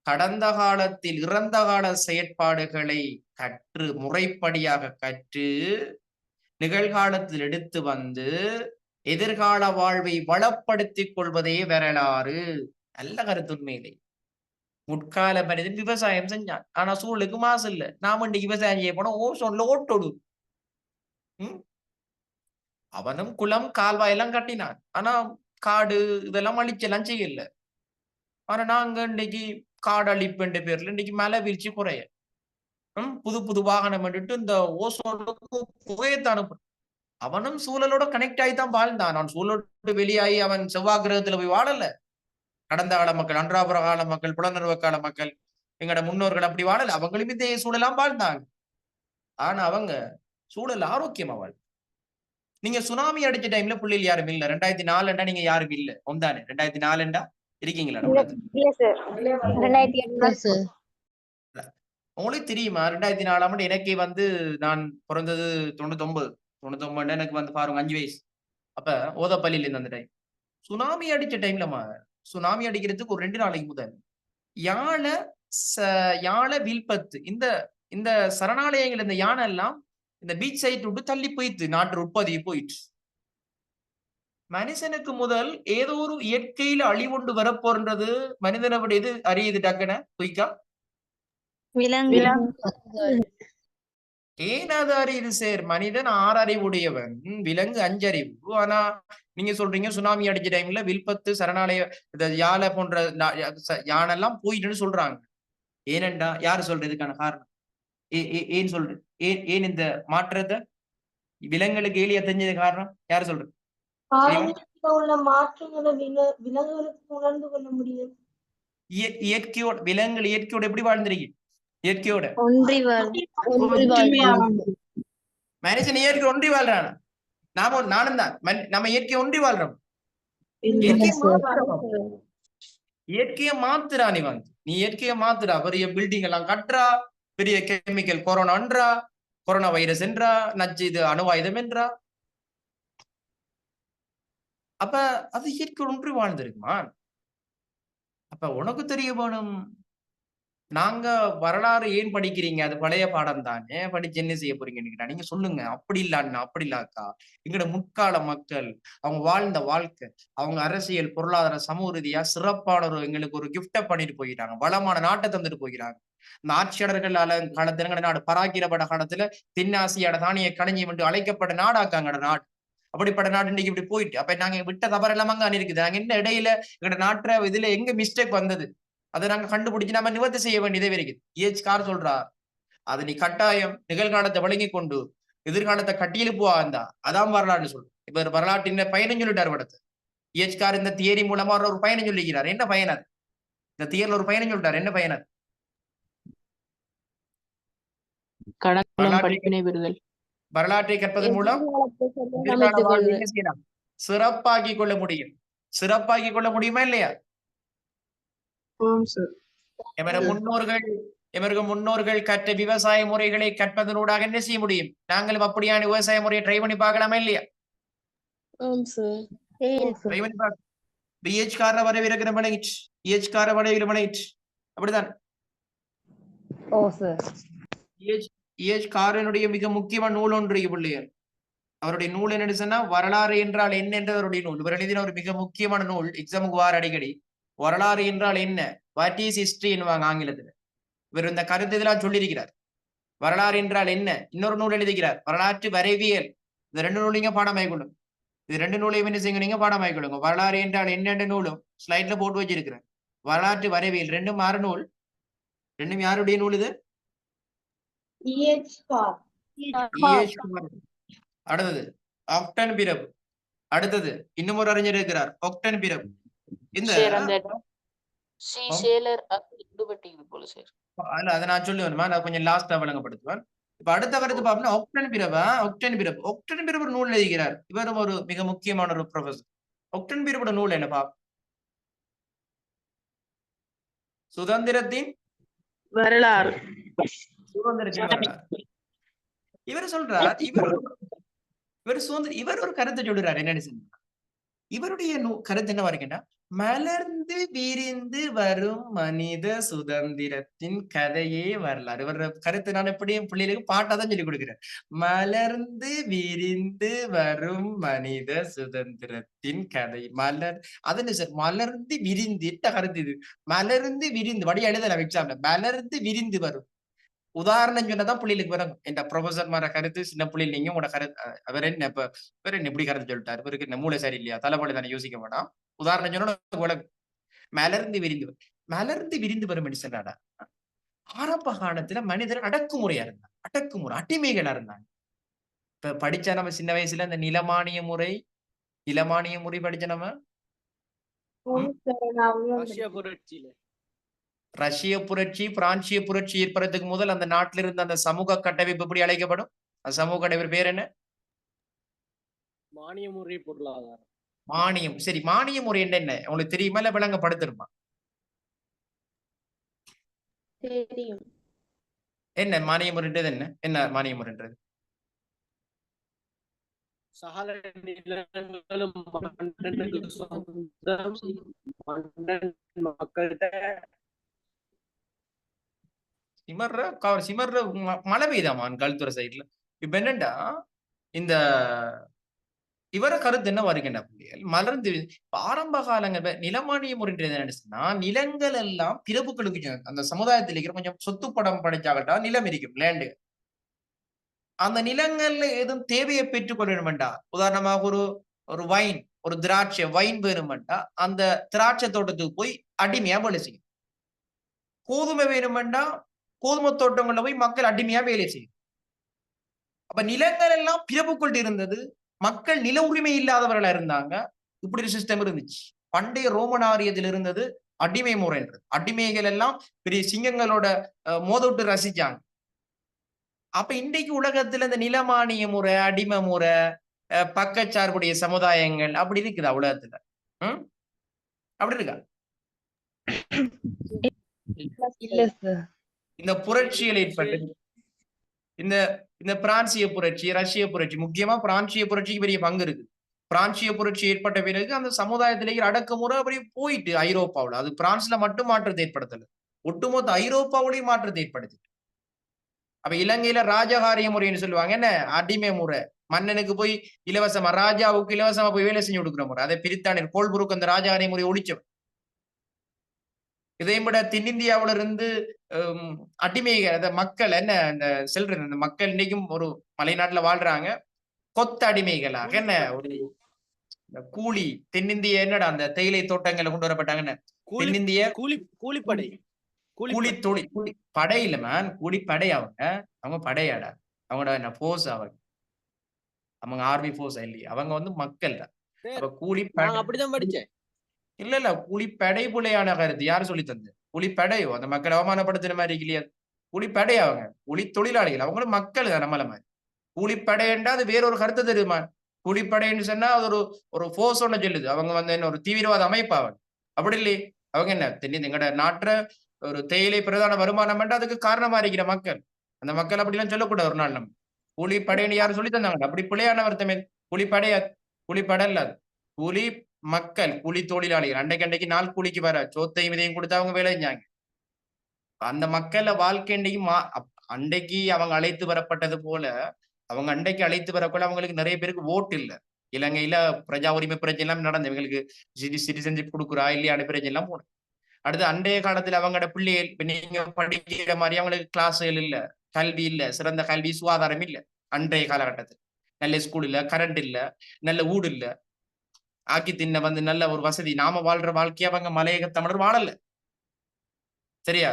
[SPEAKER 1] கடந்த காலத்தில் இறந்த கால செயற்பாடுகளை கற்று முறைப்படியாக கற்று நிகழ்காலத்தில் எடுத்து வந்து எதிர்கால வாழ்வை வளப்படுத்திக் கொள்வதே வரலாறு. நல்ல கருத்து. உண்மையிலே முற்கால மனிதன் விவசாயம் செஞ்சான். ஆனா சூழலுக்கு மாசு இல்ல. நாம இன்னைக்கு விவசாயம் செய்ய போனா ஓசோன்ல ஓட்டோடு. அவனும் குளம் கால்வாய் எல்லாம் கட்டினான். ஆனா காடு இதெல்லாம் அழிச்செல்லாம் செய்யல. ஆனா நாங்க இன்னைக்கு காடு அழிப்புன்ற பேர்ல இன்னைக்கு மழை வீழ்ச்சி குறைய புது புது வாகனம் எடுத்து இந்த ஓசோனுக்கு புகையத்தை அனுப்பு. அவனும் சூழலோட கனெக்ட் ஆகி தான் வாழ்ந்தான். அவன் சூழலோடு வெளியாகி அவன் செவ்வாய் கிரகத்துல போய் வாழல. கடந்த கால மக்கள், அன்றாபுர கால மக்கள், புலனர்வ கால மக்கள், எங்கட முன்னோர்கள் அப்படி வாழல. அவங்களும் இந்த சூழலாம் வாழ்ந்தாங்க. ஆனா அவங்க சூழல் ஆரோக்கியமா வாழ். நீங்க சுனாமி அடிச்ச டைம்ல புள்ளியில் யாரும் இல்ல. 2004 நீங்க யாரும் இல்ல. ஒன்தானே 2004 இருக்கீங்களா? உங்களுக்கு தெரியுமா 2004 எனக்கே வந்து நான் பிறந்தது 99 எனக்கு வந்து பாருங்க 5 வயசு. அப்ப ஓதப்பள்ளியில இருந்து அந்த டைம் சுனாமி அடிச்ச டைம்ல சுனாமி அடிக்கிறதுக்கு ஒரு 2 நாளைக்கு முதல் யாழை வில்பத்து இந்த சரணாலயங்கள் இந்த யானை எல்லாம் இந்த பீச் சைட் விட்டு தள்ளி போயிட்டு நாட்டு உற்பத்தி போயிட்டு மனுஷனுக்கு முதல் ஏதோ ஒரு இயற்கையில அழிவுண்டு வரப்போன்றது மனிதனை விட எது அறியுது டக்குன குயிக்கா? ஏன் அது அறியுது சார்? மனிதன் 6 அறிவுடையவன், விலங்கு 5 அறிவு. ஆனா நீங்க சொல்றீங்க சுனாமி அடிச்ச டைம்ல வில்பத்து சரணாலய யானை போன்ற யானெல்லாம் போயிட்டுன்னு சொல்றாங்க. ஏனண்டா யாரு சொல்றதுக்கான காரணம் ஏன் சொல்றது? ஏன் இந்த மாற்றத்தை விலங்குகளுக்கு எளிய தெரிஞ்சது காரணம் யாரு சொல்றது?
[SPEAKER 7] உள்ள மாற்றங்களை விலங்குகளுக்கு உணர்ந்து கொள்ள முடியும்.
[SPEAKER 1] இயற்கையோட விலங்குகள் இயற்கையோட எப்படி வாழ்ந்துருக்கு? இயற்கையோட மனுஷன் இயற்கை ஒன்றி வாழ்றான். நானும் தான் நம்ம இயற்கை ஒன்றி வாழ்றோம். இயற்கையை மாத்துறா. நீ இயற்கையை மாத்துறா. பெரிய பில்டிங் எல்லாம் கட்டுறா, பெரிய கெமிக்கல் கொரோனா வைரஸ் என்றா, நச்சு இது அணுவாயுதம் என்றா. அப்ப அது இயற்கை ஒன்றி வாழ்ந்திருக்குமா? அப்ப உனக்கு தெரிய வேணும். நாங்க வரலாறு ஏன் படிக்கிறீங்க? அது பழைய பாடம் தானே. படிச்சு என்ன செய்ய போறீங்கன்னு நீங்க சொல்லுங்க. அப்படி இல்லான்னா அப்படி இல்லாக்கா எங்கட முற்கால மக்கள் அவங்க வாழ்ந்த வாழ்க்கை, அவங்க அரசியல் பொருளாதார சமூக ரீதியா சிறப்பான எங்களுக்கு ஒரு கிஃப்ட பண்ணிட்டு போயிட்டாங்க. வளமான நாட்டை தந்துட்டு போகிறாங்க. இந்த ஆட்சியாளர்கள் காலத்துல எங்கட நாடு பராக்கிரப்பட காலத்துல தென்னாசியாட தானிய கணிஞ்சி என்று அழைக்கப்பட்ட நாடாக்காங்கட நாடு. அப்படிப்பட்ட நாடு இன்னைக்கு இப்படி போயிட்டு அப்ப நாங்க விட்ட தவறெல்லாம் அங்க இருக்குது. நாங்க என்ன இடையில எங்கட நாட்டுற இதுல எங்க மிஸ்டேக் வந்தது அதை நாங்க கண்டுபிடிச்சு நம்ம நிவர்த்தி செய்ய வேண்டியதே இருக்குது. கார் சொல்றா அதை நீ கட்டாயம் நிகழ்காலத்தை வழங்கி கொண்டு எதிர்காலத்தை கட்டியெழுப்புவா இருந்தா அதான் வரலாறு சொல்லு. இப்ப வரலாற்றின் பயணம் சொல்லிட்டார் படத்தை. கார் இந்த தியரி மூலமா ஒரு பயணம் சொல்லிக்கிறார். என்ன பயன் அது? இந்த தியரில் ஒரு பயணம் சொல்லிட்டார். என்ன பயன் அது? வரலாற்றை கற்பதன் மூலம் சிறப்பாக்கி கொள்ள முடியும். சிறப்பாக்கி கொள்ள முடியுமா இல்லையா? முன்னோர்கள் கற்ற விவசாய முறைகளை கற்பதனூடாக என்ன செய்ய முடியும்? நாங்களும் அப்படியான விவசாய முறையை ட்ரை பண்ணி பார்க்கலாமா இல்லையா? அப்படிதான் காரனுடைய மிக முக்கியமான நூல் ஒன்று பிள்ளையர். அவருடைய நூல் என்ன சொன்னா வரலாறு என்றால் என்ன என்ற அவருடைய நூல். இவர் எழுதின ஒரு மிக முக்கியமான நூல். எக்ஸாமுக்கு வார அடிக்கடி வரலாறு என்றால் என்ன, வாட் இஸ் ஹிஸ்டரி என்னவாங்க ஆங்கிலத்துல. இவர் இந்த கருத்து இதெல்லாம் சொல்லியிருக்கிறார். வரலாறு என்றால் என்ன. இன்னொரு நூல் எழுதுகிறார் வரலாற்று வரைவியல். இந்த 2 நூலையும் பாடமாய்க்கொள்ளும். இது 2 நூலையும் என்ன செய்யுங்க நீங்க பாடமாய்க்கொள்ளுங்க. வரலாறு என்றால் என்னென்ன நூலும் ஸ்லைட்ல போட்டு வச்சிருக்கிறேன். வரலாற்று வரைவியல் 2 மாறு நூல். 2 யாருடைய நூல் இது? அடுத்தது ஆக்டன் பிரபு. அடுத்தது இன்னும் ஒரு அறிஞர் இருக்கிறார் ஆக்டன் பிரபு. இந்த
[SPEAKER 4] சேலர் ஈடுபட்டீங்க போல சார்.
[SPEAKER 1] அதை நான் சொல்லுவேன், நான் கொஞ்சம் லாஸ்டா விளங்கப்படுத்துவேன். இப்ப அடுத்த கருத்து பாப்போம்னா ஒக்டன் பிரபு ஒரு நூல் எழுதுகிறார். இவரும் ஒரு மிக முக்கியமான ஒரு ப்ரொஃபசர். ஒக்டன் பிரபோட நூல் என்ன பாப்போம்? சுதந்திரத்தின்
[SPEAKER 4] வரலாறு.
[SPEAKER 1] சுதந்திரத்தின் வரலாறு. இவர் சொல்றார், இவர் ஒரு கருத்தை சொல்றாரு. என்னன்னு சொன்னா, இவருடைய கருத்து என்ன வருகின்றா, மலர்ந்து விரிந்து வரும் மனித சுதந்திரத்தின் கதையே வரலாறு. இவர் கருத்து நான் எப்படியும் பிள்ளைகளுக்கு பாட்டா தான் சொல்லி கொடுக்கிறேன். மலர்ந்து விரிந்து வரும் மனித சுதந்திரத்தின் கதை. அது சார், மலர்ந்து விரிந்து இட்ட கருத்து இது. மலர்ந்து விரிந்து வடி எழுதலாம் எக்ஸாம்ல. மலர்ந்து விரிந்து வரும். உதாரணம் சொன்னதான் பிள்ளைகளுக்கு வரும். இந்த ப்ரொஃபசர் மாற கருத்து சின்ன பிள்ளைங்க நீங்க உங்களோட கருத்து அவர் என்ன எப்படி கருத்து சொல்லிட்டாரு, இவருக்கு இந்த மூளை சரி இல்லையா, தலைப்படி தானே யோசிக்க வேண்டாம். உதாரணம் சொன்னா மலர்ந்து விரிந்து வரும் என்று சொன்னாடா. ஆரம்ப காலத்துல மனிதர் அடக்குமுறையா இருந்தாங்க, அடிமைகளா இருந்தாங்க. இப்ப படிச்சா நம்ம சின்ன வயசுல இந்த நிலமானிய முறை படிச்ச நம்ம ரஷ்ய புரட்சி, பிரான்சிய புரட்சி ஏற்படுறதுக்கு முதல் அந்த நாட்டில இருந்த அந்த சமூக கட்டமைப்பு எப்படி அழைக்கப்படும்? அந்த சமூக கட்டமைப்பு பேர் என்ன?
[SPEAKER 5] மானிய முறை பொருளாதாரம்.
[SPEAKER 1] மானியம். சரி, மானிய முறை என்ன உங்களுக்கு தெரியுமா, இல்ல விளங்கப்படுத்திருமா?
[SPEAKER 3] தெரியும்.
[SPEAKER 1] என்ன மானிய முறைன்றது? என்ன மானிய முறைன்றது?
[SPEAKER 5] சகல நிலங்களும் மக்கள்கிட்ட சிமர்ற மழை பெய்தாமான் கல்துறை சைட்ல. இப்ப என்னண்டா, இந்த இவர கருத்து என்ன வருகின்ற பிள்ளைகள் மலர்ந்து ஆரம்ப காலங்கள் நிலமானிய முறைன்றது என்ன, நிலங்கள் எல்லாம் பிரபுக்களுக்கு அந்த சமுதாயத்தில் இருக்கிற கொஞ்சம் சொத்துப்படம் படைச்சாகட்டா நிலம் இருக்கும், லேண்டு. அந்த நிலங்கள்ல ஏதும் தேவையை பெற்றுக் கொள்ள வேண்டும்டா. உதாரணமாக ஒரு வைன், ஒரு திராட்சை வைன் வேணுமெண்டா அந்த திராட்சை தோட்டத்துக்கு போய் அடிமையா வேலை செய்யும். கோதுமை வேணுமெண்டா கோதுமை தோட்டங்கள்ல போய் மக்கள் அடிமையா வேலை செய்யும். அப்ப நிலங்கள் எல்லாம் பிரபுக்கள் இருந்தது, மக்கள் நில உரிமை இல்லாதவர்களா இருந்தாங்க. இப்படி ஒரு சிஸ்டம் இருந்துச்சு. பண்டைய ரோமனாரியத்தில் இருந்தது அடிமை முறைன்றது. அடிமைகள் எல்லாம் பெரிய சிங்கங்களோட மோதவிட்டு ரசிச்சாங்க. அப்ப இன்றைக்கு உலகத்துல இந்த நிலமானிய முறை, அடிமை முறை, பக்கச்சார்புடைய சமுதாயங்கள் அப்படி இருக்குதா உலகத்துல? அப்படி இருக்கா? இந்த புரட்சிகள் ஏற்பட்டு இந்த பிரான்சிய புரட்சி, ரஷ்ய புரட்சி, முக்கியமா பிரான்சிய புரட்சிக்கு பெரிய பங்கு இருக்கு. பிரான்சிய புரட்சி ஏற்பட்ட பிறகு அந்த சமுதாயத்திலேயே அடக்குமுறை அப்படி போயிட்டு ஐரோப்பாவில், அது பிரான்ஸ்ல மட்டும் மாற்றத்தை ஏற்படுத்தல, ஒட்டுமொத்த ஐரோப்பாவிலேயும் மாற்றத்தை ஏற்படுத்தி. அப்ப இலங்கையில ராஜகாரிய முறைன்னு சொல்லுவாங்க, என்ன அடிமை முறை. மன்னனுக்கு போய் இலவசமா, ராஜாவுக்கு இலவசமா போய் வேலை செஞ்சு கொடுக்குற முறை. அதை பிரித்தானியர் கோல்புருக்கு அந்த ராஜகாரிய முறையை ஒழிச்சவர். இதையும் விட தென்னிந்தியாவில இருந்து அடிமைகள், அந்த மக்கள் என்ன இந்த செல்ற இந்த மக்கள் இன்னைக்கும் ஒரு மலைநாட்டுல வாழ்றாங்க கொத்த அடிமைகளாக. என்ன ஒரு கூலி, தென்னிந்திய என்னடா அந்த தேயிலை தோட்டங்களை கொண்டு வரப்பட்டாங்கன்னு தென்னிந்திய கூலிப்படை,
[SPEAKER 1] கூலி தொழில், கூலி படை இல்ல மேன், கூலி படை. அவங்க படையாடா, அவங்களோட என்ன போர்ஸ், அவங்க ஆர்மி போர்ஸ் இல்லையா, அவங்க வந்து மக்கள் தான். அப்ப கூலி
[SPEAKER 5] அப்படிதான் படிச்சேன்.
[SPEAKER 1] இல்ல கூலிப்படை புலையான கருத்து யாரு சொல்லி தந்து? கூலிப்படையோ அந்த மக்களை அவமானப்படுத்துற மாதிரி இல்லையா? கூலிப்படை அவங்க கூலி தொழிலாளிகள், அவங்களும் மக்கள் தான் நம்மள மாதிரி. கூலிப்படைன்றா அது வேறொரு கருத்து தெரியுமா? கூலிப்படைன்னு சொன்னா அது ஒரு போர்ஸ் ஒண்ணு சொல்லுது. அவங்க வந்து என்ன ஒரு தீவிரவாத அமைப்பு. அவங்க அப்படி இல்லையே. அவங்க என்ன தெரியுது, எங்கட நாட்டுல ஒரு தேயிலை பிரதான வருமானம் அதுக்கு காரணமா இருக்கிற மக்கள். அந்த மக்கள் அப்படிலாம் சொல்லக்கூடாது ஒரு நாள். நம்ம கூலிப்படைன்னு யாரும் சொல்லி தந்தாங்க? அப்படி பிள்ளையான வருத்தமே. கூலிப்படை இல்ல, கூலி மக்கள், கூலி தொழிலாளிகள். அன்றைக்கு நாள் கூலிக்கு வர சோத்தையும் இதையும் கொடுத்து அவங்க வேலை செஞ்சாங்க. அந்த மக்கள் வாழ்க்கை அன்றைக்கு அவங்க அழைத்து வரப்பட்டது போல, அவங்க அன்றைக்கு அழைத்து வரக்குள்ள அவங்களுக்கு நிறைய பேருக்கு ஓட்டு இல்ல. இலங்கையில பிரஜா உரிமை பிரச்சனை எல்லாம் நடந்து, இவங்களுக்கு சிட்டிசன்ஷிப் கொடுக்குறா இல்லையான பிரச்சனை எல்லாம் போன. அடுத்து அன்றைய காலத்துல அவங்களோட பிள்ளைகள், இப்ப நீங்க படிக்கிற மாதிரி அவங்களுக்கு கிளாஸ்கள் இல்ல, கல்வி இல்ல, சிறந்த கல்வி சுகாதாரம் இல்ல. அன்றைய காலகட்டத்தில் நல்ல ஸ்கூல் இல்ல, கரண்ட் இல்ல, நல்ல வீடு இல்ல, ஆக்கி தின்ன வந்து நல்ல ஒரு வசதி. நாம வாழ்ற வாழ்க்கைய அவங்க மலையக தமிழர் வாழல. சரியா?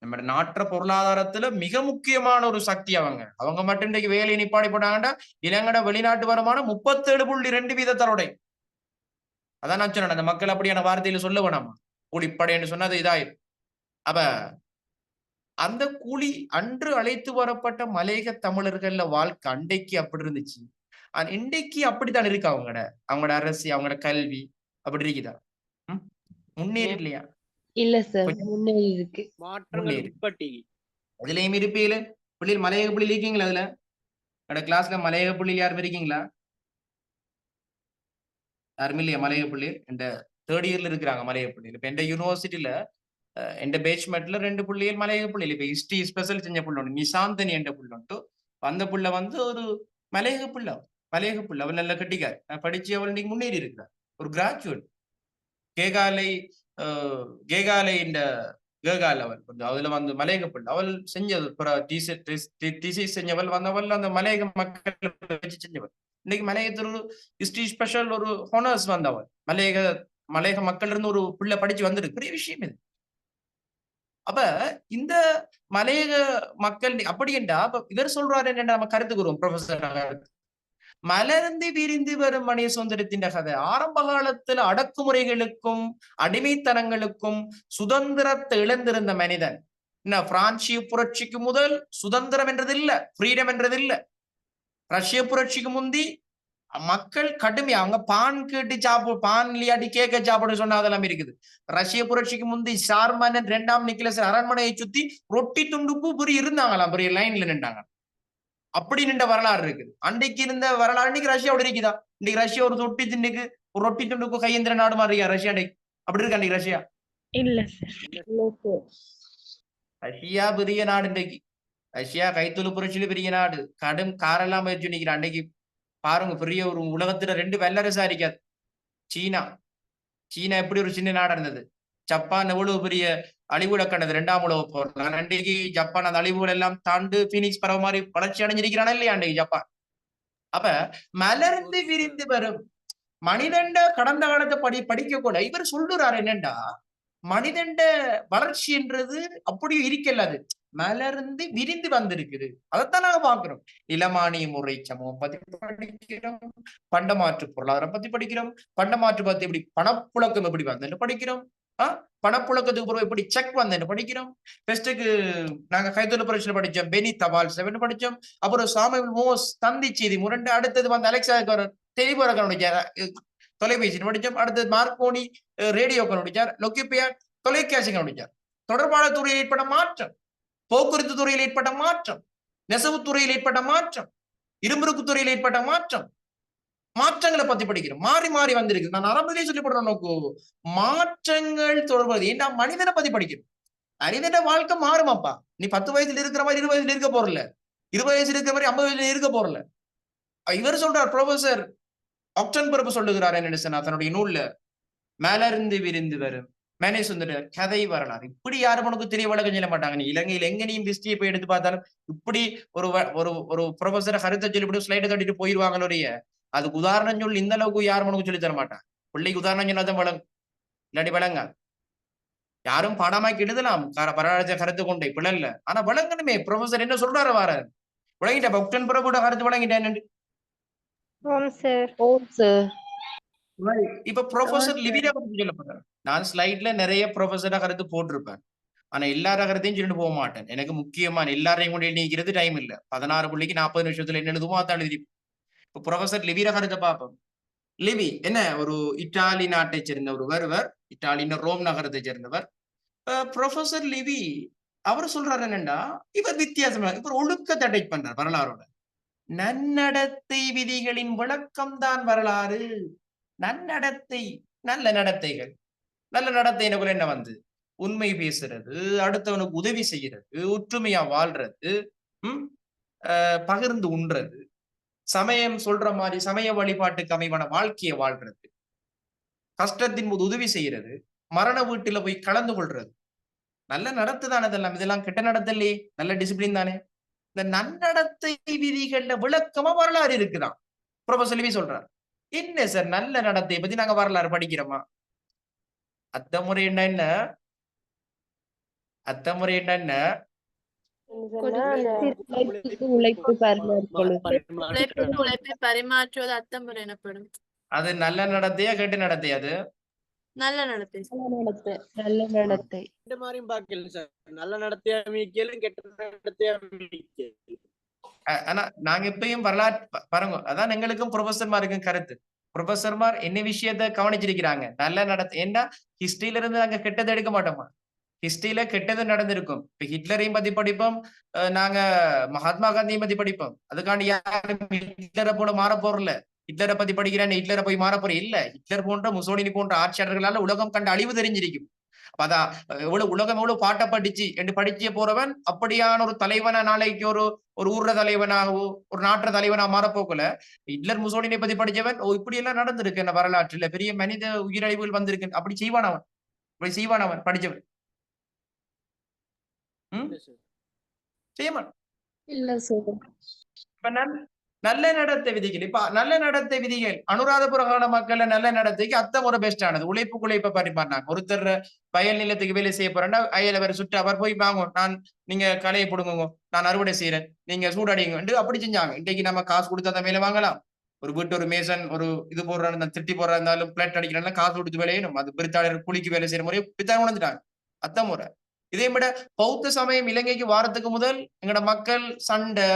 [SPEAKER 1] நம்ம நாட்டு பொருளாதாரத்துல மிக முக்கியமான ஒரு சக்தி அவங்க மட்டும் இன்றைக்கு வேலை நிப்பாடி போட்டாங்கடா. இலங்கட வெளிநாட்டு வருமானம் 37.2% அதான் நான் சொன்னேன். அந்த மக்கள் அப்படியான வார்த்தையில சொல்ல வேணாமா? கூலிப்படைன்னு சொன்னா அது இதாயிரும். அப்ப அந்த கூலி அன்று அழைத்து வரப்பட்ட மலையக தமிழர்கள்ல வாழ்க்கை அன்றைக்கு அப்படி இருந்துச்சு. இன்றைக்கு அப்படித்தான் இருக்கு. அவங்களோட அரசு, அவங்களோட கல்வி அப்படி இருக்குதா? முன்னேறி இல்லையா?
[SPEAKER 2] இல்ல சார், முன்னேறி இருக்கு.
[SPEAKER 5] மாற்றங்கள் உட்பட்டி
[SPEAKER 1] அதுலயும் இருப்பீல பிள்ளைகள் மலையக பிள்ளைகள் இருக்கீங்களா? அதுல என்னோட கிளாஸ்ல மலையக பிள்ளைகள் யாரும் இருக்கீங்களா? யாருமே இல்லையா மலையக பிள்ளைகள்? இந்த 3rd இயர்ல இருக்கிறாங்க மலையக பிள்ளைகள். இப்ப எந்த யூனிவர்சிட்டியில எந்த பேட்ச்மெட்ல 2 பிள்ளைகள் மலையக பிள்ளைகள். இப்ப ஹிஸ்டரி ஸ்பெஷல் செஞ்ச புள்ள உண்டு, நிசாந்தனி என்ற புள்ள உண்டு. அந்த புள்ள வந்து ஒரு மலையக புள்ள, அவள் நல்ல கட்டிக்கார் படிச்சு அவள் இன்னைக்கு முன்னேறி இருக்கிறார். ஒரு கிராஜுவேட் கேகாலை இந்த கேகால் அவள் கொஞ்சம் அதுல வந்து மலையக புள்ள அவள் செஞ்சது செஞ்சவள் வந்தவள் அந்த மலையக மக்கள் வச்சு செஞ்சவள். இன்னைக்கு மலையகத்தில் ஒரு ஹிஸ்டரி ஸ்பெஷல் ஒரு ஹானர்ஸ் வந்தவள் மலையக மக்கள் இருந்து ஒரு பிள்ளை படிச்சு வந்திருக்கு. பெரிய விஷயம் இது. அப்ப இந்த மலையக மக்கள் அப்படி என்றா இவர் சொல்றாரு என்ன நம்ம கருத்துக்குறோம் ப்ரொஃபசர் மலர்ந்து விரிந்து வரும் மனித சுதந்திரத்தின் கதை ஆரம்ப காலத்துல அடக்குமுறைகளுக்கும் அடிமைத்தனங்களுக்கும் சுதந்திரத்தை இழந்திருந்த மனிதன். என்ன பிரான்சிய புரட்சிக்கு முதல் சுதந்திரம் என்றது இல்ல, ஃப்ரீடம் என்றது இல்ல. ரஷ்ய புரட்சிக்கு முந்தி மக்கள் கடுமையா அவங்க பான் கேட்டு பான் இல்லையாட்டி கேக்க சாப்பிட சொன்னா அதெல்லாம் இருக்குது. ரஷ்ய புரட்சிக்கு முந்தி ஷார்மன் 2ஆம் நிக்கலஸ் அரண்மனையை சுத்தி ரொட்டி துண்டுக்கு பெரிய இருந்தாங்களாம், பெரிய லைன்ல நின்றாங்க. அப்படி நின்ற வரலாறு இருக்குது. அன்றைக்கு இருந்த வரலாறு இன்னைக்கு ரஷ்யா அப்படி இருக்குதா? இன்னைக்கு ரஷ்யா ஒரு ரொட்டி திண்டுக்கு ஒரு ரொட்டி துண்டுக்கு கையேந்திர நாடு மாதிரி இருக்கா ரஷ்யா? அப்படி இருக்கா இன்னைக்கு ரஷ்யா?
[SPEAKER 2] இல்ல சார்.
[SPEAKER 1] ரஷ்யா பெரிய நாடு. இன்றைக்கு ரஷ்யா கைத்தொழில் புரட்சியில பெரிய நாடு. கடும் காரெல்லாம் வச்சு நிக்கிறேன். அன்றைக்கு பாருங்க பெரிய ஒரு உலகத்துல 2 வல்லரசா இருக்காது. சீனா எப்படி ஒரு சின்ன நாடா இருந்தது. ஜப்பான் எவ்வளவு பெரிய அழிவுலக்கானது 2ஆம் உலக போர். அன்றைக்கு ஜப்பான் அந்த அழிவுகள் எல்லாம் தாண்டு பீனிக்ஸ் பறவை மாதிரி வளர்ச்சி அடைஞ்சிருக்கிறானா இல்லையா அன்றைக்கு ஜப்பான்? அப்ப மலர்ந்து விரிந்து வரும் மனிதண்ட கடந்த காலத்தை படிக்க கூட இவர் சொல்லுறாரு என்னண்டா மனிதண்ட வளர்ச்சி என்றது அப்படியும் இருக்கலாது, மலர்ந்து விரிந்து வந்திருக்குது. அதைத்தான் நாங்க பாக்குறோம். இளமானிய முறை சமூகம் பத்தி படிக்கிறோம், பண்டமாற்று பொருளாதாரம் பத்தி படிக்கிறோம், பண்டமாற்று பத்தி எப்படி பணப்புழக்கம் எப்படி வந்தேன்னு படிக்கிறோம், பணப்புழக்கத்துக்கு பிறகு எப்படி செக் வந்தேன்னு படிக்கிறோம். ஃபர்ஸ்ட்டுக்கு நாங்க கைத்தொழில் புரட்சியில படிச்சோம் பெனி தபால் செவன் படிச்சோம். அப்புறம் சாமுவேல் மோஸ் தந்தி செய்தி முரண்டு. அடுத்தது வந்து அலெக்சா டெலிபோரனுடைய தொலைபேசி படிச்சோம். அடுத்தது மார்க்கோனி ரேடியோ கண்டுபிடிச்சார். லொக்கிபியா தொலைக்காட்சி கண்டுபிடிச்சார். தொடர்பாளர் துறையில் ஏற்பட்ட மாற்றம், போக்குவரத்து துறையில் ஏற்பட்ட மாற்றம், நெசவு துறையில் ஏற்பட்ட மாற்றம், இரும்புருக்கு துறையில் ஏற்பட்ட மாற்றங்களை பத்தி படிக்கிறோம். மாறி மாறி வந்திருக்கு. நான் ஆரம்பத்திலேயே சொல்லிப்படுறேன் நோக்கு மாற்றங்கள் தொடர்பு ஏன்னா மனிதனை பத்தி படிக்கிறோம். மனிதன வாழ்க்கை மாறுமாப்பா. நீ 10 வயசுல இருக்கிற மாதிரி 20 வயசுல இருக்க போறல, 20 வயசுல இருக்கிற மாதிரி 50 வயசுல இருக்க போறல. இவர் சொல்றார் ப்ரொஃபசர் ஆக்டன் பிரபு சொல்லுகிறார் என்ன தன்னுடைய நூல்ல மலர்ந்து விரிந்து வரும் மேனே சுந்தர கதை வரலாறு. இப்படி யாரும் உனக்கு தெரிய வழக்கம் சொல்ல மாட்டாங்க. நீ இலங்கையில் எங்கனையும் ஹிஸ்டரியை போய் எடுத்து பார்த்தாலும் இப்படி ஒரு ப்ரொஃபசர் கருத்தை சொல்லி ஸ்லைடை தட்டிட்டு போயிருவாங்களுடைய அதுக்கு உதாரணம் சொல்லி இந்த அளவுக்கு யாரும் உனக்கு சொல்லி தர மாட்டாங்க. பிள்ளைக்கு உதாரணம் சொன்னாதான் வழங்கும், இல்லாட்டி வழங்க யாரும் பாடமாக்கி எடுதலாம் பரவாயில்ல கருத்து கொண்டே பிள்ளை. ஆனா வழங்கணுமே. ப்ரொஃபசர் என்ன சொல்றாரு வார வழங்கிட்டா ஆக்டன் பிரபுட கருத்து வழங்கிட்டேன். இப்ப ப்ரொஃபசர் லிவிரா பத்தி சொல்லப்படுறாரு. நான் ஸ்லைட்ல நிறைய ப்ரொஃபசரா கருத்து போட்டிருப்பேன். ஆனா எல்லார கருத்தையும் சொல்லிட்டு போக மாட்டேன். எனக்கு முக்கியமான எல்லாரையும் கொண்டு நீக்கிறது டைம் இல்ல. 16 புள்ளிக்கு 40 நிமிஷத்துல என்ன எழுதுமோ அதான் எழுதி. இப்ப ப்ரொஃபசர் லிவிரா கருத்தை பார்ப்போம். லிவி என்ன ஒரு இத்தாலி நாட்டை சேர்ந்த ஒருவர், இத்தாலியின் ரோம் நகரத்தை சேர்ந்தவர். ப்ரொஃபசர் லிவி அவர் சொல்றாரு என்னண்டா இவர் வித்தியாசமா இவர் ஒழுக்கத்தை அட்டாச் பண்றார் வரலாறோட. நன்னடத்தை விதிகளின் விளக்கம் தான் வரலாறு. நன்னடத்தை நல்ல நடத்தைகள். நல்ல நடத்தை என்ன வந்து உண்மை பேசுறது, அடுத்தவனுக்கு உதவி செய்யறது, ஒற்றுமையா வாழ்றது, பகிர்ந்து உண்றது, சமயம் சொல்ற மாதிரி சமய வழிபாட்டுக்கு அமைவான வாழ்க்கையை வாழ்றது, கஷ்டத்தின் போது உதவி செய்யறது, மரண வீட்டுல போய் கலந்து கொள்றது. நல்ல நடத்து தானே இதெல்லாம். இதெல்லாம் கெட்ட நடத்தலையே, நல்ல டிசிப்ளின் தானே. இந்த நன்னடத்தை விதிகள்ல விளக்கமா வரலாறு இருக்குதான் ப்ரொஃபசர் லிவி சொல்றார். என்ன சார் நல்ல நடத்தையை பத்தி நாங்க வரலாறு படிக்கிறோமா? அத்தமுறை என்ன
[SPEAKER 2] உழைப்பை பரிமாற்றுவது அத்தமுறை எனப்படும்.
[SPEAKER 1] அது நல்ல நடத்தையா கெட்ட நடத்தையா? அது
[SPEAKER 8] நல்ல நடத்தை.
[SPEAKER 2] நல்ல நடத்தை.
[SPEAKER 5] இந்த மாதிரியும் பார்க்கல சார். நல்ல நடத்தையா மீக்கலும் கெட்ட நடத்தையா மீக்கலும்.
[SPEAKER 1] ஆனா நாங்க இப்பயும் வரலாற்று பாருங்க, அதான் எங்களுக்கும் ப்ரொஃபஸர்மாருக்கும் கருத்து. ப்ரொஃபஸர்மார் என்ன விஷயத்த கவனிச்சிருக்கிறாங்க, நல்ல நடத்தை. ஏன்னா ஹிஸ்டரியில இருந்து நாங்க கெட்டதை எடுக்க மாட்டோமா? ஹிஸ்டரியில கெட்டது நடந்திருக்கும். இப்ப ஹிட்லரையும் பத்தி படிப்போம், நாங்க மகாத்மா காந்தியும் பத்தி படிப்போம். அதுக்காண்டி யாரும் ஹிட்லரை போல மாற போறல. ஹிட்லரை பத்தி படிக்கிறேன், ஹிட்லரை போய் மாற போற இல்ல. ஹிட்லர் போன்ற முசோலினி போன்ற ஆட்சியாளர்களால உலகம் கண்ட அழிவு தெரிஞ்சிருக்கும். அதான் உலகம் எவ்வளவு பாட்ட படிச்சு என்று படிக்க போறவன் அப்படியான ஒரு தலைவனா நாளைக்கு ஒரு ஊர்ற தலைவனாகவோ ஒரு நாட்டுற தலைவனா மாறப்போக்கல. ஹிட்லர் முசோலினை பத்தி படிச்சவன் இப்படி எல்லாம் நடந்திருக்கு என்ன வரலாற்றுல பெரிய மனித உயிரழிவுகள் வந்திருக்கு, அப்படி செய்வான் அவன் படிச்சவன் செய்யமான்.
[SPEAKER 2] இல்ல சார்.
[SPEAKER 1] இப்ப நல்ல நடத்தை விதிகள், இப்ப நல்ல நடத்தை விதிகள் அனுராதபுர கால மக்கள் நல்ல நடத்தைக்கு அத்தம் ஒரு பெஸ்ட் ஆனது. உழைப்ப பரிமாறினாங்க. ஒருத்தர் வயல் நிலத்துக்கு வேலை செய்ய போறேன்னா அவர் சுற்று அவர் போய் வாங்க, நீங்க களையை போடுங்க, நான் அறுவடை செய்யறேன், நீங்க சூடாடிங்க அப்படி செஞ்சாங்க. இன்றைக்கு நம்ம காசு கொடுத்தா தான் வேலை வாங்கலாம். ஒரு வீட்டு ஒரு மேசன் ஒரு இது போடுறாங்க, திருட்டி போடுறா இருந்தாலும் பிளேட் அடிக்கிறாங்க, காசு கொடுத்து வேலையணும். அது பிரித்தாளர் கூலிக்கு வேலை செய்யற முறையை பிரித்தாங்க உணர்ந்துட்டாங்க. அத்த முறை. இதே விட பௌத்த சமயம் இலங்கைக்கு வாரத்துக்கு முதல் எங்களோட மக்கள் சண்டை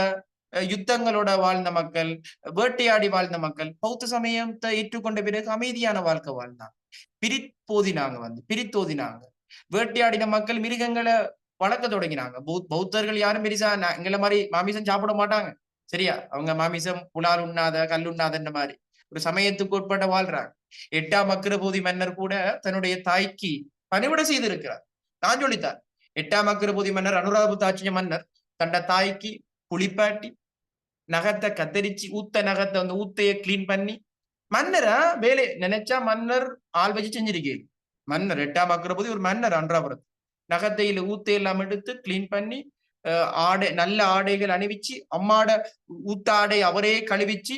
[SPEAKER 1] யுத்தங்களோட வாழ்ந்த மக்கள், வேட்டையாடி வாழ்ந்த மக்கள் பௌத்த சமயத்தை ஏற்றுக்கொண்ட பிறகு அமைதியான வாழ்க்கை வாழ்ந்தாங்க. பிரித்தோதினாங்க. வேட்டையாடின மக்கள் மிருகங்களை வளர்க்க தொடங்கினாங்க. பௌத்தர்கள் யாரும் பெரிசா எங்களை மாதிரி மாமிசம் சாப்பிட மாட்டாங்க. சரியா? அவங்க மாமிசம் புலால் உண்ணாத கல் உண்ணாதன்ற மாதிரி ஒரு சமயத்துக்கு உட்பட்ட வாழ்றாங்க. 8ஆம் அக்கிரபோதி மன்னர் கூட தன்னுடைய தாய்க்கு பணிவிட செய்திருக்கிறார். நான் சொல்லித்தார். 8ஆம் அக்கிரபோதி மன்னர் அனுராதபுர மன்னர் தன்னை தாய்க்கு குளிப்பாட்டி நகத்தை கத்தரிச்சு நகத்தை ஊத்தைய கிளீன் பண்ணி மன்னரா வேலை நினைச்சா மன்னர் ஆள் வச்சு செஞ்சிருக்கேன். மன்னர் 8ஆம் அக்கிரபோதி ஒரு மன்னர் அன்றாபுரத்து நகத்தையில எல்லாம் எடுத்து கிளீன் பண்ணி ஆடை நல்ல ஆடைகள் அணிவிச்சு அம்மாட ஆடை அவரே கழுவிச்சு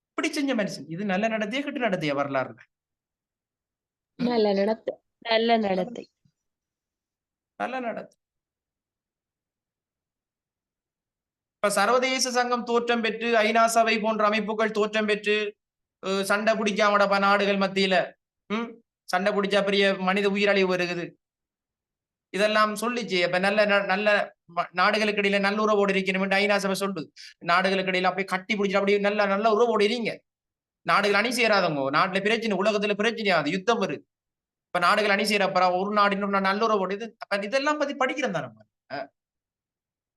[SPEAKER 1] இப்படி செஞ்ச மனுஷன். இது நல்ல நடத்தைய கெட்டு நடத்தைய வரலாறுல?
[SPEAKER 2] நல்ல நடத்தை. நல்ல நடத்தை.
[SPEAKER 1] நல்ல நடத்தை. இப்ப சர்வதேச சங்கம் தோற்றம் பெற்று ஐநா சபை போன்ற அமைப்புகள் தோற்றம் பெற்று சண்டை பிடிக்காம நாடுகள் மத்தியில சண்டை பிடிச்சா பெரிய மனித உயிரழிவு வருகுது. இதெல்லாம் சொல்லிச்சு. அப்ப நல்ல நாடுகளுக்கு இடையில நல்ல உறவோடு இருக்கணும் ஐநா சபை சொல்லுது. நாடுகளுக்கு இடையில அப்படியே கட்டி பிடிச்சிட்டு அப்படியே நல்ல உறவோடு இருங்க. நாடுகள் அணி சேராதவங்க, நாட்டுல பிரச்சனை, உலகத்துல பிரச்சனையாது, யுத்தம் வருது. இப்ப நாடுகள் அணி சேரப்ப ஒரு நாடு இன்னொரு நல்ல உறவோடு இதெல்லாம் பத்தி படிக்கிறோம் தானே.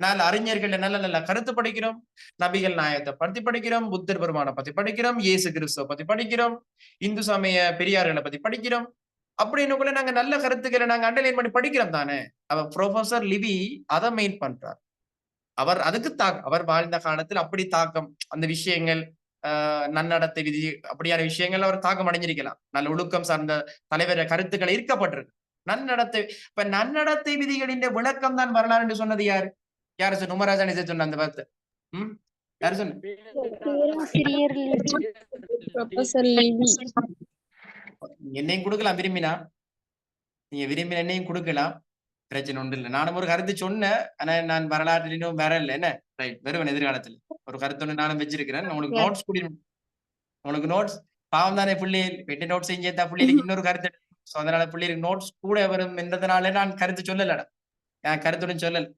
[SPEAKER 1] நல்ல அறிஞர்கள் நல்ல கருத்து படிக்கிறோம், நபிகள் நாயகத்தை பத்தி படிக்கிறோம், புத்தர் பெருமானை பத்தி படிக்கிறோம், இயேசு கிறிஸ்துவ பத்தி படிக்கிறோம், இந்து சமய பெரியார்களை பத்தி படிக்கிறோம். அப்படின்னு நாங்க நல்ல கருத்துக்களை நாங்க அண்டர்லைன் பண்ணி படிக்கிறோம் தானே. அவர் ப்ரொஃபசர் லிவி அதை மெயின் பண்றார். அவர் அதுக்கு அவர் வாழ்ந்த காலத்தில் அப்படி தாக்கம், அந்த விஷயங்கள் நன்னடத்தை விதி அப்படியான விஷயங்கள் அவர் தாக்கம் அடைஞ்சிருக்கலாம். நல்ல ஒழுக்கம் சார்ந்த தலைவர் கருத்துக்களை இருக்கப்பட்டிருக்கு. நன்னடத்தை இப்ப நன்னடத்தை விதிகளின் விளக்கம் தான் வரலாறு என்று சொன்னது யாரு? யாரு சொன்ன? உமராஜானி சொன்ன அந்த வார்த்தை யாரு சொன்ன? என்னையும் கொடுக்கலாம் விரும்பினா, நீங்க விரும்பின என்னையும் கொடுக்கலாம், பிரச்சனை ஒன்று இல்லை. நானும் ஒரு கருத்து சொன்னேன், ஆனா நான் வரலாற்றில் இன்னும் வரல. என்ன ரைட் வருவேன் எதிர்காலத்துல ஒரு கருத்து ஒன்று நானும் வச்சிருக்கிறேன். உங்களுக்கு நோட்ஸ் உங்களுக்கு நோட்ஸ் பாவம் தானே பிள்ளைகள் வெட்டி நோட்ஸ் செஞ்சா பிள்ளைகளுக்கு இன்னொரு கருத்து. அதனால பிள்ளைகளுக்கு நோட்ஸ் கூட வரும் என்றதுனால நான் கருத்து சொல்லலடா, நான் கருத்துடன் சொல்லல.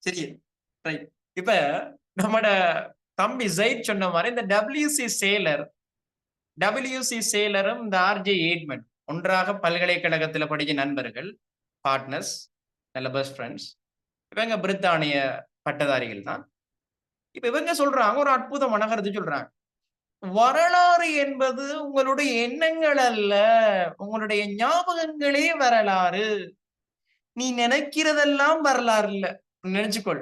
[SPEAKER 1] சரி ரைட். இப்ப நம்மட தம்பி ஜெயிட் சொன்ன மாதிரி இந்த WC சேலரும் இந்த RJ எய்ட்மன் ஒன்றாக பல்கலைக்கழகத்துல படிச்ச நண்பர்கள், பார்ட்னர்ஸ், நல்ல பெஸ்ட் ஃப்ரெண்ட்ஸ். இவங்க பிரித்தானிய பட்டதாரிகள் தான். இப்ப இவங்க சொல்றாங்க ஒரு அற்புதமான கருத்து சொல்றாங்க. வரலாறு என்பது உங்களுடைய எண்ணங்கள் அல்ல, உங்களுடைய ஞாபகங்களே வரலாறு. நீ நினைக்கிறதெல்லாம் வரலாறு இல்ல, நினைச்சுக்கொள்.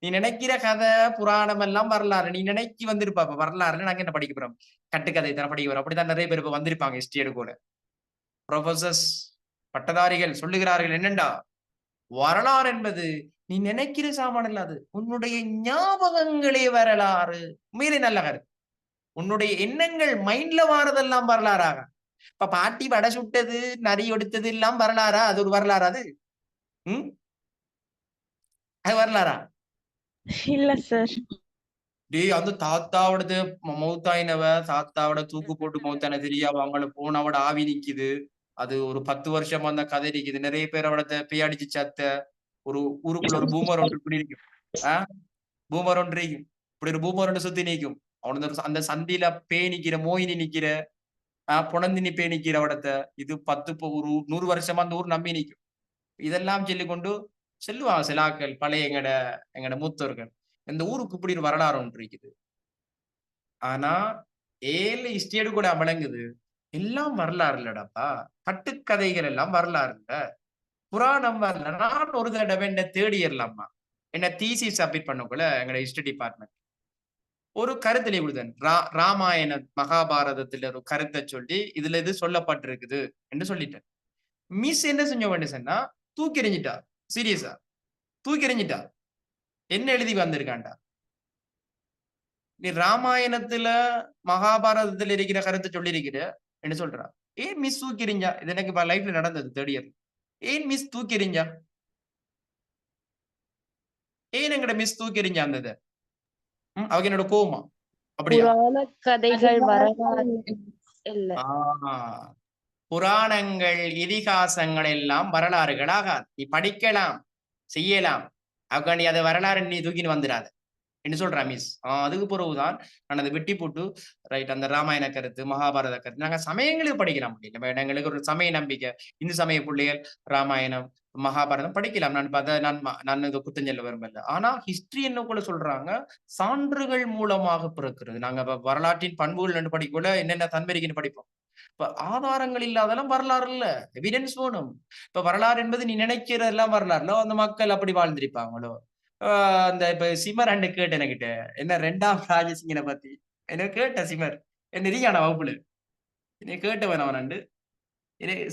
[SPEAKER 1] நீ நினைக்கிற கதை புராணம் எல்லாம் வரலாறு. நீ நினைக்கி வந்திருப்பா. வரலாறுல நாங்க என்ன படிக்க போறோம்? கட்டுக்கதை தானே படிக்க போறோம். அப்படித்தான் நிறைய பேர் இப்ப வந்திருப்பாங்க ஹிஸ்டரி எடுக்கோல. ப்ரொஃபசர்ஸ், பட்டதாரிகள் சொல்லுகிறார்கள் என்னண்டா, வரலாறு என்பது நீ நினைக்கிற சாமான் இல்லாது, உன்னுடைய ஞாபகங்களே வரலாறு. உண்மையிலே நல்ல கருத்து. உன்னுடைய எண்ணங்கள் மைண்ட்ல வாரதெல்லாம் வரலாறாக. இப்ப பாட்டி வடை சுட்டது, நரி எடுத்தது எல்லாம் வரலாறா? அது ஒரு வரலாறு? அது அது வரலாறா?
[SPEAKER 2] இல்ல சார்.
[SPEAKER 1] டேய் அந்த தாத்தாவோடது மௌத்தாயினவ தாத்தாவோட தூக்கு போட்டு மௌத்தான தெரியா அவங்கள போனவோட ஆவி நிக்குது. அது ஒரு 10 வருஷம் அந்த கதை இருக்குது. நிறைய பேர் அவட பேயடிச்சு சத்த ஒரு ஊருக்குள்ள ஒரு பூமர் ஒன்று இப்படி இருக்கும். பூமர் ஒன்று இருக்கும். இப்படி ஒரு பூமர் ஒன்று சுத்தி நிக்கும். அவனது அந்த சந்தியில பேய் நிக்கிற மோகினி நிக்கிற புனந்தினி பேய் நிக்கிற அவடத்த இது 10 ஒரு 100 வருஷமா அந்த ஊர் நம்பி நிக்கும். இதெல்லாம் சொல்லிக் கொண்டு செல்லுவாங்க சிலாக்கள் பழைய எங்கட மூத்தோர்கள். இந்த ஊருக்கு இப்படி ஒரு வரலாறு ஒன்று இருக்குது. ஆனா 7 ஸ்டேடு கூட விளங்குது. எல்லாம் வரலாறு இல்லடாப்பா. கட்டுக்கதைகள் எல்லாம் வரலாறு இல்ல. புராணம் வரல. நான் ஒரு தடவை என்ன தேடியறலாமா. என்ன தீசிஸ் சப்மிட் பண்ணக்குள்ள எங்களோட ஹிஸ்டரி டிபார்ட்மெண்ட் ஒரு கருத்துல விடுதன் ராமாயண மகாபாரதத்துல ஒரு கருத்தை சொல்லி இதுல இது சொல்லப்பட்டிருக்குது என்று சொல்லிட்டேன். மிஸ் என்ன செஞ்ச வேண்டியன்னா தூக்கி எறிஞ்சிட்டா. சீரியஸா தூக்கி எறிஞ்சிட்டா. என்ன எழுதி வந்திருக்காண்டா நீ ராமாயணத்துல மகாபாரதத்துல இருக்கிற கருத்தை சொல்லி இருக்கிற என்ன சொல்றா. ஏன் மிஸ் தூக்கி எறிஞ்சா? இது எனக்கு இப்ப லைஃப்ல நடந்தது 3rd இயர். ஏன் மிஸ் தூக்கி எறிஞ்சா? ஏன் எங்கட மிஸ் தூக்கி எறிஞ்சா அந்த அவங்க என்னோட கோவமா அப்படியா?
[SPEAKER 2] புராண கதைகள் வரலாறு இல்ல.
[SPEAKER 1] புராணங்கள் இதிகாசங்கள் எல்லாம் வரலாறுகளாகாது. நீ படிக்கலாம் செய்யலாம் அவக்காண்டி அதை வரலாறு நீ தூக்கின்னு வந்துடாத என்ன சொல்றா மிஸ். அதுக்கு பிறகுதான் நான் அதை வெட்டி போட்டு ரைட் அந்த ராமாயண கருத்து மகாபாரத கருத்து நாங்க சமயங்களுக்கு படிக்கலாம் முடியும். எங்களுக்கு ஒரு சமய நம்பிக்கை இந்து சமய பிள்ளைகள் ராமாயணம் மகாபாரதம் படிக்கலாம். நான் பார்த்தா நான் இது குத்தஞ்செல்ல விரும்பல. ஆனா ஹிஸ்டரி என்ன கூட சொல்றாங்க சான்றுகள் மூலமாக பிறக்கிறது. நாங்க வரலாற்றின் பண்புகள் படிக்கல என்னென்ன தன்மைக்குன்னு படிப்போம். இப்ப ஆதாரங்கள் இல்லாதெல்லாம் வரலாறு இல்ல. எவிடன்ஸ் வேணும். இப்ப வரலாறு என்பது நீ நினைக்கிறதெல்லாம் வரலாறுல அந்த மக்கள் அப்படி வாழ்ந்திருப்பாங்களோ. அந்த இப்ப சிமர் அண்டு கேட்ட என்கிட்ட என்ன 2ஆம் ராஜசிங்கனை பத்தி என்ன கேட்ட சிமர் என்ன ரீயான வகுப்புல என்ன கேட்டவன் அவன் அண்டு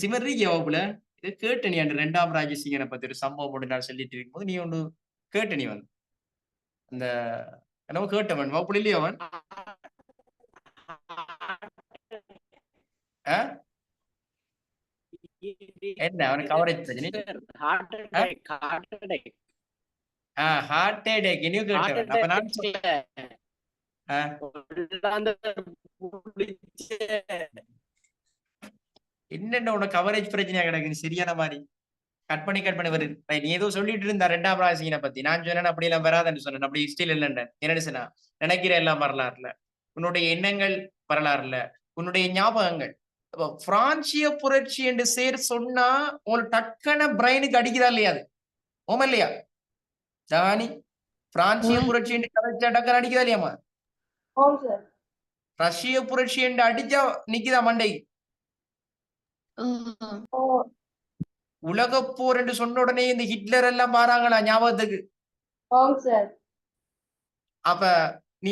[SPEAKER 1] சிமர் ரீகிய வகுப்புல இது கேட்ட நீ அண்டு 2ஆம் ராஜசிங்கனை பத்தி ஒரு சம்பவம் போட்டு நான் சொல்லிட்டு இருக்கும்போது நீ ஒன்று கேட்ட நீ வந்து அந்த என்னவோ கேட்டவன் வகுப்புல இல்லையோ அவன் என்ன அவனுக்கு கவரேஜ் பிரச்சனை ஹார்ட் அட்டாக் இனியும் கேட்டவன். அப்ப நான் என்னென்ன உனக்கு கவரேஜ் பிரச்சனையா கிடக்குன்னு சரியான மாதிரி கட் பண்ணி வருது. நீ ஏதோ சொல்லிட்டு இருந்தா 2ஆம் ராசிங்கனை பத்தி நான் சொன்னேன் அப்படி எல்லாம் வராதுன்னு சொன்னேன். அப்படி ஸ்டில் இல்லைன்னு என்ன சொன்னா நினைக்கிற எல்லாம் வரலாறுல உன்னுடைய எண்ணங்கள் வரலாறுல உன்னுடைய ஞாபகங்கள். பிரான்சிய புரட்சி என்று சேர் சொன்னா உங்களுக்கு டக்குன பிரெயினுக்கு அடிக்குதா இல்லையா? அது ஓமா இல்லையா ஜானி? பிரான்சிய புரட்சி என்று கதைச்சா டக்குன அடிக்குதா இல்லையாமா? ரஷ்ய புரட்சி என்று அடிச்சா நிக்குதா மண்டை? உலக போர் என்று சொன்ன உடனே இந்த ஹிட்லர் எல்லாம் மாறாங்களா ஞாபகத்துக்கு? அப்ப நீ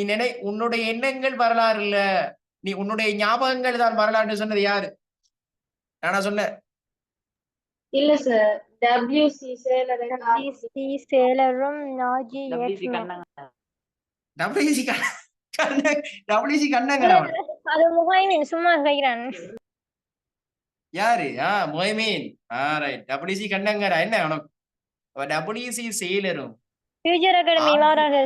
[SPEAKER 1] உன்னுடைய எண்ணங்கள் வரலாறு இல்ல, நீ உன்னுடைய ஞாபகங்கள் தான் வரலாறுன்னு சொன்னது யாரு? நானா சொன்னேன்?
[SPEAKER 7] இல்ல சார், WC சேலரும்
[SPEAKER 1] WC கண்ணங்கரா
[SPEAKER 7] அது முகாமின் சும்மா கைறான்.
[SPEAKER 1] யாரு? மொய்மீன். ரைட். WC கண்ணங்கரா என்ன உனக்கு? WC சேலரும்
[SPEAKER 7] ஃபியூச்சர் அகாடமி வாராங்க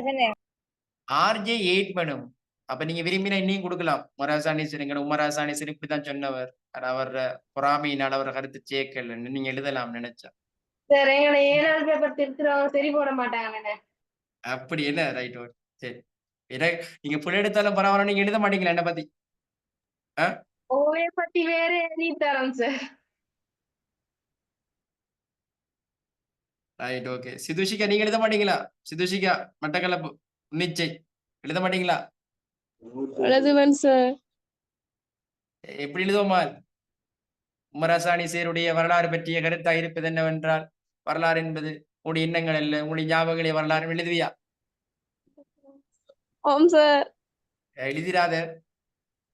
[SPEAKER 1] RJ 8 பண்ணும். அப்ப நீங்க விரும்பினா இன்னும் கொடுக்கலாம். உமராசானீஸ்வரர் உமராசானீஸ்வரர் இப்படிதான் சொன்னவர். அவர் பொறாமையினால் அவர் கருத்து சேர்க்கல நீங்க எழுதலாம் நினைச்சா.
[SPEAKER 7] சார் எங்களை 7ஆவது பேப்பர் திருத்துறவங்க சரி போட மாட்டாங்க.
[SPEAKER 1] அப்படி என்ன? ரைட். சரி நீங்க புள்ள எடுத்தாலும் பரவாயில்ல நீங்க எழுத மாட்டீங்களா என்ன பத்தி?
[SPEAKER 7] ஓவே பத்தி வேற எழுதி தரோம் சார்.
[SPEAKER 1] Right okay. சிதுஷிகா நீங்க எழுத மாட்டீங்களா? சிதுஷிகா மட்டக்களப்பு நிச்சய் எழுத மாட்டீங்களா?
[SPEAKER 2] எழுதுவேன் சார்.
[SPEAKER 1] எப்படி எழுதுவோமா? உமராசானி சேருடைய வரலாறு பற்றிய கருத்தாக இருப்பது என்னவென்றால் வரலாறு என்பது உங்களுடைய எண்ணங்கள் அல்ல, உங்களுடைய ஞாபகங்களை வரலாறு எழுதுவியா?
[SPEAKER 2] ஆம் சார்.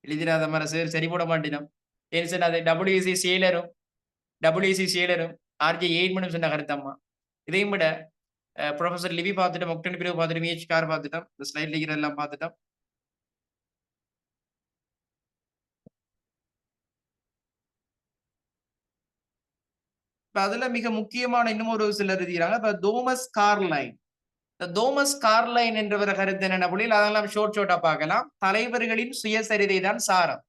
[SPEAKER 1] எழுதிராத மர சார் சரி போட மாட்டினோம். ஏன் சார் அது WC சேலரும் RJ 8 சொன்ன கருத்தம்மா. இதையும் விட ப்ரொஃபசர் லிவி பார்த்துட்டோம், ஒக்டன் பிரிவு பார்த்துட்டோம், EH கார் பார்த்துட்டோம், இந்த ஸ்லைட் லிகிற எல்லாம் பார்த்துட்டோம். இப்ப அதுல மிக முக்கியமான இன்னும் ஒரு சிலர் இருக்கிறாங்க. இப்ப தோமஸ் கார்லைன் இந்த தோமஸ் கார்லைன் என்றவர் கருத்து என்ன புள்ளியில் அதெல்லாம் ஷோர்ட்டா பார்க்கலாம். தலைவர்களின் சுயசரிதை தான் சாரம்.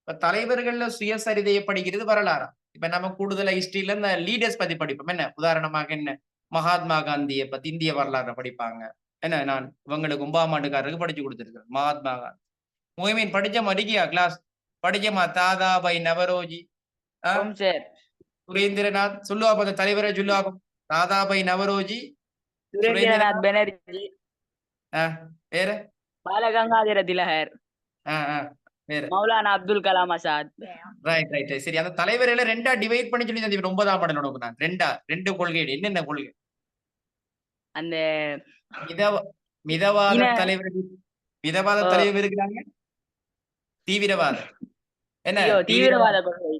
[SPEAKER 1] இப்ப தலைவர்கள்ல சுயசரிதையை படிக்கிறது வரலாறா. இப்ப நம்ம கூடுதலா ஹிஸ்டரியில இந்த லீடர்ஸ் பத்தி படிப்போம். என்ன உதாரணமாக என்ன மகாத்மா காந்தியை பத்தி இந்திய வரலாறு படிப்பாங்க. என்ன நான் இவங்களுக்கு 9ஆம் ஆண்டுக்காரருக்கு படிச்சு கொடுத்துருக்கேன். மகாத்மா காந்தி மொய்மீன் படிச்ச மடிக்கியா கிளாஸ் படிச்சமா தாதாபாய் நவரோஜி சுரேந்திரநாத் சொல்லுவா பார்த்த தலைவரை சொல்லுவாகும். தாதாபாய் நவரோஜி
[SPEAKER 8] சுரேந்திரநாத் பானர்ஜி
[SPEAKER 1] வேற
[SPEAKER 8] பாலகங்காதர திலகர்
[SPEAKER 1] வேற
[SPEAKER 8] மௌலானா அப்துல் கலாம் ஆசாத்.
[SPEAKER 1] ரைட் சரி. அந்த தலைவர்களை ரெண்டா டிவைட் பண்ணி சொல்லி 9ஆம் ஆண்டு நான் ரெண்டு கொள்கை. என்னென்ன கொள்கை?
[SPEAKER 8] அந்த
[SPEAKER 1] மிதவாத தலைவர் இருக்கிறாங்க. தீவிரவாத என்ன
[SPEAKER 8] தீவிரவாத கொள்கை.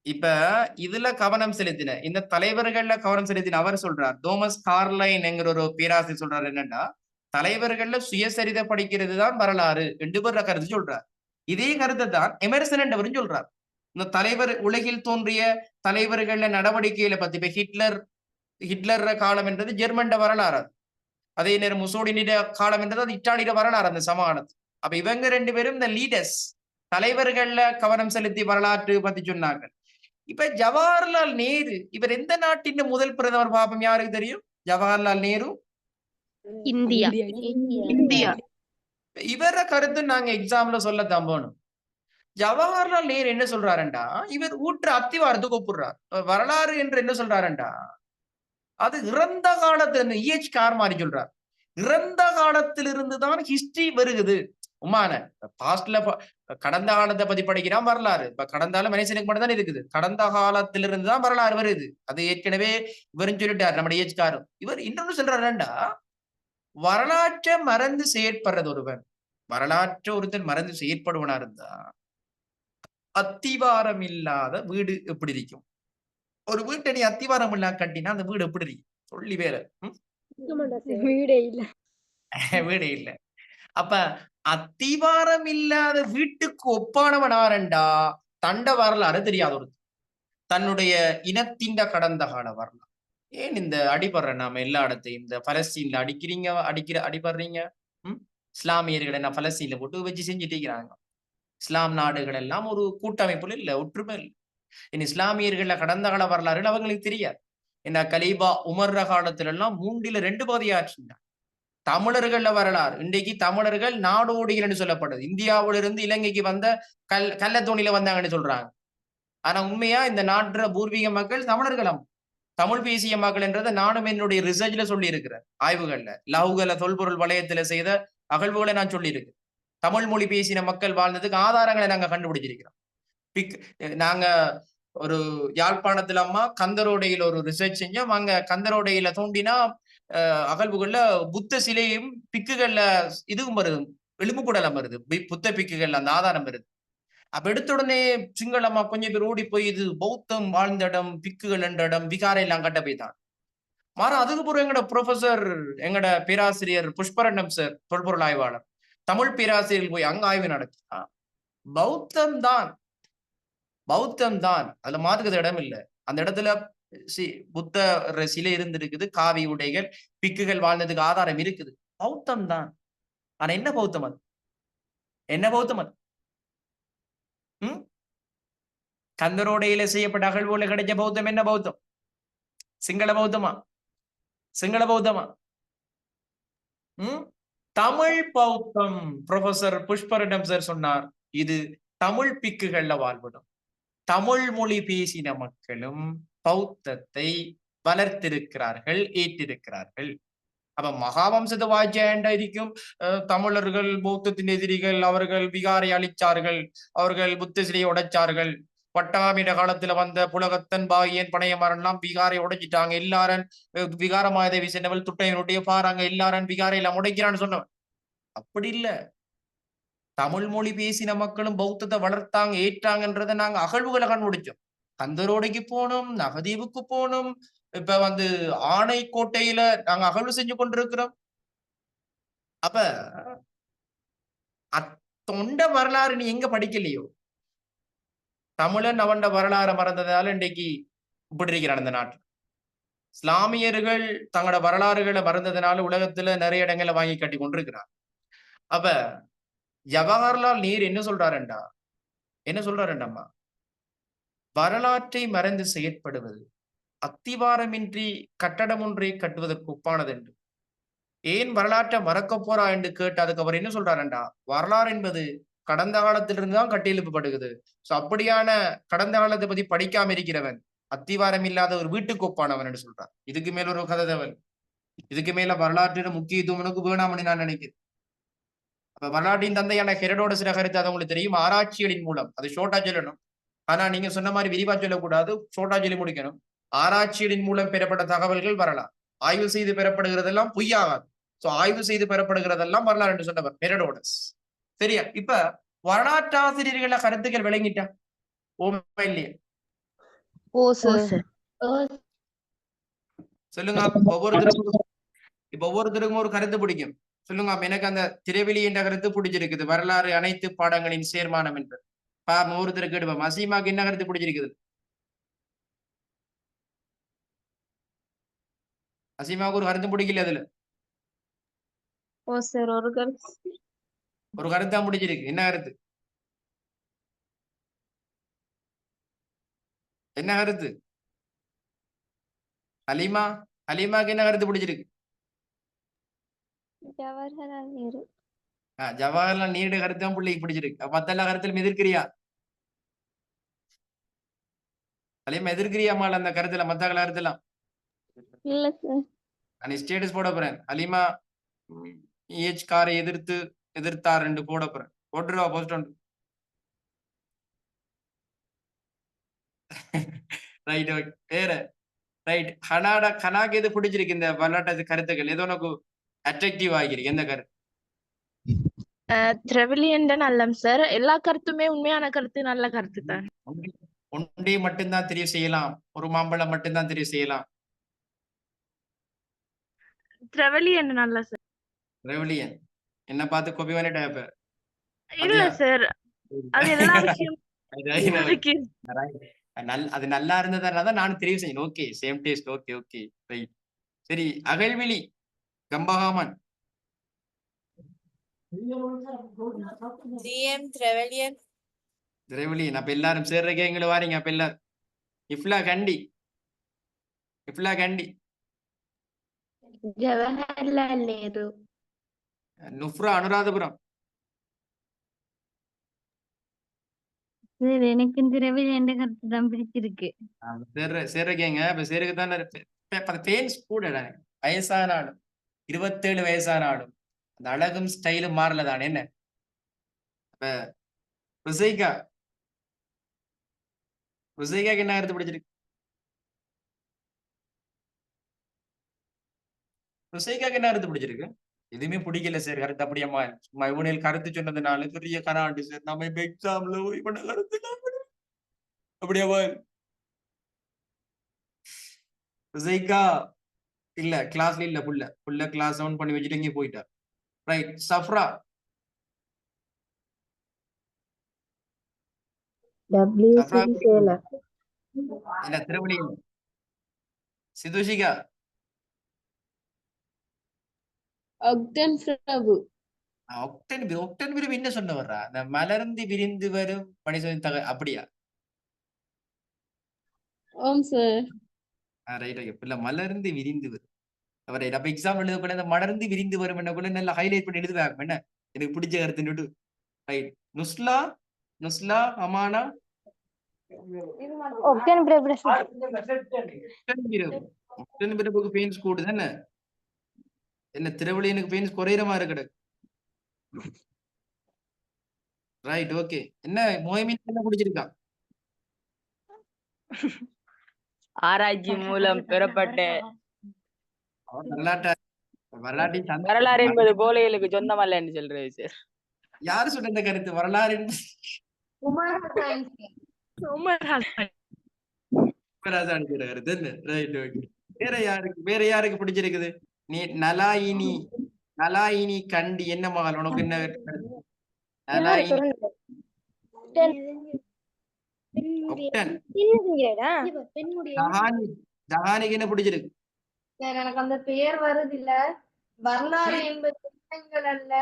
[SPEAKER 1] இப்ப இதுல கவனம் செலுத்தின இந்த தலைவர்கள்ல கவனம் செலுத்தின அவர் சொல்றார். தோமஸ் கார்லைன் என்கிற ஒரு பேராசிரியர் சொல்றாரு என்னன்னா தலைவர்கள்ல சுயசரிதை படிக்கிறது தான் வரலாறு ரெண்டு பேர் கருத்து சொல்றார். இதே கருத்தை தான் எமர்சன் என்றவரும் சொல்றார். இந்த தலைவர் உலகில் தோன்றிய தலைவர்கள நடவடிக்கைகளை பத்தி இப்ப ஹிட்லர் காலம் என்றது ஜெர்மன் வரலாறு. அதே நேரம் முசோலினிட காலம் என்றது அது இத்தாலியில வரலாறு அந்த சமானத்து. அப்ப இவங்க ரெண்டு பேரும் இந்த லீடர்ஸ் தலைவர்கள்ல கவனம் செலுத்தி வரலாற்று பத்தி சொன்னாங்க. இப்ப ஜவஹர்லால் நேரு இவர் எந்த நாட்டின் முதல் பிரதமர் பாப்பம் யாருக்கு தெரியும்? ஜவஹர்லால் நேரு
[SPEAKER 2] இந்தியா.
[SPEAKER 1] இவர கருத்து நாங்க எக்ஸாம்ல சொல்ல தம்போனும். ஜவஹர்லால் நேரு என்ன சொல்றாருண்டா இவர் ஊற்று அத்திவாரத்துக்கு ஒப்புடுறார். வரலாறு என்று என்ன சொல்றாருண்டா அது இறந்த காலத்துல கார் மாதிரி சொல்றார். இறந்த காலத்திலிருந்து தான் ஹிஸ்டரி வருகுது. உமான பாஸ்ட்ல கடந்த காலத்தை பத்தி படிக்கிறான் வரலாறு. இப்ப கடந்தாலும் மனுஷனுக்கு மட்டும் தான் இருக்குது. கடந்த காலத்திலிருந்து தான் வரலாறு வருது. அது ஏற்கனவே இவரும் சொல்லிட்டாரு நம்முடைய காரும். இவர் இன்னொன்னு சொல்றாருண்டா வரலாற்றை மறந்து செயற்படுறது ஒருவன் ஒருத்தன் மறந்து செயற்படுவனா இருந்தா அத்திவாரம் இல்லாத வீடு எப்படி இருக்கும்? ஒரு வீட்டை நீ அத்திவாரம் இல்லா கட்டினா அந்த வீடு எப்படி இருக்கும்? சொல்லி வேற வீடே இல்ல. அப்ப அத்திவாரம் இல்லாத வீட்டுக்கு ஒப்பானவன் ஆரண்டா தண்ட வரலாறு தெரியாத ஒரு தன்னுடைய இனத்தின் கடந்த கால வரலாறு. ஏன் இந்த அடிபடுற நாம எல்லா இடத்தையும் இந்த பலஸ்தீன்ல அடிபடுறீங்க. இஸ்லாமியர்களை நான் பலஸ்தீன்ல போட்டு வச்சு செஞ்சுட்டு இருக்கிறாங்க. இஸ்லாம் நாடுகள் எல்லாம் ஒரு கூட்டமைப்புல இல்ல, ஒற்றுமை இல்லை. இன் இஸ்லாமியர்கள கடந்த கால வரலாறுகள் அவங்களுக்கு தெரியாது. என்ன கலீபா உமர்ற காலத்துல எல்லாம் 3/2 பகுதியாற்றினார். தமிழர்கள வரலாறு இன்றைக்கு தமிழர்கள் நாடோடிகள் என்று சொல்லப்படுது. இந்தியாவிலிருந்து இலங்கைக்கு வந்த கள்ளத்தோணியில வந்தாங்கன்னு சொல்றாங்க. ஆனா உண்மையா இந்த நாட்டுற பூர்வீக மக்கள் தமிழர்களும் தமிழ் பேசிய மக்கள் என்றதை நானும் என்னுடைய ரிசர்ச்ல சொல்லி இருக்கிறேன். ஆய்வுகள்ல லவுகல தொல்பொருள் வலயத்துல செய்த அகழ்வுகளை நான் சொல்லி இருக்கேன். தமிழ் மொழி பேசின மக்கள் வாழ்ந்ததுக்கு ஆதாரங்களை நாங்க கண்டுபிடிச்சிருக்கிறோம். நாங்க ஒரு யாழ்ப்பாணத்துல அம்மா கந்தரோடையில ஒரு ரிசர்ச் செஞ்சோம். அங்க கந்தரோடையில தோண்டினா அகழ்வுகள்ல புத்த சிலையும் பிக்குகள்ல இதுவும் வருது, எலும்பு கூடலாம் வருது, புத்த பிக்குகள்ல அந்த ஆதாரம் வருது. அப்ப எடுத்த உடனே சிங்களம்மா கொஞ்சம் பேர் ஓடி போய் இது பௌத்தம் வாழ்ந்த இடம், பிக்குகள் என்ற இடம், விகாரை எல்லாம் கட்ட போய்தான். மாறா அதுக்கப்புறம் எங்கட பேராசிரியர் புஷ்பரண்டம் சார் தொல்பொருள் ஆய்வாளர் தமிழ் பேராசிரியர்கள் போய் அங்க ஆய்வு நடத்தினா பௌத்தம் தான் அதுல மாத்துக்கிறது இடம் இல்லை. அந்த இடத்துல புத்த சிலை இருந்திருக்குது, காவி உடைகள், பிக்குகள் வாழ்ந்ததுக்கு ஆதாரம் இருக்குது. பௌத்தம் தான். ஆனா என்ன பௌத்தம் அது? கந்தரோடையில செய்யப்பட்ட அகழ்வுல கிடைச்ச பௌத்தம் என்ன பௌத்தம்? சிங்கள பௌத்தமா? தமிழ் பௌத்தம். ப்ரொஃபசர் புஷ்பரண்டம் சார் சொன்னார் இது தமிழ் பிக்குகள்ல வாழ்விடும். தமிழ் மொழி பேசின மக்களும் பௌத்தத்தை வளர்த்திருக்கிறார்கள், ஏற்றிருக்கிறார்கள். அப்ப மகாவம்சத்தை வாய்ச்சிக்கும் தமிழர்கள் பௌத்தத்தின் எதிரிகள், அவர்கள் விகாரை அழிச்சார்கள், அவர்கள் புத்த சிலையை உடைச்சார்கள். பட்டாமிட காலத்துல வந்த புலகத்தன் பாகியன் பனையமரெல்லாம் விகாரை உடைச்சிட்டாங்க. எல்லாரும் விகாரமாதேவி சென்னவள் துட்டையனுடைய பாருங்க எல்லாரும் விகாரை எல்லாம் உடைக்கிறான்னு சொன்னவன். அப்படி இல்ல, தமிழ் மொழி பேசின மக்களும் பௌத்தத்தை வளர்த்தாங்க, ஏற்றாங்கன்றதை நாங்க அகழ்வுகளை கண்டுபிடிச்சோம். கந்தரோடைக்கு போனோம், நகதீவுக்கு போனோம், இப்ப ஆணைக்கோட்டையில நாங்க அகழ்வு செஞ்சு கொண்டிருக்கிறோம். அப்ப தொண்ட வரலாறு நீ எங்க படிக்கலையோ, தமிழன் அவன் வரலாறு மறந்ததால இன்றைக்கு இப்படி இருக்கிறான் இந்த நாட்டில். இஸ்லாமியர்கள் தங்களோட வரலாறுகளை மறந்ததுனால உலகத்துல நிறைய இடங்களை வாங்கி கட்டி கொண்டிருக்கிறார். அப்ப ஜவஹர்லால் நேரு என்ன சொல்றாருண்டாமா, வரலாற்றை மறந்து செயற்படுவது அத்திவாரமின்றி கட்டடம் ஒன்றை கட்டுவதற்கு ஒப்பானது என்று. ஏன் வரலாற்றை மறக்க போறா என்று கேட்டு அதுக்கு அவர் என்ன சொல்றாருண்டா, வரலாறு என்பது கடந்த காலத்திலிருந்து தான் கட்டியெழுப்பப்படுகிறது. சோ அப்படியான கடந்த காலத்தை பத்தி படிக்காம இருக்கிறவன் அத்திவாரம் இல்லாத ஒரு வீட்டுக்கு ஒப்பானவன் என்று சொல்றார். இதுக்கு மேல ஒரு கதை தேவன், இதுக்கு மேல வரலாற்றின் முக்கியத்துவம் எனக்கு வேணாம்னு நான் நினைக்கிறேன். அப்ப வரலாற்றின் தந்தையான ஹெரோடோட சில கருத்து அது உங்களுக்கு தெரியும். ஆராய்ச்சிகளின் மூலம், அது ஷோர்ட்டா சொல்லணும், ஆனா நீங்க சொன்ன மாதிரி விரிவா சொல்லக்கூடாது, ஷோர்ட்டா சொல்லி முடிக்கணும். ஆராய்ச்சிகளின் மூலம் பெறப்பட்ட தகவல்கள் வரலாறு, ஆய்வு செய்து பெறப்படுகிறதெல்லாம் பொய்யாகாது. சோ ஆய்வு செய்து பெறப்படுகிறதெல்லாம் வரலாறு என்று சொன்னவர் ஹெரோடோடஸ். சரியா? இப்ப வரலாற்றாசிரியர்கள கருத்துக்கள் விளங்கிட்டா ஓமா இல்லையா?
[SPEAKER 2] ஓ சார்.
[SPEAKER 1] சொல்லுங்க. ஒவ்வொருத்தருக்கும் ஒரு கருத்து பிடிக்கும். சொல்லுங்க, எனக்கு அந்த திரைவெளி என்ற கருத்து பிடிச்சிருக்குது, வரலாறு அனைத்து பாடங்களின் சேர்மானம் என்று. ஒவ்வொருத்தருக்கு எடுப்போம். அசீமாக்கு என்ன கருத்து பிடிச்சிருக்குது? அசீமாவுக்கு ஒரு கருத்து பிடிக்கல. அதுல
[SPEAKER 2] ஓ சார், ஒரு
[SPEAKER 1] கருத்தா பிடிச்சிருக்கு. என்ன கருத்து? என்ன கருத்து? ஹலீமாக்கு என்ன கருத்து பிடிச்சிருக்கு?
[SPEAKER 3] ஜவஹர்லால் நேரு.
[SPEAKER 1] ஜவஹர்லால் நேரு கருத்து தான் பிள்ளைக்கு பிடிச்சிருக்கு. மத்த எல்லா கருத்திலும் எதிர்க்கிறியா? ஹலீமா எதிர்க்கிறியாமால அந்த கருத்துல? மத்த கருத்துலாம்
[SPEAKER 2] இல்ல சார்.
[SPEAKER 1] நான் ஸ்டேட்டஸ் போட போறேன். ஹலீமா காரை எதிர்த்தார் என்று போட போறேன். போட்டுருவா போஸ்ட் ஒன்று. Right, okay. வேற ரைட். ஹனாக்கு எது பிடிச்சிருக்கு? இந்த வரலாற்று கருத்துக்கள் எது உனக்கு அட்ராக்டிவ் ஆகிருக்கு? எந்த கருத்து?
[SPEAKER 6] திரவிலியன் நல்லம் சார். எல்லா கருத்துமே உண்மையான கருத்து, நல்ல கருத்து தான்.
[SPEAKER 1] ஒன்றே மட்டும்தான் தெரிவு செய்யலாம், ஒரு மாம்பழம் மட்டும்தான் தெரிவு செய்யலாம்.
[SPEAKER 6] திரவிலியன் நல்ல சார்.
[SPEAKER 1] திரவிலியன் என்ன பார்த்து கோபி பண்ணிட்ட?
[SPEAKER 6] இல்ல சார், அது எல்லா விஷயம்
[SPEAKER 1] அது நல்லா இருந்ததுனாலதான் நான் தெரிவு செய்யணும். Okay, same taste. Okay okay right. சரி, அகழ்விழி கம்பகாமன். திரவிலியன். அப்ப எல்லாரும் சேர்றக்கே எங்களை வாரீங்க. அப்ப எல்லாரும் இஃப்லா கண்டி.
[SPEAKER 3] ஜவஹர்லால் நேரு.
[SPEAKER 1] நுஃப்ரா அனுராதபுரம்.
[SPEAKER 3] எனக்கு திரவிலியன் கருத்து தான் பிடிச்சிருக்கு.
[SPEAKER 1] சேர்றக்கேங்க. இப்ப சேருக்குதான் பேன்ஸ் கூடடா. வயசானாலும் 27 வயசானாலும் அந்த அழகும் ஸ்டைலும் மாறலதான் என்ன. அப்ப ருசைகாக்கு என்ன கருத்து பிடிச்சிருக்கு? ருசைகாக்கு என்ன கருத்து பிடிச்சிருக்கு? எதுவுமே பிடிக்கல சார் கருத்து. அப்படியம்மா சும்மா இவனில் கருத்து சொன்னதுனால பெரிய கராண்டு சார். நம்ம இப்ப எக்ஸாம்ல இவன கருத்து அப்படியாவா? ருசைகா இல்ல, கிளாஸ்ல இல்ல, புள்ள கிளாஸ் ஆன் பண்ணி வச்சுட்டு இங்கே போயிட்டா. ரைட். சஃப்ரா. இல்ல, திருவள்ளியம். சிதுஷிகா.
[SPEAKER 2] ஒக்டன் பிரபு.
[SPEAKER 1] ஒக்டன் விரிவு என்ன சொன்ன வர்றா? அந்த மலர்ந்து விரிந்து வரும் மனித அப்படியா?
[SPEAKER 2] ஓம் சார்.
[SPEAKER 1] ரைட். இல்ல, மலர்ந்து விரிந்து வரும். அவரை அப்ப எக்ஸாம் எழுதக்குள்ள இந்த மலர்ந்து விரிந்து வரும் என்ன கூட நல்லா ஹைலைட் பண்ணி எழுதுவாங்க. என்ன எனக்கு பிடிச்ச கருத்து. ரைட். நுஸ்லா அமானா.
[SPEAKER 3] ஒக்டன் பிரபு.
[SPEAKER 1] ஒக்டன் பிரபுக்கு பெயின்ஸ் கூடுது என்ன? என்ன திருவள்ளியனுக்கு பெயின்ஸ் குறையிற மாதிரி கிடக்கு. Right, okay. என்ன மோஹிமின் என்ன பிடிச்சிருக்கா?
[SPEAKER 8] ஆராய்ச்சி மூலம் பெறப்பட்ட
[SPEAKER 1] வரலாறு
[SPEAKER 8] என்பது கோழைகளுக்கு சொந்தமல்ல என்று சொல்றது சார்.
[SPEAKER 1] யாரு சொல்ற இந்த கருத்து? வரலாறு கருத்து என்ன? Right, okay. வேற யாருக்கு பிடிச்சிருக்குது? நீ நலாயினி கண்டி என்ன மகள்? உனக்கு என்ன கருத்து? ஜஹானிக்கு என்ன பிடிச்சிருக்கு?
[SPEAKER 7] சார் எனக்கு அந்த பெயர் வருது இல்ல. வரலாறு என்பது எண்ணங்கள் அல்ல.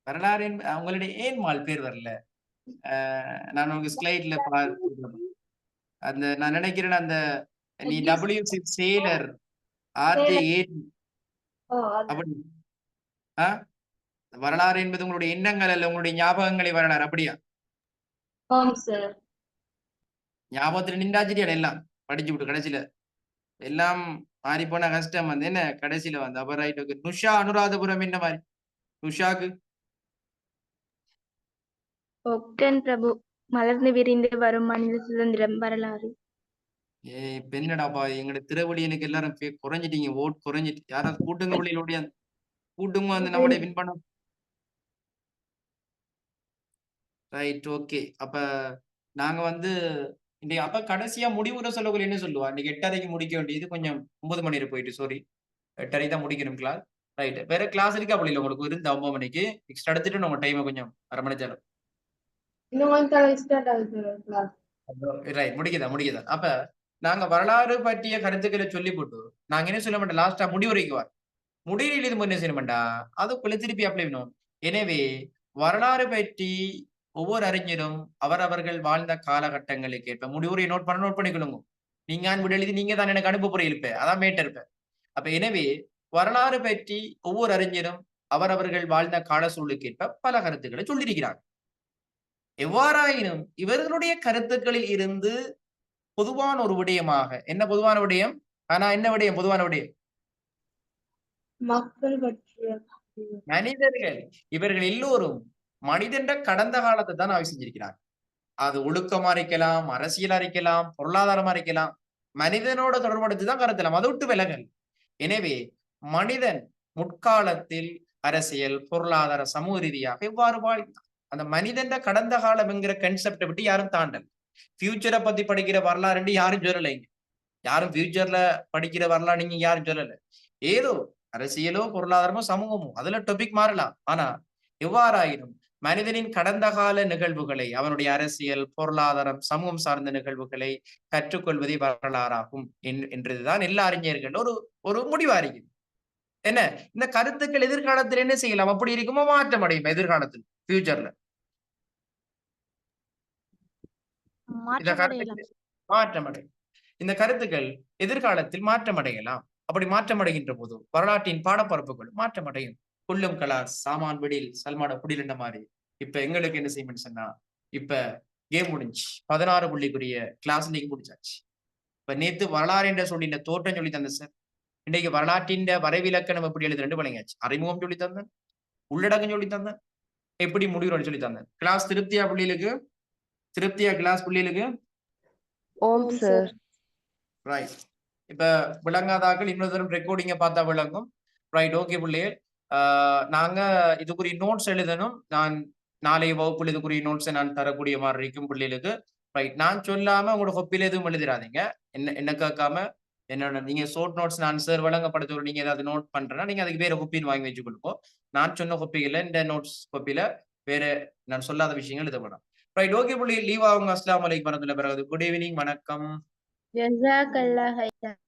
[SPEAKER 1] வரலாறு உங்களுடைய ஏன்மாள் பேர் வரல. நான் உங்க ஸ்லைட்ல பார்த்து அந்த நான் நினைக்கிறேன் அந்த நீ WC சேலர் RJ8
[SPEAKER 7] ஓ அது
[SPEAKER 1] அப்படி வரலாறு என்பது உங்களுடைய எண்ணங்கள் அல்ல, உங்களுடைய ஞாபகங்களை வரலாறு. அப்படியா?
[SPEAKER 7] ஆம் சார்.
[SPEAKER 1] ஞாபகத்துல நின்றாச்சிட்டியா எல்லாம் படிச்சு விட்டு கடைசியில எல்லாம் மாறி போன கஷ்டம் வந்து என்ன கடைசியில வந்து அப்ப ரைட். ஓகே. நுஷா அனுராதபுரம் என்ன மாதிரி? நுஷாக்கு
[SPEAKER 2] ஒக்டன் பிரபு மலர்ந்து விரிந்து வரும் மனித சுதந்திரம் வரலாறு.
[SPEAKER 1] இப்ப என்னடாப்பா எங்கட திருவள்ளியனுக்கு எல்லாரும் குறைஞ்சிட்டீங்க, ஓட் குறைஞ்சிட்டு. யாராவது கூட்டுங்க வழியிலோடைய கூட்டுங்க வந்து நம்முடைய வின் பண்ண. ரைட். ஓகே. அப்ப நாங்க வந்து இன்னைக்கு அப்ப கடைசியா முடிவுரை சொல்லக்குள்ள என்ன சொல்லுவா? இன்னைக்கு 8:30க்கு முடிக்க வேண்டியது கொஞ்சம் 9 மணி போயிட்டு, சாரி 8:30 தான் முடிக்கணும் கிளாஸ். ரைட். வேற கிளாஸ் இருக்கா அப்படி இல்லை உங்களுக்கு இருந்து 9 மணிக்கு எக்ஸ்ட்ரா எடுத்துட்டு நம்ம டைமை கொஞ்சம் அரை மணி நேரம்.
[SPEAKER 7] இன்னும் கொஞ்சம் ஸ்டார்ட் ஆகுது கிளாஸ்.
[SPEAKER 1] ரைட். முடிக்குதா? அப்ப நாங்க வரலாறு பற்றிய கருத்துக்களை சொல்லி போட்டு நாங்க என்ன சொல்ல மாட்டோம், லாஸ்டா முடிவுரைக்கு வர முடிவில் இது என்ன செய்ய மாட்டா அதுக்குள்ள திருப்பி அப்ளை பண்ணுவோம். எனவே வரலாறு பற்றி ஒவ்வொரு அறிஞரும் அவரவர்கள் வாழ்ந்த காலகட்டங்களுக்கு ஏற்ப முடிவுரை நோட் பண்ணிக்கொள்ளுங்க. நீங்க அன்பு எழுதி நீங்க தான் எனக்கு அனுப்ப போற இருப்ப, அதான் மேட்ட இருப்ப. அப்ப எனவே வரலாறு பற்றி ஒவ்வொரு அறிஞரும் அவரவர்கள் வாழ்ந்த கால சூழலுக்கு ஏற்ப பல கருத்துக்களை சொல்லியிருக்கிறாங்க. எவ்வாறாயினும் இவர்களுடைய கருத்துக்களில் இருந்து பொதுவான ஒரு விடயமாக என்ன பொதுவான விடயம்? ஆனா என்ன விடயம் பொதுவான விடயம்?
[SPEAKER 7] மக்கள் பற்றிய
[SPEAKER 1] மனிதர்கள் இவர்கள் எல்லோரும் மனிதன்ற கடந்த காலத்தை தான் ஆய்வு செஞ்சிருக்கிறாங்க. அது ஒழுக்கமா இருக்கலாம், அரசியலா இருக்கலாம், பொருளாதாரமா இருக்கலாம், மனிதனோட தொடர்படுத்தி தான் கருத்தலாம், அதை விட்டு விலகல். எனவே மனிதன் முற்காலத்தில் அரசியல், பொருளாதார, சமூக ரீதியாக எவ்வாறு வாழ்ந்தான், அந்த மனிதன்ற கடந்த காலம் என்கிற கன்செப்டை விட்டு யாரும் தாண்டல். ஃபியூச்சரை பத்தி படிக்கிற வரலாறு யாரும் சொல்லலைங்க. யாரும் ஃபியூச்சர்ல படிக்கிற வரலாறு நீங்க யாரும் சொல்லல. ஏதோ அரசியலோ பொருளாதாரமோ சமூகமோ அதுல டாபிக் மாறலாம். ஆனா எவ்வாறாயினும் மனிதனின் கடந்த கால நிகழ்வுகளை, அவனுடைய அரசியல், பொருளாதாரம், சமூகம் சார்ந்த நிகழ்வுகளை கற்றுக்கொள்வதே வரலாறாகும் என்றதுதான் எல்லா அறிஞர்கள் ஒரு முடிவா இருக்குது. என்ன இந்த கருத்துக்கள் எதிர்காலத்தில் என்ன செய்யலாம்? அப்படி இருக்குமோ மாற்றம் அடையும் எதிர்காலத்தில் ஃபியூச்சர்ல மாற்றம் அடையும். இந்த கருத்துக்கள் எதிர்காலத்தில் மாற்றம் அடையலாம். அப்படி மாற்றம் அடைகின்ற போது வரலாற்றின் பாடப்பரப்புகள் மாற்றம் அடையும். கொல்லும் கலாஸ் சாமான் விடில் சல்மாட குடில் மாதிரி. இப்ப எங்களுக்கு என்ன செய்யணும்னு சொன்னா, இப்ப கேம் முடிஞ்சு 16 புள்ளிக்குரிய கிளாஸ் இன்னைக்கு முடிச்சாச்சு. இப்ப நேத்து வரலாறு என்ற சொல்லி இந்த தோற்றம் சொல்லி தந்தேன் சார். இன்னைக்கு வரலாற்றின் வரைவிலக்கணம் எப்படி எழுது 2 வழங்கியாச்சு. அறிமுகம் சொல்லி தந்தேன், உள்ளடக்கம் சொல்லி தந்தேன், எப்படி முடிவு சொல்லி தந்தேன். கிளாஸ் திருப்தியா கிளாஸ் புள்ளிகளுக்கு
[SPEAKER 2] ஓம் சார்.
[SPEAKER 1] ரைட். இப்ப விளங்காதாக்கள் இன்னொரு தரம் ரெக்கார்டிங்க பார்த்தா விளங்கும். ரைட். ஓகே பிள்ளைகள், நாங்க இதுக்குரிய நோட்ஸ் எழுதணும். நான் நாளைய வகுப்புல இதுக்குரிய நோட்ஸை நான் தரக்கூடிய மாதிரி இருக்கும் பிள்ளைகளுக்கு. ரைட். நான் சொல்லாம உங்களோட கொப்பில எதுவும் எழுதிடாதீங்க. என்ன கேட்காம என்னோட நீங்க ஷோர்ட் நோட்ஸ் நான் சார் வழங்கப்படுத்த நீங்க ஏதாவது நோட் பண்றேன்னா நீங்க அதுக்கு வேற கொப்பின்னு வாங்கி வச்சு கொடுப்போம். நான் சொன்ன கொப்பிகளை இந்த நோட்ஸ் கொப்பில வேற நான் சொல்லாத விஷயங்கள் எழுதப்படும். ரைட். ஓகே பிள்ளைகள், லீவ் ஆகுங்க. அஸ்ஸலாமு அலைக்கும் வரஹ்மத்துல்லாஹி வபரகாத்துஹு. குட் ஈவினிங், வணக்கம்.
[SPEAKER 2] ஜஸாக்கல்லாஹ் ஹைரன்.